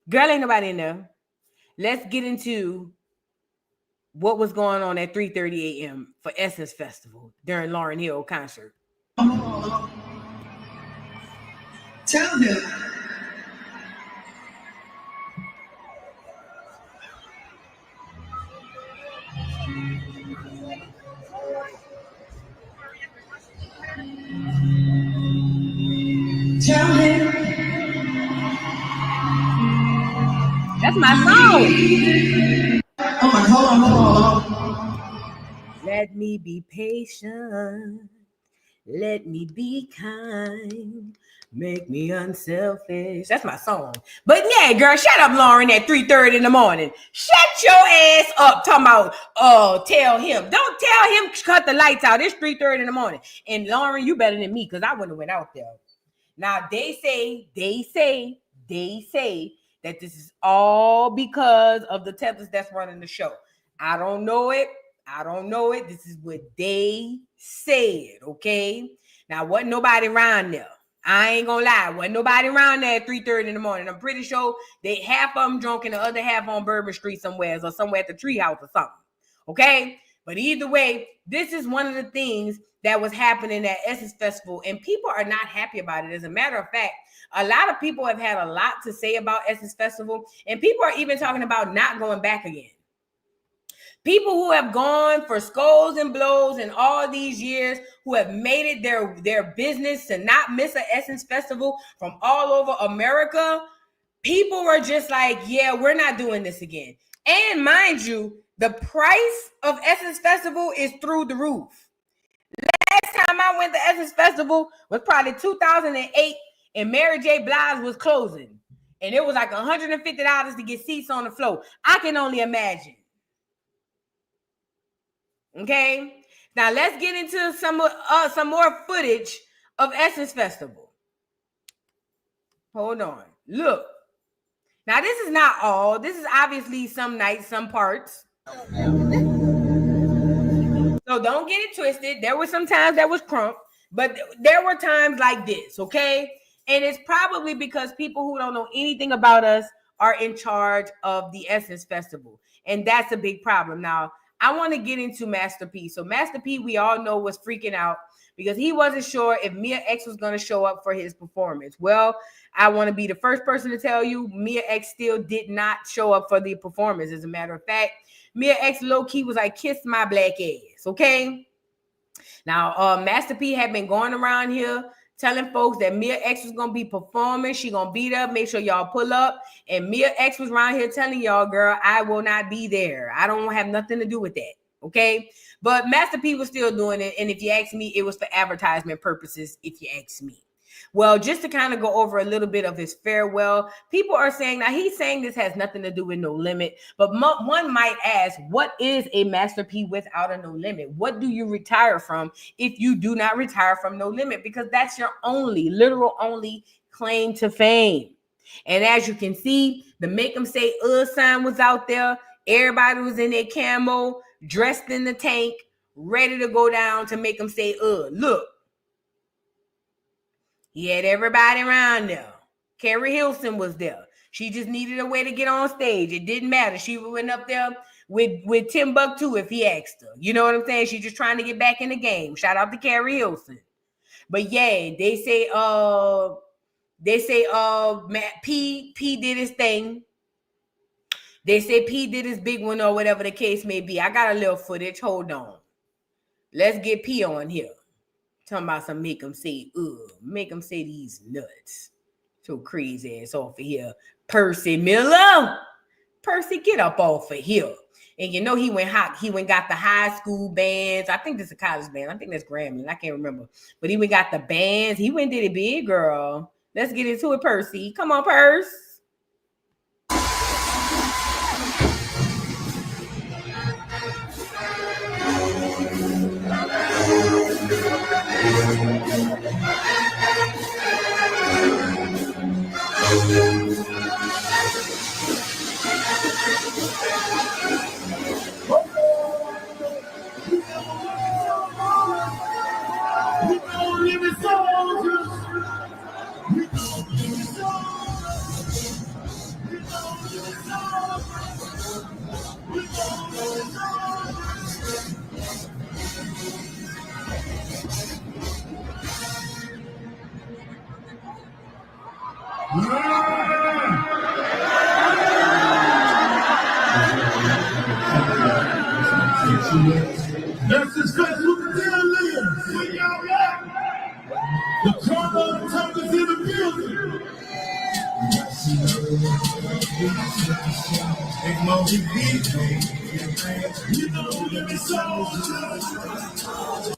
S1: Girl, ain't nobody in there. Let's get into what was going on at 3:30 a.m. for Essence Festival during Lauryn Hill concert.
S11: Tell him. Tell him
S1: That's my song.
S12: Hold on.
S1: Let me be patient. Let me be kind. Make me unselfish. That's my song. But yeah, girl, shut up, Lauren, at 3:30 in the morning. Shut your ass up. Talking about, tell him. Don't tell him to cut the lights out. It's 3:30 in the morning. And Lauren, you better than me because I wouldn't have went out there. Now, they say that this is all because of the tethers that's running the show. I don't know it. This is what they said, okay? Now, wasn't nobody around there. I ain't gonna lie. Wasn't nobody around there at 3:30 in the morning. I'm pretty sure they half of them drunk and the other half on Bourbon Street somewhere or somewhere at the treehouse or something, okay? But either way, this is one of the things that was happening at Essence Festival, and people are not happy about it. As a matter of fact, a lot of people have had a lot to say about Essence Festival, and people are even talking about not going back again. People who have gone for scolds and blows in all these years, who have made it their business to not miss an Essence Festival from all over America, people were just like, yeah, we're not doing this again. And mind you, the price of Essence Festival is through the roof. Last time I went to Essence Festival was probably 2008, and Mary J. Blige was closing. And it was like $150 to get seats on the floor. I can only imagine. Okay, now let's get into some more footage of Essence Festival. Hold on. Look. Now, this is not all. This is obviously some nights, some parts. So don't get it twisted. There were some times that was crunk, but there were times like this, okay? And it's probably because people who don't know anything about us are in charge of the Essence Festival. And that's a big problem. Now, I want to get into Master P. So Master P, we all know, was freaking out because he wasn't sure if Mia X was going to show up for his performance. Well, I want to be the first person to tell you Mia X still did not show up for the performance. As a matter of fact, Mia X low-key was like, kiss my black ass, okay? Now, Master P had been going around here telling folks that Mia X was gonna be performing. She gonna beat up. Make sure y'all pull up. And Mia X was around here telling y'all, girl, I will not be there. I don't have nothing to do with that. Okay. But Master P was still doing it. And if you ask me, it was for advertisement purposes, if you ask me. Well, just to kind of go over a little bit of his farewell, people are saying, now he's saying this has nothing to do with No Limit, but one might ask, what is a Master P without a No Limit? What do you retire from if you do not retire from No Limit? Because that's your only, literal only claim to fame. And as you can see, the Make 'em Say sign was out there. Everybody was in their camo, dressed in the tank, ready to go down to Make 'em Say Look. He had everybody around there. Carrie Hilson was there. She just needed a way to get on stage. It didn't matter. She went up there with Timbuktu if he asked her. You know what I'm saying? She's just trying to get back in the game. Shout out to Carrie Hilson. But yeah, they say P did his thing. They say P did his big one or whatever the case may be. I got a little footage. Hold on. Let's get P on here. Talking about some make them say, make them say these nuts. So crazy ass off of here. Percy Miller. Percy, get up off of here. And you know he went hot. He went got the high school bands. I think this is a college band. I think that's Grambling. I can't remember. But he went got the bands. He went did it big, girl. Let's get into it, Percy. Come on, Percy.
S12: That's his face with the deal lives. The Carnival is in the building.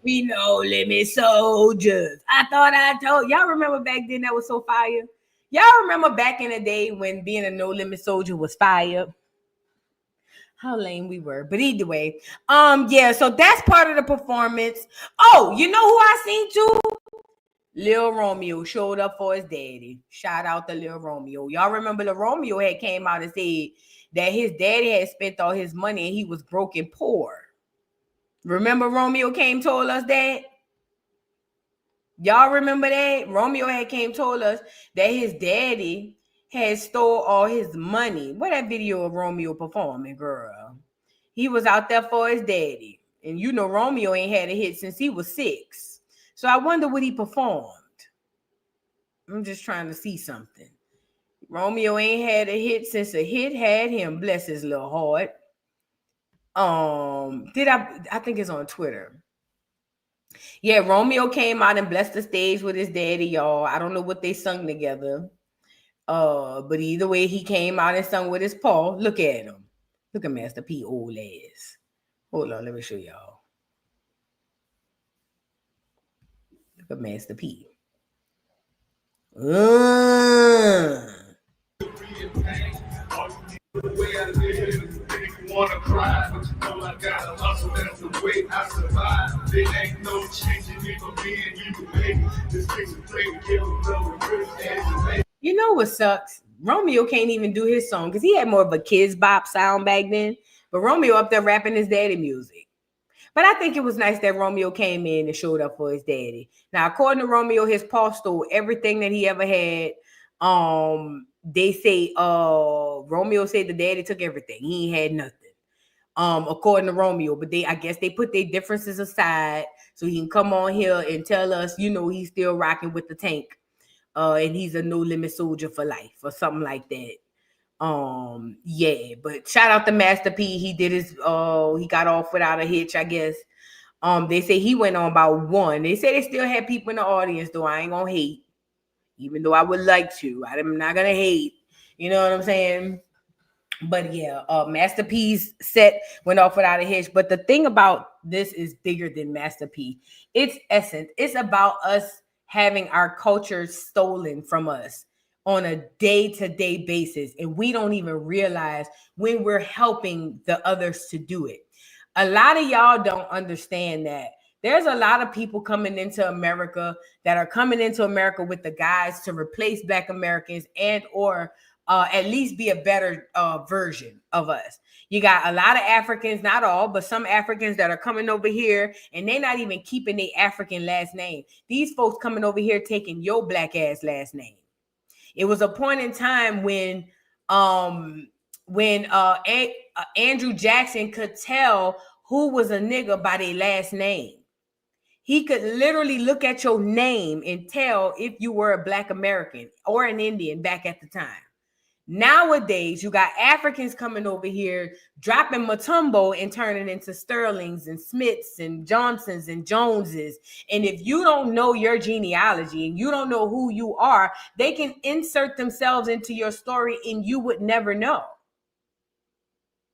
S1: We know limit soldiers. I thought I told y'all. Remember back then that was so fire. Y'all remember back in the day when being a no limit soldier was fire. How lame we were, but either way, yeah. So that's part of the performance. Oh, you know who I seen too? Lil Romeo showed up for his daddy. Shout out to Lil Romeo. Y'all remember Lil Romeo had came out and said that his daddy had spent all his money and he was broke and poor. Remember Romeo came told us that? Y'all remember that? Romeo had came told us that his daddy had stole all his money. What that video of Romeo performing, girl? He was out there for his daddy. And you know Romeo ain't had a hit since he was 6. So I wonder what he performed. I'm just trying to see something. Romeo ain't had a hit since a hit had him. Bless his little heart. I think it's on Twitter. Yeah, Romeo came out and blessed the stage with his daddy, y'all. I don't know what they sung together. But either way, he came out and sung with his paw. Look at him. Look at Master P old ass. Hold on, let me show y'all. Look at Master P.
S10: Wanna cry, but you know I gotta hustle. That's the way I survive. There ain't no changing me from being you, baby. This thing's a play to give a
S1: You know what sucks? Romeo can't even do his song because he had more of a kids bop sound back then. But Romeo up there rapping his daddy music. But I think it was nice that Romeo came in and showed up for his daddy. Now, according to Romeo, his paw stole everything that he ever had. They say Romeo said the daddy took everything. He ain't had nothing. According to Romeo, but I guess they put their differences aside so he can come on here and tell us, you know, he's still rocking with the tank. And he's a no limit soldier for life or something like that. Yeah, but shout out to Master P. He did his he got off without a hitch, I guess. They say he went on about 1. They say they still had people in the audience, though. I ain't gonna hate, even though I would like to. I'm not gonna hate. You know what I'm saying? But yeah, Master P's set went off without a hitch. But the thing about this is bigger than Master P. It's essence. It's about us having our culture stolen from us on a day-to-day basis. And we don't even realize when we're helping the others to do it. A lot of y'all don't understand that. There's a lot of people coming into America that are coming into America with the guys to replace Black Americans and or at least be a better version of us. You got a lot of Africans, not all, but some Africans that are coming over here and they're not even keeping their African last name. These folks coming over here taking your Black ass last name. It was a point in time when Andrew Jackson could tell who was a nigga by their last name. He could literally look at your name and tell if you were a Black American or an Indian back at the time. Nowadays, you got Africans coming over here, dropping Matumbo and turning into Sterlings and Smiths and Johnsons and Joneses. And if you don't know your genealogy and you don't know who you are, they can insert themselves into your story and you would never know.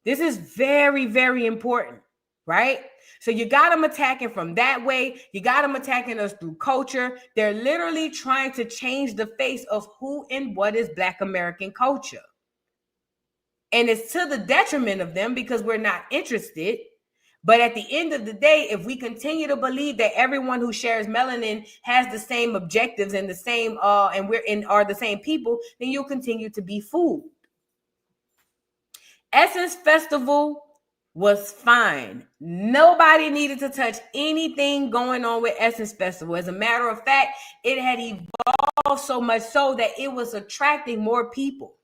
S1: This is very, very important, right? So you got them attacking from that way. You got them attacking us through culture. They're literally trying to change the face of who and what is Black American culture. And it's to the detriment of them because we're not interested. But at the end of the day, if we continue to believe that everyone who shares melanin has the same objectives and the same are the same people, then you'll continue to be fooled. Essence Festival was fine. Nobody needed to touch anything going on with Essence Festival. As a matter of fact, it had evolved so much so that it was attracting more people.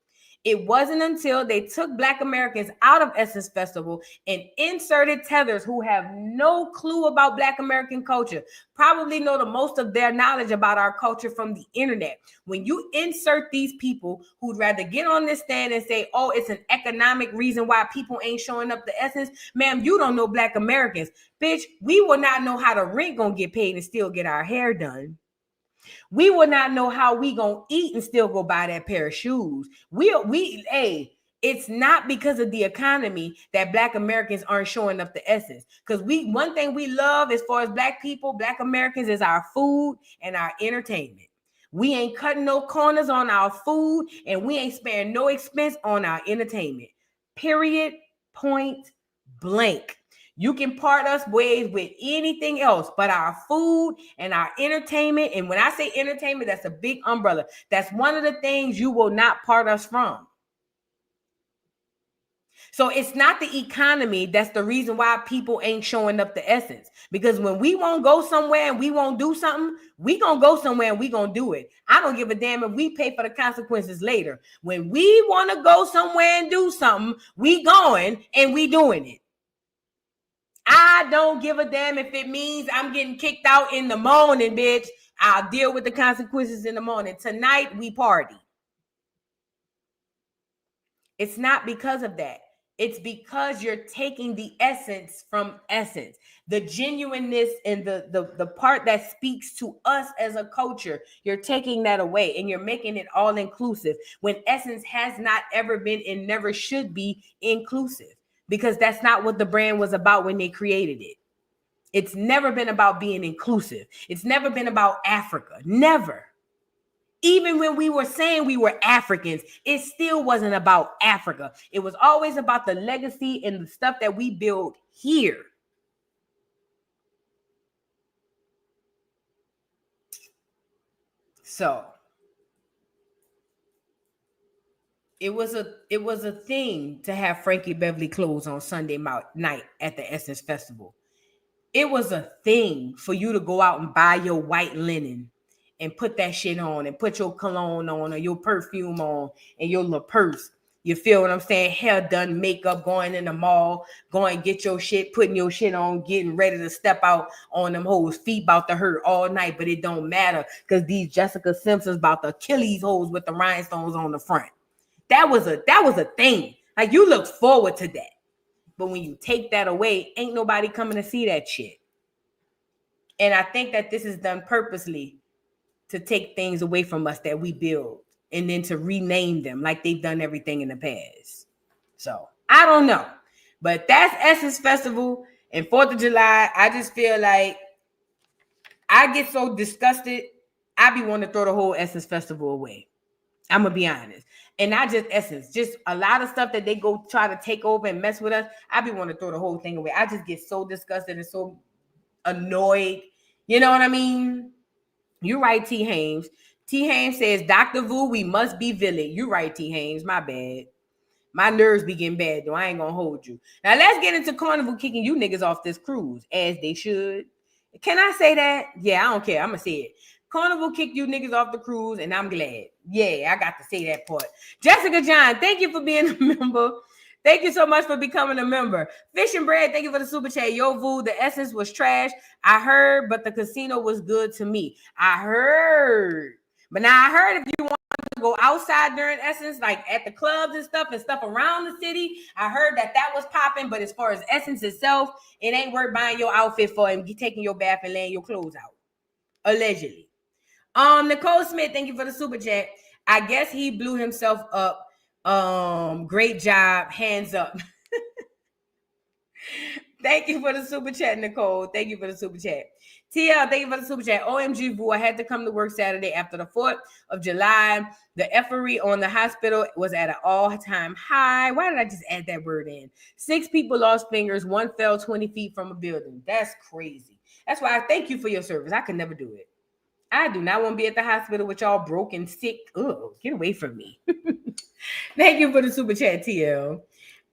S1: It wasn't until they took Black Americans out of Essence Festival and inserted tethers who have no clue about Black American culture, probably know the most of their knowledge about our culture from the internet. When you insert these people who'd rather get on this stand and say, oh, it's an economic reason why people ain't showing up to Essence, ma'am, you don't know Black Americans. Bitch, we will not know how the rent gonna get paid and still get our hair done. We will not know how we gonna eat and still go buy that pair of shoes. Hey, It's not because of the economy that Black Americans aren't showing up the essence. Because one thing we love as far as Black people, Black Americans, is our food and our entertainment. We ain't cutting no corners on our food, and we ain't sparing no expense on our entertainment. Period. Point blank. You can part us ways with anything else but our food and our entertainment. And when I say entertainment, that's a big umbrella. That's one of the things you will not part us from. So it's not the economy that's the reason why people ain't showing up the essence. Because when we won't go somewhere and we won't do something, we gonna go somewhere and we gonna do it. I don't give a damn if we pay for the consequences later. When we want to go somewhere and do something, we going and we doing it. I don't give a damn if it means I'm getting kicked out in the morning, bitch. I'll deal with the consequences in the morning. Tonight, we party. It's not because of that. It's because you're taking the essence from essence. The genuineness and the part that speaks to us as a culture, you're taking that away and you're making it all inclusive when essence has not ever been and never should be inclusive. Because that's not what the brand was about when they created it. It's never been about being inclusive. It's never been about Africa. Never. Even when we were saying we were Africans, it still wasn't about Africa. It was always about the legacy and the stuff that we build here. So it was a thing to have Frankie Beverly clothes on Sunday night at the Essence Festival. It was a thing for you to go out and buy your white linen and put that shit on and put your cologne on or your perfume on and your little purse. You feel what I'm saying? Hair done, makeup, going in the mall, going get your shit, putting your shit on, getting ready to step out on them hoes. Feet about to hurt all night, but it don't matter because these Jessica Simpsons about to kill these hoes with the rhinestones on the front. That was a thing. Like, you look forward to that. But when you take that away, ain't nobody coming to see that shit. And I think that this is done purposely to take things away from us that we build and then to rename them like they've done everything in the past. So I don't know. But that's Essence Festival and 4th of July. I just feel like I get so disgusted. I be wanting to throw the whole Essence Festival away. I'm going to be honest. And not just Essence, just a lot of stuff that they go try to take over and mess with us. I be wanting to throw the whole thing away. I just get so disgusted and so annoyed. You know what I mean? You're right, T. Hames. T. Hames says, Dr. Vu, we must be villain. You're right, T. Hames. My bad. My nerves be getting bad, though. I ain't going to hold you. Now, let's get into Carnival kicking you niggas off this cruise, as they should. Can I say that? Yeah, I don't care. I'm going to say it. Carnival kicked you niggas off the cruise, and I'm glad. Yeah, I got to say that part. Jessica John, thank you for being a member. Thank you so much for becoming a member. Fish and Bread, thank you for the super chat. Yo, Vu, the Essence was trash. I heard, but the casino was good to me. I heard. But now I heard if you want to go outside during Essence, like at the clubs and stuff around the city, I heard that was popping. But as far as Essence itself, it ain't worth buying your outfit for and taking your bath and laying your clothes out. Allegedly. Nicole Smith, thank you for the super chat. I guess he blew himself up. Great job. Hands up. Thank you for the super chat, Nicole. Thank you for the super chat. TL, thank you for the super chat. OMG, Vu, I had to come to work Saturday after the 4th of July. The effery on the hospital was at an all-time high. Why did I just add that word in? 6 people lost fingers. 1 fell 20 feet from a building. That's crazy. That's why I thank you for your service. I could never do it. I do not want to be at the hospital with y'all broken, sick. Ugh, get away from me. Thank you for the super chat, TL.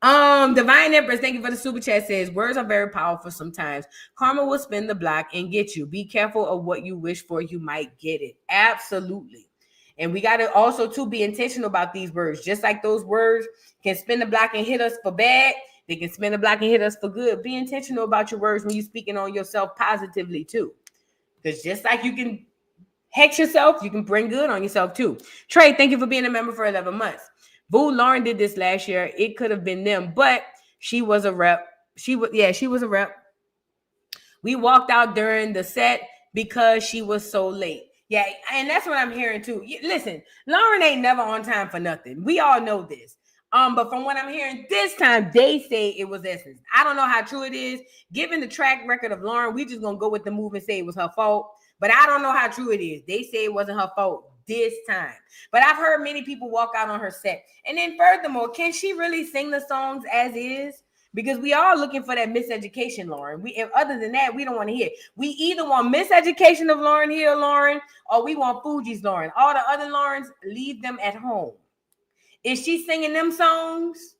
S1: Divine Empress, thank you for the super chat. Says words are very powerful sometimes. Karma will spin the block and get you. Be careful of what you wish for. You might get it. Absolutely. And we got to also too be intentional about these words. Just like those words can spin the block and hit us for bad, they can spin the block and hit us for good. Be intentional about your words when you're speaking on yourself positively too. Because just like you can hex yourself, you can bring good on yourself too. Trey, thank you for being a member for 11 months. Boo, Lauren did this last year. It could have been them, but she was a rep. She was a rep. We walked out during the set because she was so late. Yeah, and that's what I'm hearing too. Listen, Lauren ain't never on time for nothing. We all know this. But from what I'm hearing this time, they say it was Essence. I don't know how true it is. Given the track record of Lauren, we just gonna go with the move and say it was her fault. But I don't know how true it is. They say it wasn't her fault this time. But I've heard many people walk out on her set. And then furthermore, can she really sing the songs as is? Because we are looking for that miseducation, Lauren. Other than that, we don't want to hear. We either want miseducation of Lauren Hill, Lauren, or we want Fuji's Lauren. All the other Laurens, leave them at home. Is she singing them songs?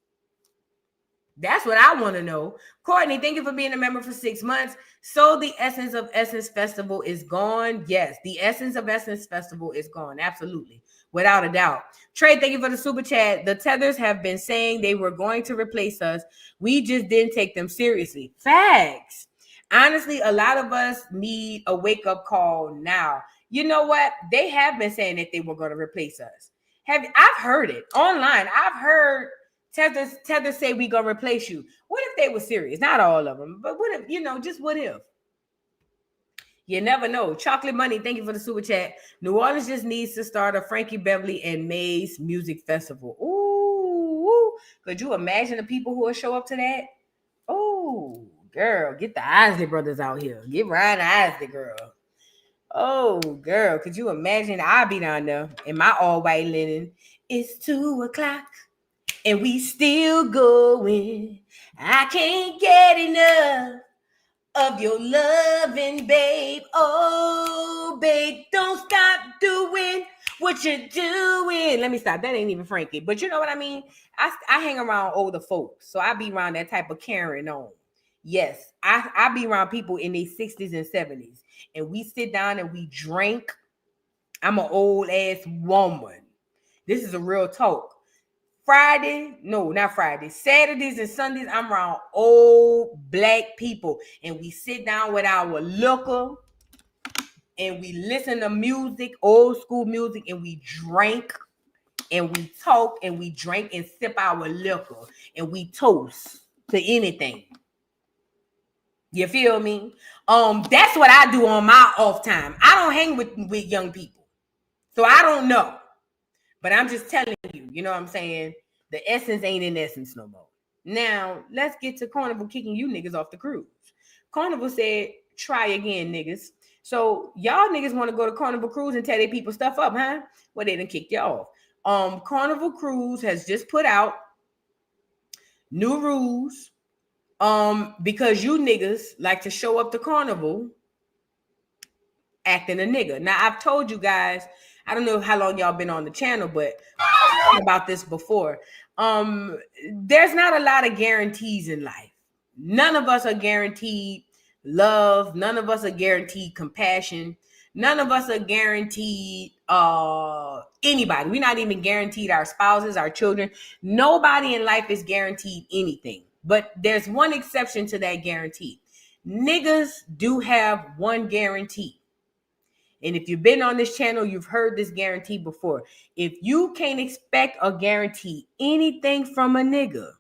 S1: That's what I want to know. Courtney, thank you for being a member for 6 months. So the Essence of Essence Festival is gone. Yes, the Essence of Essence Festival is gone. Absolutely. Without a doubt. Trey, thank you for the super chat. The Tethers have been saying they were going to replace us. We just didn't take them seriously. Facts. Honestly, a lot of us need a wake-up call now. You know what? They have been saying that they were going to replace us. I've heard it online. I've heard Tether say we gonna replace you. What if they were serious? Not all of them, but what if, just what if? You never know. Chocolate Money, thank you for the super chat. New Orleans just needs to start a Frankie Beverly and Mays music festival. Ooh, could you imagine the people who will show up to that? Oh, girl, get the Isley brothers out here. Get Ryan Isley, girl. Oh, girl, could you imagine? I'll be down there in my all white linen. It's 2:00 and we still going. I can't get enough of your loving, babe. Oh, babe, don't stop doing what you're doing. Let me stop. That ain't even Frankie. But you know what I mean? I hang around older folks, so I be around that type of carrying on. Yes, I be around people in their 60s and 70s. And we sit down and we drink. I'm an old ass woman. This is a real talk. Saturdays and Sundays, I'm around old black people. And we sit down with our liquor and we listen to music, old school music, and we drink and we talk and we drink and sip our liquor and we toast to anything. You feel me? That's what I do on my off time. I don't hang with young people. So I don't know. But I'm just telling you, you know what I'm saying? The Essence ain't in Essence no more. Now, let's get to Carnival kicking you niggas off the cruise. Carnival said, try again, niggas. So y'all niggas want to go to Carnival Cruise and tear their people stuff up, huh? Well, they done kicked y'all off. Carnival Cruise has just put out new rules. Because you niggas like to show up to Carnival acting a nigga. Now, I've told you guys, I don't know how long y'all been on the channel, but I've talked about this before. There's not a lot of guarantees in life. None of us are guaranteed love. None of us are guaranteed compassion. None of us are guaranteed anybody. We're not even guaranteed our spouses, our children. Nobody in life is guaranteed anything. But there's one exception to that guarantee. Niggas do have one guarantee. And if you've been on this channel, you've heard this guarantee before. If you can't expect or guarantee anything from a nigga,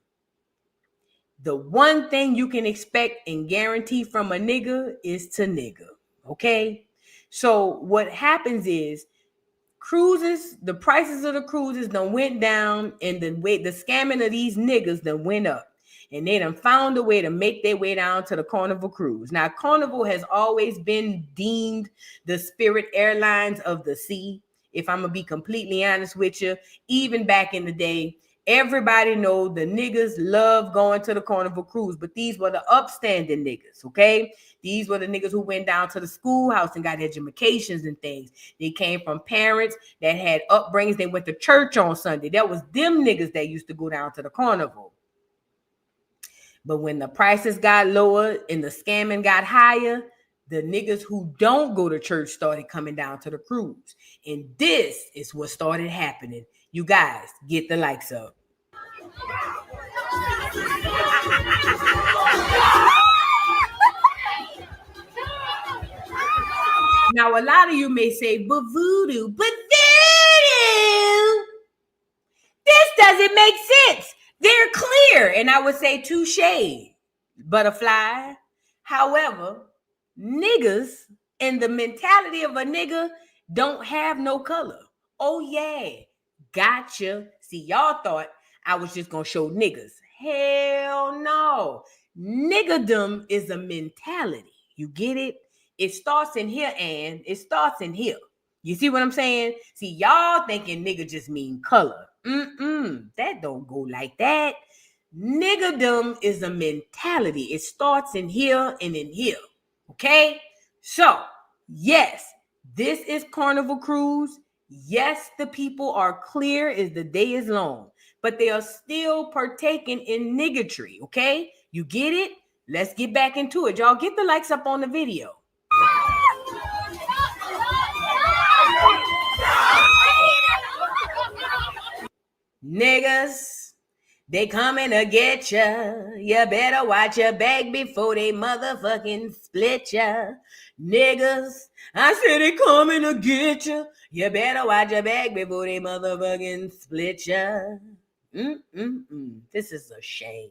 S1: the one thing you can expect and guarantee from a nigga is to nigga. Okay? So what happens is cruises, the prices of the cruises done went down and the scamming of these niggas done went up. And they done found a way to make their way down to the Carnival Cruise. Now, Carnival has always been deemed the Spirit Airlines of the sea. If I'm going to be completely honest with you, even back in the day, everybody know the niggas love going to the Carnival Cruise. But these were the upstanding niggas, okay? These were the niggas who went down to the schoolhouse and got educations and things. They came from parents that had upbringings. They went to church on Sunday. That was them niggas that used to go down to the Carnival. But when the prices got lower and the scamming got higher, the niggas who don't go to church started coming down to the cruise. And this is what started happening. You guys, get the likes up. Now, a lot of you may say, but voodoo, this doesn't make sense. They're clear. And I would say touche, butterfly. However, niggas and the mentality of a nigga don't have no color. Oh, yeah. Gotcha. See, y'all thought I was just gonna show niggas. Hell no. Niggerdom is a mentality. You get it? It starts in here, and it starts in here. You see what I'm saying? See, y'all thinking nigga just mean color. That don't go like that. Niggerdom is a mentality. It starts in here and in here. Okay? So, yes, this is Carnival Cruise. Yes, the people are clear as the day is long, but they are still partaking in niggardry. Okay? You get it? Let's get back into it. Y'all get the likes up on the video. Niggas, they coming to get ya. You better watch your back before they motherfucking split ya. Niggas, I said they coming to get ya. You better watch your back before they motherfucking split ya. This is a shame.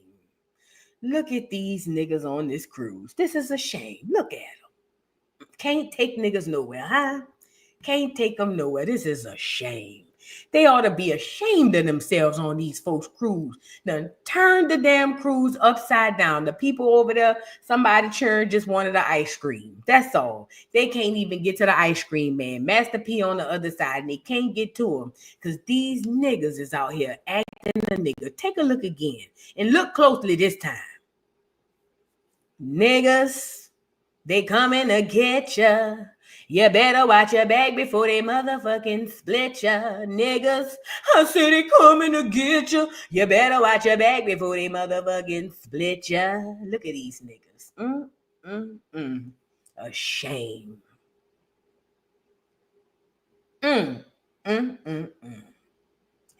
S1: Look at these niggas on this cruise. This is a shame. Look at them. Can't take niggas nowhere, huh? Can't take them nowhere. This is a shame. They ought to be ashamed of themselves on these folks' cruise. Now, turn the damn cruise upside down. The people over there, somebody churned just wanted the ice cream. That's all. They can't even get to the ice cream man. Master P on the other side, and they can't get to him because these niggas is out here acting a nigga. Take a look again and look closely this time. Niggas, they coming to get ya. You better watch your back before they motherfucking split ya. Niggas, I said they coming to get ya. You better watch your back before they motherfucking split ya. Look at these niggas. A shame.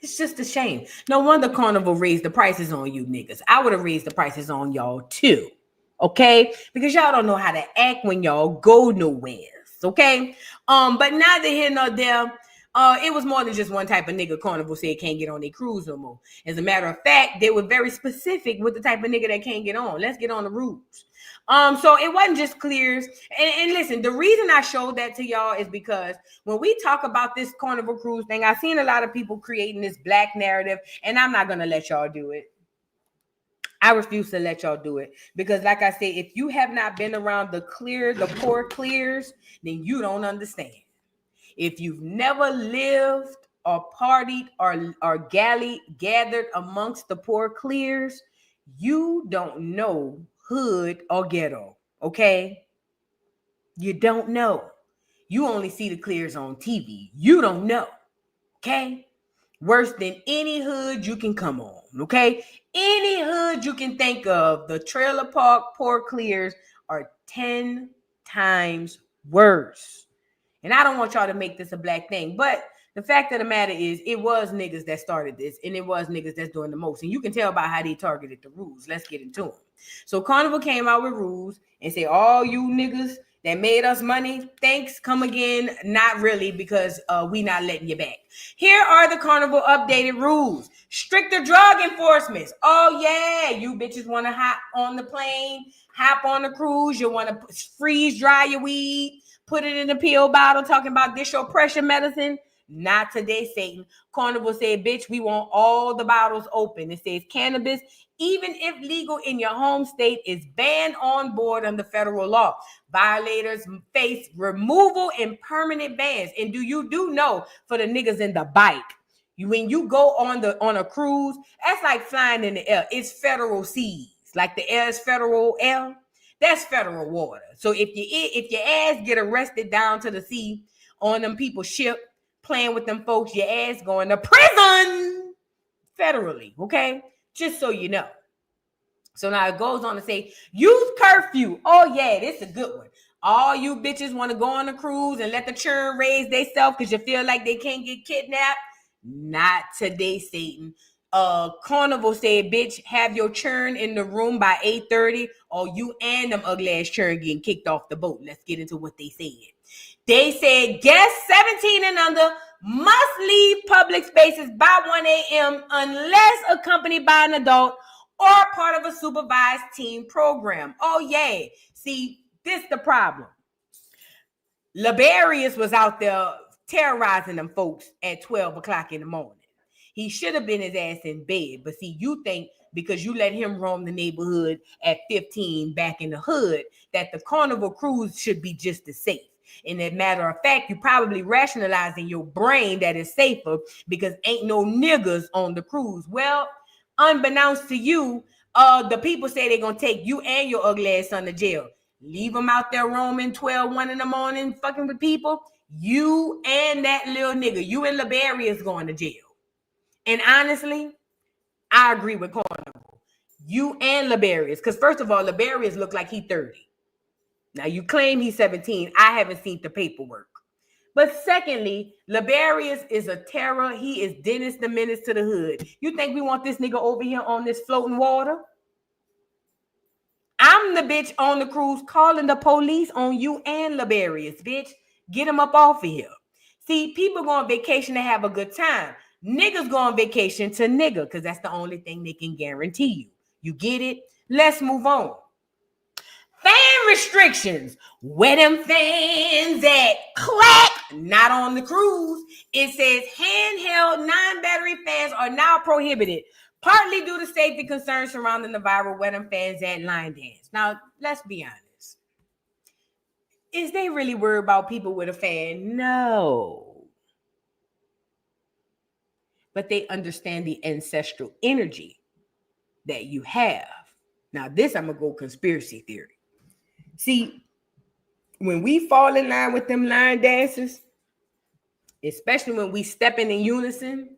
S1: It's just a shame. No wonder Carnival raised the prices on you niggas. I would have raised the prices on y'all too. Okay? Because y'all don't know how to act when y'all go nowhere. Okay? But neither here nor there. It was more than just one type of nigga Carnival said can't get on their cruise no more. As a matter of fact, they were very specific with the type of nigga that can't get on. Let's get on the rules. So it wasn't just clears. And listen, the reason I showed that to y'all is because when we talk about this Carnival Cruise thing, I've seen a lot of people creating this black narrative, and I'm not gonna let y'all do it. I refuse to let y'all do it because, like I said, if you have not been around the poor clears, then you don't understand. If you've never lived or partied or gathered amongst the poor clears, you don't know hood or ghetto. Okay, you don't know. You only see the clears on TV. You don't know. Okay. Worse than any hood you can come on, okay? Any hood you can think of, the trailer park poor clears are 10 times worse. And I don't want y'all to make this a black thing, but the fact of the matter is it was niggas that started this, and it was niggas that's doing the most. And you can tell by how they targeted the rules. Let's get into them. So Carnival came out with rules and said, all you niggas that made us money, thanks, come again. Not really, because we not letting you back. Here are the Carnival updated rules. Stricter drug enforcement. Oh yeah, you bitches want to hop on the plane, hop on the cruise, you want to freeze dry your weed, put it in a pill bottle, talking about this your pressure medicine. Not today, Satan. Carnival said, bitch, we want all the bottles open. It says cannabis, even if legal in your home state, is banned on board under federal law. Violators face removal and permanent bans. And do you know for the niggas in the bike, when you go on a cruise, that's like flying in the air. It's federal seas. Like the air is federal air. That's federal water. So if your ass get arrested down to the sea on them people's ship, playing with them folks, your ass going to prison federally, okay? Just so you know. So now it goes on to say, youth curfew. Oh yeah, this is a good one. All you bitches want to go on a cruise and let the churn raise themselves because you feel like they can't get kidnapped. Not today, Satan. Carnival said, bitch, have your churn in the room by 8:30, or you and them ugly ass churn getting kicked off the boat. Let's get into what they said. They said guests 17 and under must leave public spaces by 1 a.m. unless accompanied by an adult or part of a supervised team program. Oh, yeah. See, this the problem. Labarius was out there terrorizing them folks at 12 o'clock in the morning. He should have been his ass in bed. But see, you think because you let him roam the neighborhood at 15 back in the hood, that the Carnival cruise should be just as safe. And as a matter of fact, you probably rationalize in your brain that it's safer because ain't no niggas on the cruise. Well, unbeknownst to you, the people say they're going to take you and your ugly ass son to jail. Leave them out there roaming 12, 1 in the morning, fucking with people. You and that little nigga, you and Liberia's going to jail. And honestly, I agree with Carnival. You and Liberius. Because first of all, Liberius look like he 30. Now you claim he's 17. I haven't seen the paperwork. But secondly, Liberius is a terror. He is Dennis the Menace to the hood. You think we want this nigga over here on this floating water? I'm the bitch on the cruise calling the police on you and Liberius, bitch. Get him up off of here. See, people go on vacation to have a good time. Niggas go on vacation to nigga because that's the only thing they can guarantee you. You get it? Let's move on. Fan restrictions. Where them fans at? Clack! Not on the cruise. It says handheld non-battery fans are now prohibited, partly due to safety concerns surrounding the viral where them fans at line dance. Now, let's be honest. Is they really worried about people with a fan? No. But they understand the ancestral energy that you have. Now, this I'm going to go conspiracy theory. See, when we fall in line with them line dancers, especially when we stepping in unison,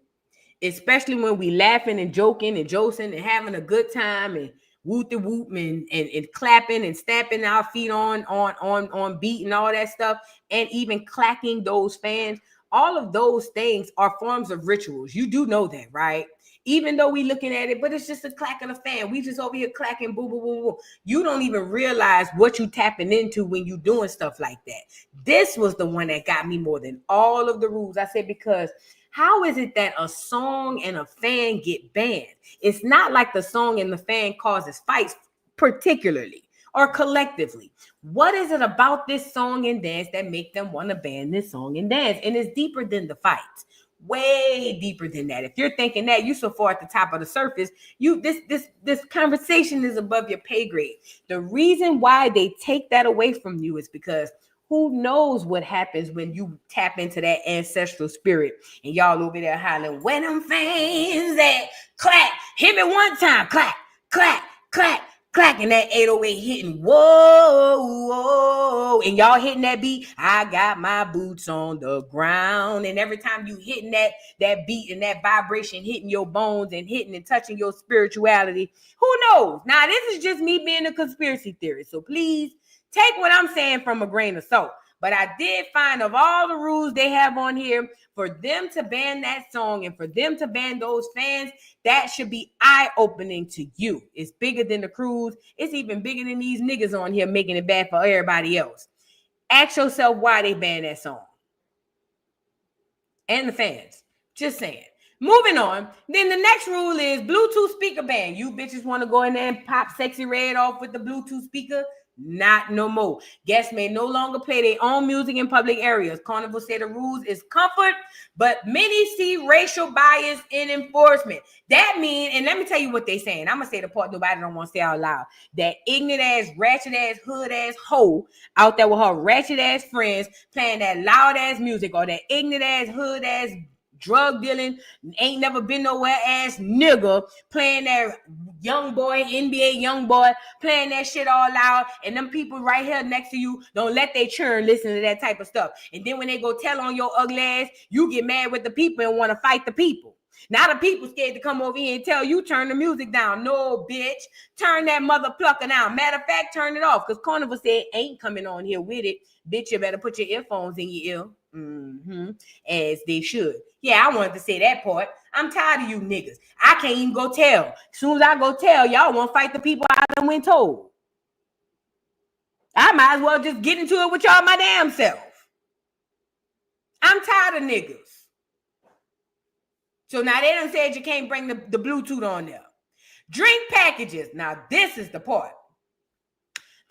S1: especially when we laughing and joking and jocing and having a good time and whoop-de-whoop and clapping and stamping our feet on beat and all that stuff, and even clacking those fans, all of those things are forms of rituals. You do know that, right? Even though we looking at it, but it's just a clack of the fan. We just over here clacking, boo, boo, boo, boo. You don't even realize what you tapping into when you doing stuff like that. This was the one that got me more than all of the rules. I said, because how is it that a song and a fan get banned? It's not like the song and the fan causes fights particularly or collectively. What is it about this song and dance that make them want to ban this song and dance? And it's deeper than the fights. Way deeper than that. If you're thinking that you so far at the top of the surface, this conversation is above your pay grade. The reason why they take that away from you is because who knows what happens when you tap into that ancestral spirit and y'all over there hollering, where them fans at? Clack, hit me one time, clack, clack, clack, clack, and that 808 hitting, whoa, whoa, and y'all hitting that beat, I got my boots on the ground, and every time you hitting that beat and that vibration hitting your bones and hitting and touching your spirituality, who knows? Now, this is just me being a conspiracy theorist, so please take what I'm saying from a grain of salt. But I did find of all the rules they have on here, for them to ban that song and for them to ban those fans, that should be eye-opening to you. It's bigger than the cruise. It's even bigger than these niggas on here making it bad for everybody else. Ask yourself why they banned that song. And the fans. Just saying. Moving on. Then the next rule is Bluetooth speaker ban. You bitches want to go in there and pop Sexy Red off with the Bluetooth speaker? Not no more. Guests may no longer play their own music in public areas. Carnival say the rules is comfort, but many see racial bias in enforcement. That means, and let me tell you what they saying. I'm gonna say the part nobody don't want to say out loud. That ignorant ass, ratchet ass, hood ass hoe out there with her ratchet ass friends playing that loud ass music, or that ignorant ass, hood ass, drug dealing, ain't never been nowhere ass nigga playing that young boy, NBA young boy, playing that shit all loud, and them people right here next to you don't let they churn listen to that type of stuff. And then when they go tell on your ugly ass, you get mad with the people and want to fight the people. Now the people scared to come over here and tell you turn the music down. No, bitch. Turn that mother plucker down. Matter of fact, turn it off. Because Carnival said ain't coming on here with it. Bitch, you better put your earphones in your ear. As they should. Yeah, I wanted to say that part. I'm tired of you niggas. I can't even go tell. As soon as I go tell, y'all won't fight the people I done went told. I might as well just get into it with y'all my damn self. I'm tired of niggas. So now they done said you can't bring the Bluetooth on there. Drink packages. Now this is the part.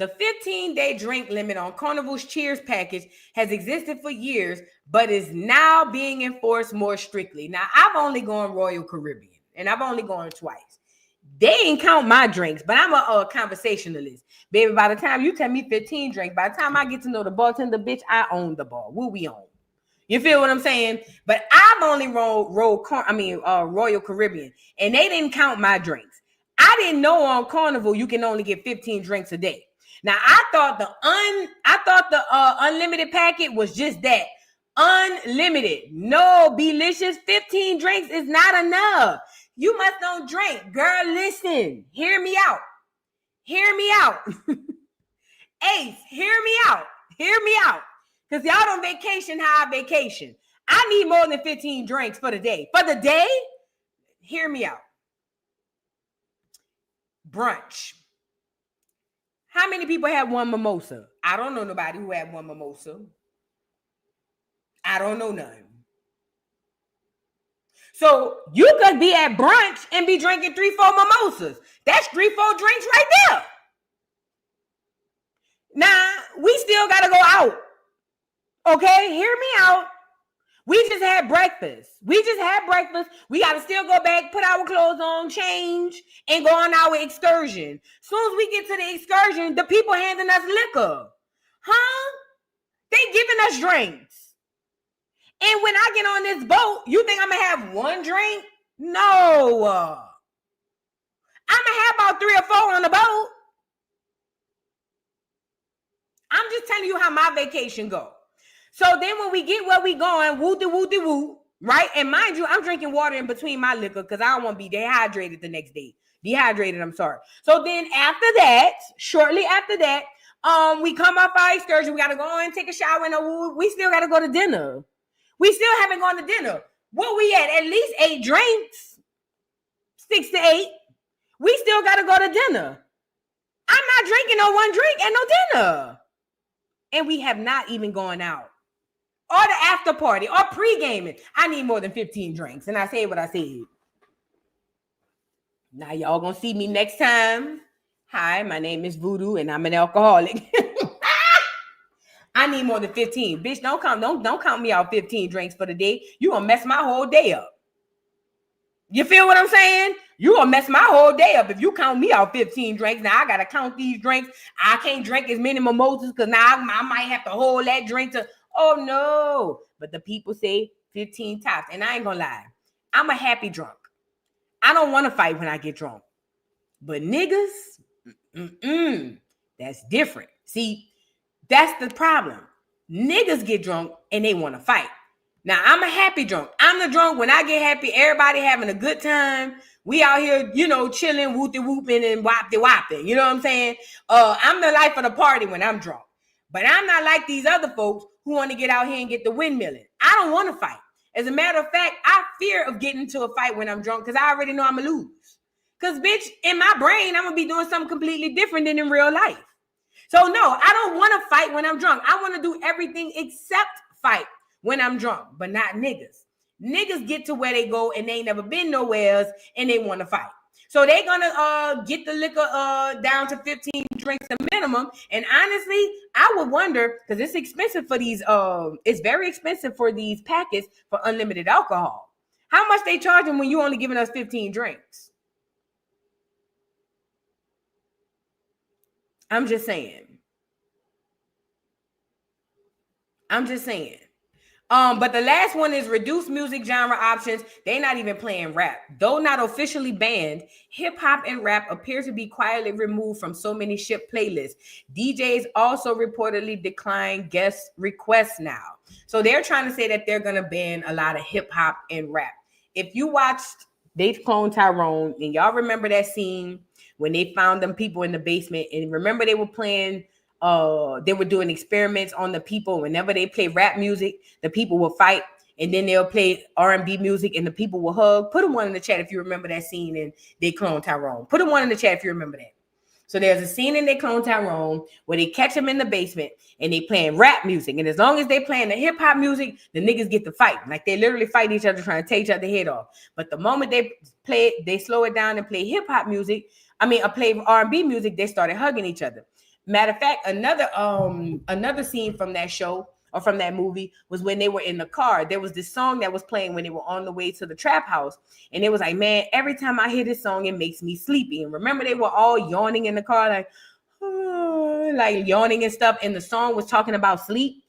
S1: The 15-day drink limit on Carnival's Cheers package has existed for years, but is now being enforced more strictly. Now, I've only gone Royal Caribbean, and I've only gone twice. They ain't count my drinks, but I'm a conversationalist. Baby, by the time you tell me 15 drinks, by the time I get to know the bartender, bitch, I own the bar. What we own? You feel what I'm saying? But I've only Royal Caribbean, and they didn't count my drinks. I didn't know on Carnival you can only get 15 drinks a day. Now I thought the unlimited packet was just that, unlimited. No, Belicious, 15 drinks is not enough. You must don't drink, girl. Listen, hear me out. Hear me out. Ace, hear me out. Hear me out. Because y'all don't vacation how I vacation. I need more than 15 drinks for the day. For the day, hear me out. Brunch. How many people have one mimosa? I don't know nobody who had one mimosa. I don't know none. So you could be at brunch and be drinking 3-4 mimosas. That's 3-4 drinks right there. Now, we still got to go out. Okay, hear me out. We just had breakfast. We got to still go back, put our clothes on, change, and go on our excursion. Soon as we get to the excursion, the people handing us liquor. Huh? They giving us drinks. And when I get on this boat, you think I'm going to have one drink? No. I'm going to have about 3 or 4 on the boat. I'm just telling you how my vacation go. So then when we get where we going, woo, right? And mind you, I'm drinking water in between my liquor because I don't want to be dehydrated the next day. I'm sorry. So then after that, shortly after that, we come off our excursion. We got to go and take a shower. And we still got to go to dinner. We still haven't gone to dinner. What we at least 8 drinks, 6 to 8. We still got to go to dinner. I'm not drinking no one drink and no dinner. And we have not even gone out. Or the after party, or pre-gaming. I need more than 15 drinks. And I said what I said. Now y'all gonna see me next time. Hi, my name is Voodoo, and I'm an alcoholic. I need more than 15. Bitch, don't count me out 15 drinks for the day. You gonna mess my whole day up. You feel what I'm saying? You gonna mess my whole day up if you count me out 15 drinks. Now I gotta count these drinks. I can't drink as many mimosas because now I might have to hold that drink to. Oh no. But the people say 15 tops. And I ain't gonna lie. I'm a happy drunk. I don't want to fight when I get drunk. But niggas, that's different. See, that's the problem. Niggas get drunk and they want to fight. Now, I'm a happy drunk. I'm the drunk when I get happy. Everybody having a good time. We out here, chilling, whooping and whopping. You know what I'm saying? I'm the life of the party when I'm drunk. But I'm not like these other folks who want to get out here and get the windmilling. I don't want to fight. As a matter of fact, I fear of getting into a fight when I'm drunk because I already know I'm going to lose. Because, bitch, in my brain, I'm going to be doing something completely different than in real life. So, no, I don't want to fight when I'm drunk. I want to do everything except fight when I'm drunk, but not niggas. Niggas get to where they go and they ain't never been nowhere else and they want to fight. So they're going to get the liquor down to 15 drinks a minimum. And honestly, I would wonder, because it's expensive for these, it's very expensive for these packets for unlimited alcohol. How much they charging when you only giving us 15 drinks? I'm just saying. But the last one is reduced music genre options. They're not even playing rap. Though not officially banned, hip hop and rap appear to be quietly removed from so many ship playlists. DJs also reportedly decline guest requests now. So they're trying to say that they're going to ban a lot of hip hop and rap. If you watched They Clone Tyrone, and y'all remember that scene when they found them people in the basement, and remember they were playing they were doing experiments on the people. Whenever they play rap music, the people will fight, and then they'll play R&B music and the people will hug. Put them one in the chat if you remember that scene in They Clone Tyrone. Put them one in the chat if you remember that. So there's a scene in They Clone Tyrone where they catch them in the basement and they playing rap music. And as long as they playing the hip hop music, the niggas get to fight. Like they literally fight each other, trying to take each other head off. But the moment they play it, they slow it down and play hip hop music. Play R&B music, they started hugging each other. Matter of fact, another scene from that show or from that movie was when they were in the car. There was this song that was playing when they were on the way to the trap house. And it was like, man, every time I hear this song, it makes me sleepy. And remember, they were all yawning in the car, like yawning and stuff. And the song was talking about sleep.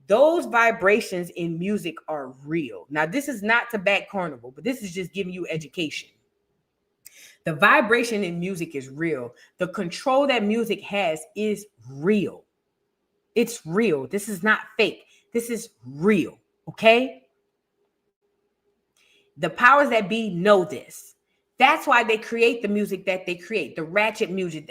S1: Those vibrations in music are real. Now, this is not to back Carnival, but this is just giving you education. The vibration in music is real. The control that music has is real. It's real. This is not fake. This is real. Okay? The powers that be know this. That's why they create the music that they create, the ratchet music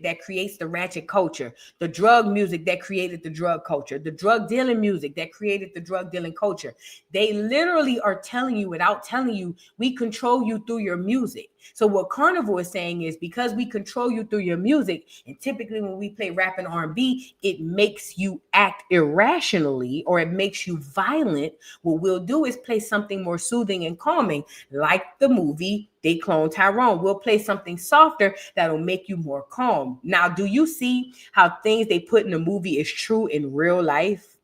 S1: that creates the ratchet culture, the drug music that created the drug culture, the drug dealing music that created the drug dealing culture. They literally are telling you without telling you, we control you through your music. So what Carnival is saying is because we control you through your music, and typically when we play rap and R&B, it makes you act irrationally or it makes you violent. What we'll do is play something more soothing and calming, like the movie They Clone Tyrone. We'll play something softer that'll make you more calm. Now, do you see how things they put in the movie is true in real life?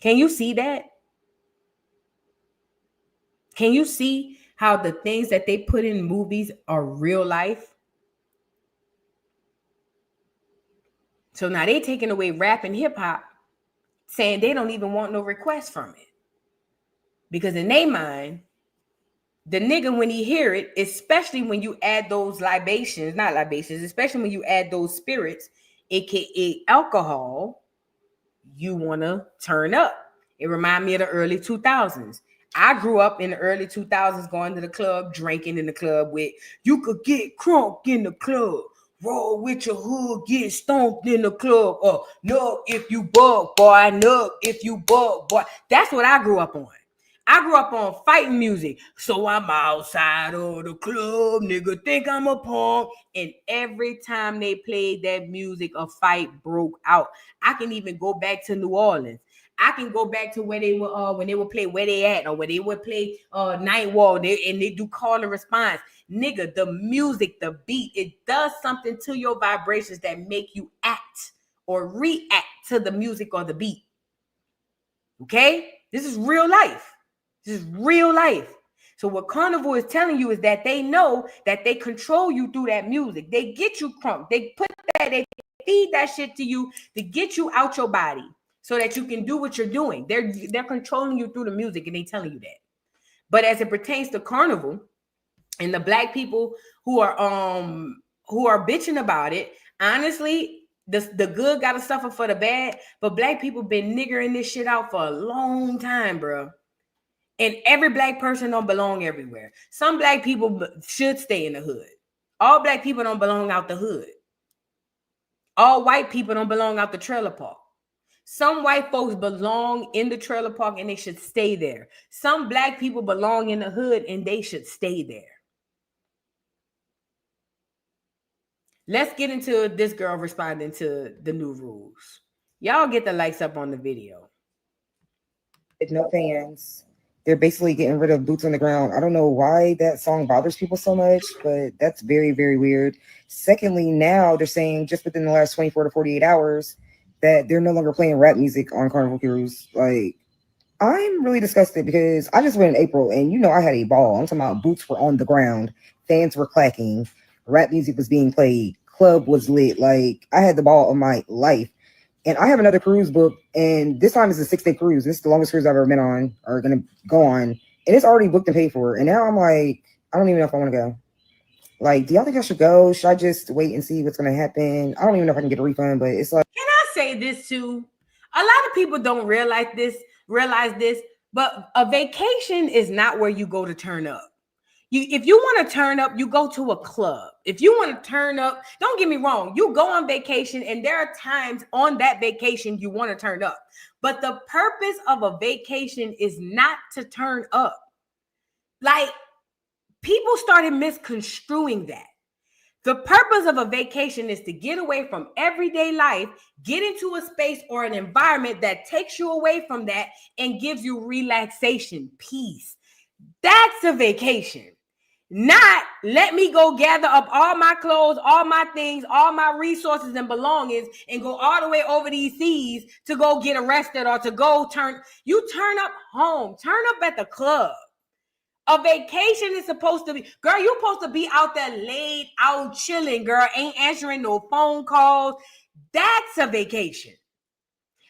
S1: Can you see that? Can you see how the things that they put in movies are real life? So now they taking away rap and hip hop, saying they don't even want no requests from it. Because in their mind, the nigga, when he hear it, especially when you add those especially when you add those spirits, aka alcohol, you want to turn up. It reminds me of the early 2000s. I grew up in the early 2000s going to the club, drinking in the club with, you could get crunk in the club, roll with your hood, get stomped in the club, or no, if you bug, boy, no, if you bug, boy. That's what I grew up on. I grew up on fighting music. So I'm outside of the club, nigga think I'm a punk. And every time they played that music, a fight broke out. I can even go back to New Orleans. I can go back to where they were when they would play Where They At, or where they would play Night Wall, and they do call and response. Nigga, the music, the beat, it does something to your vibrations that make you act or react to the music or the beat. Okay? This is real life. This is real life. So what Carnival is telling you is that they know that they control you through that music. They get you crunk. They feed that shit to you to get you out your body so that you can do what you're doing. They're controlling you through the music, and they telling you that. But as it pertains to Carnival and the black people who are bitching about it, honestly, the good gotta suffer for the bad. But black people been niggering this shit out for a long time, bro. And every black person don't belong everywhere. Some black people should stay in the hood. All black people don't belong out the hood. All white people don't belong out the trailer park. Some white folks belong in the trailer park and they should stay there. Some black people belong in the hood and they should stay there. Let's get into this girl responding to the new rules. Y'all get the likes up on the video.
S18: No fans. They're basically getting rid of boots on the ground. I don't know why that song bothers people so much, but that's very, very weird. Secondly, now they're saying just within the last 24 to 48 hours that they're no longer playing rap music on Carnival Cruise. Like, I'm really disgusted because I just went in April and I had a ball. I'm talking about boots were on the ground, fans were clacking, rap music was being played, club was lit. Like, I had the ball of my life. And I have another cruise booked, and this time it's a 6-day cruise. This is the longest cruise I've ever been on or going to go on. And it's already booked and paid for. And now I'm like, I don't even know if I want to go. Like, do y'all think I should go? Should I just wait and see what's going to happen? I don't even know if I can get a refund, but it's like.
S1: Can I say this too? A lot of people don't realize this, but a vacation is not where you go to turn up. If you want to turn up, you go to a club. If you want to turn up, don't get me wrong, you go on vacation and there are times on that vacation you want to turn up. But the purpose of a vacation is not to turn up. Like, people started misconstruing that. The purpose of a vacation is to get away from everyday life, get into a space or an environment that takes you away from that and gives you relaxation, peace. That's a vacation. Not let me go gather up all my clothes, all my things, all my resources and belongings and go all the way over these seas to go get arrested or to go turn up home, turn up at the club. A vacation is supposed to be, girl, you're supposed to be out there laid out chilling, girl, ain't answering no phone calls. That's a vacation.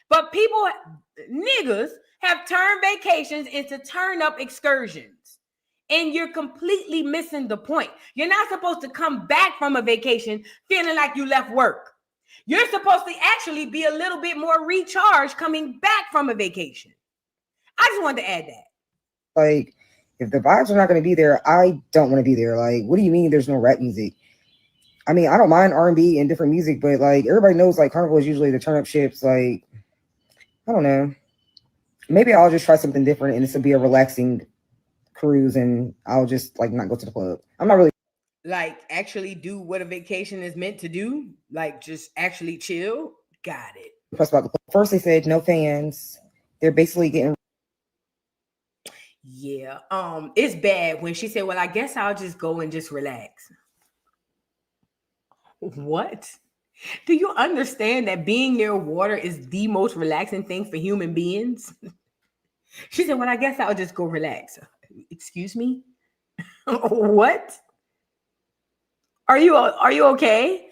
S1: But people, niggas, have turned vacations into turn up excursions. And you're completely missing the point. You're not supposed to come back from a vacation feeling like you left work. You're supposed to actually be a little bit more recharged coming back from a vacation. I just wanted to add that.
S18: Like, if the vibes are not going to be there, I don't want to be there. Like, what do you mean there's no rap music? I mean, I don't mind R&B and different music, but like everybody knows, like Carnival is usually the turn up ships. Like, I don't know. Maybe I'll just try something different and this will be a relaxing cruise and I'll just like not go to the club. I'm not really
S1: like actually do what a vacation is meant to do, like just actually chill. Got it.
S18: impressed about the club. First they said no fans. They're basically getting
S1: it's bad when she said, well, I guess I'll just go and just relax. What? Do you understand that being near water is the most relaxing thing for human beings? She said, well, I guess I'll just go relax. Excuse me? What? Are you okay?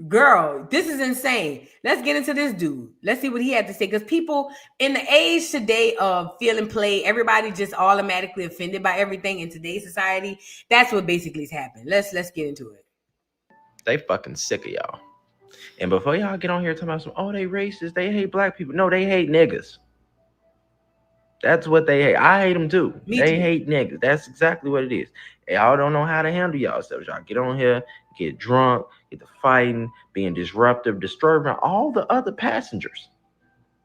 S1: Girl, this is insane. Let's get into this dude. Let's see what he had to say. Because people in the age today of feeling played, everybody just automatically offended by everything in today's society. That's what basically is happening. Let's get into it.
S2: They fucking sick of y'all. And before y'all get on here talking about some, oh, they racist, they hate black people. No, they hate niggas. That's what they hate. I hate them too. They hate niggas. That's exactly what it is. Y'all don't know how to handle yourselves. Y'all get on here, get drunk, get to fighting, being disruptive, disturbing all the other passengers.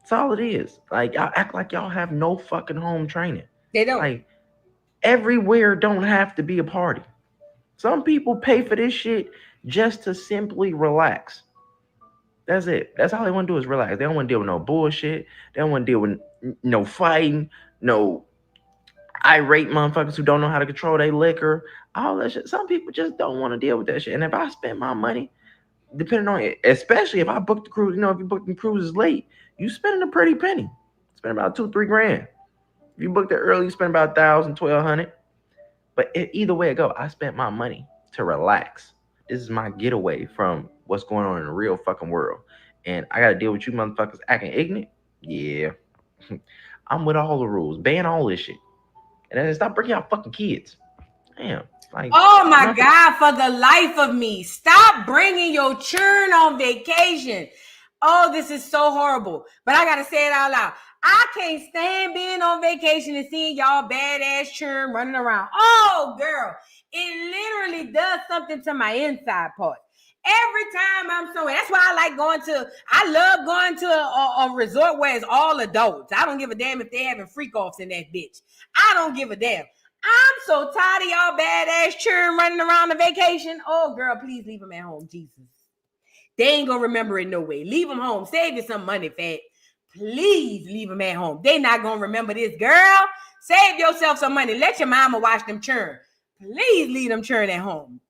S2: That's all it is. Like, y'all act like y'all have no fucking home training.
S1: They don't.
S2: Like, everywhere don't have to be a party. Some people pay for this shit just to simply relax. That's it. That's all they want to do is relax. They don't want to deal with no bullshit. They don't want to deal with no fighting, no irate motherfuckers who don't know how to control their liquor, all that shit. Some people just don't want to deal with that shit. And if I spend my money, depending on it, especially if I book the cruise, if you book the cruises late, you spending a pretty penny. Spend about $2-3 grand. If you booked it early, you spend about $1,000-1,200. But either way it go, I spent my money to relax. This is my getaway from what's going on in the real fucking world. And I got to deal with you motherfuckers acting ignorant. Yeah. I'm with all the rules. Ban all this shit. And then stop bringing out fucking kids. Damn. Like,
S1: oh my God, for the life of me. Stop bringing your churn on vacation. Oh, this is so horrible. But I got to say it out loud. I can't stand being on vacation and seeing y'all badass churn running around. Oh, girl. It literally does something to my inside part. Every time I'm somewhere. That's why I love going to a resort where it's all adults. I don't give a damn if they're having freak offs in that bitch. I don't give a damn. I'm so tired of y'all badass churn running around the vacation. Oh, girl, please leave them at home, Jesus. They ain't gonna remember it no way. Leave them home. Save you some money, fat. Please leave them at home. They not gonna remember this, girl. Save yourself some money. Let your mama watch them churn. Please leave them churn at home.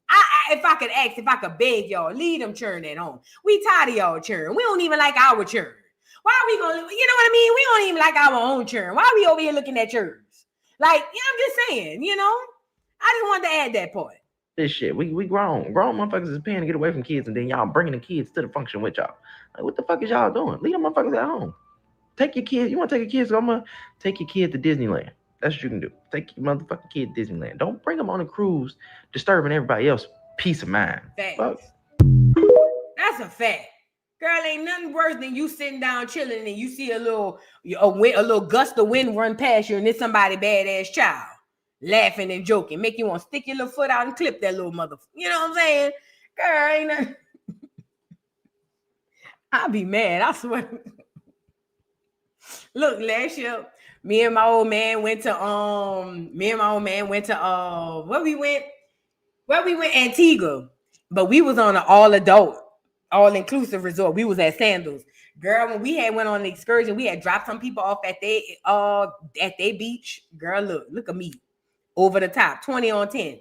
S1: If I could ask, if I could beg y'all, leave them churn at home. We tired of y'all churn. We don't even like our churn. Why are we gonna, you know what I mean? We don't even like our own churn. Why are we over here looking at churns? Like, I'm just saying, I just wanted to add that part.
S2: This shit, we grown. Grown motherfuckers is paying to get away from kids, and then y'all bringing the kids to the function with y'all. Like, what the fuck is y'all doing? Leave them motherfuckers at home. Take your kid. You want to take your kids? Take your kid to Disneyland. That's what you can do. Take your motherfucking kid to Disneyland. Don't bring them on a cruise, disturbing everybody else's peace of mind.
S1: Facts. That's a fact. Girl, ain't nothing worse than you sitting down chilling and you see a little gust of wind run past you and it's somebody badass child laughing and joking, make you want to stick your little foot out and clip that little motherfucker. You know what I'm saying? Girl, ain't nothing. I'll be mad. I swear. Look, last year, me and my old man went to where we went Antigua, but we was on an all-inclusive resort. We was at Sandals. Girl, when we had went on an excursion, we had dropped some people off at their beach. Girl, look at me. Over the top, 20 on 10.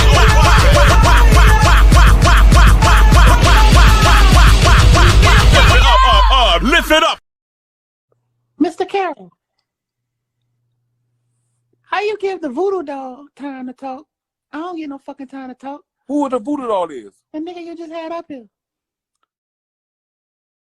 S19: Mr. Carroll, how you give the voodoo doll time to talk? I don't get no fucking time to talk.
S2: Who the voodoo doll is?
S19: The nigga you just had up here.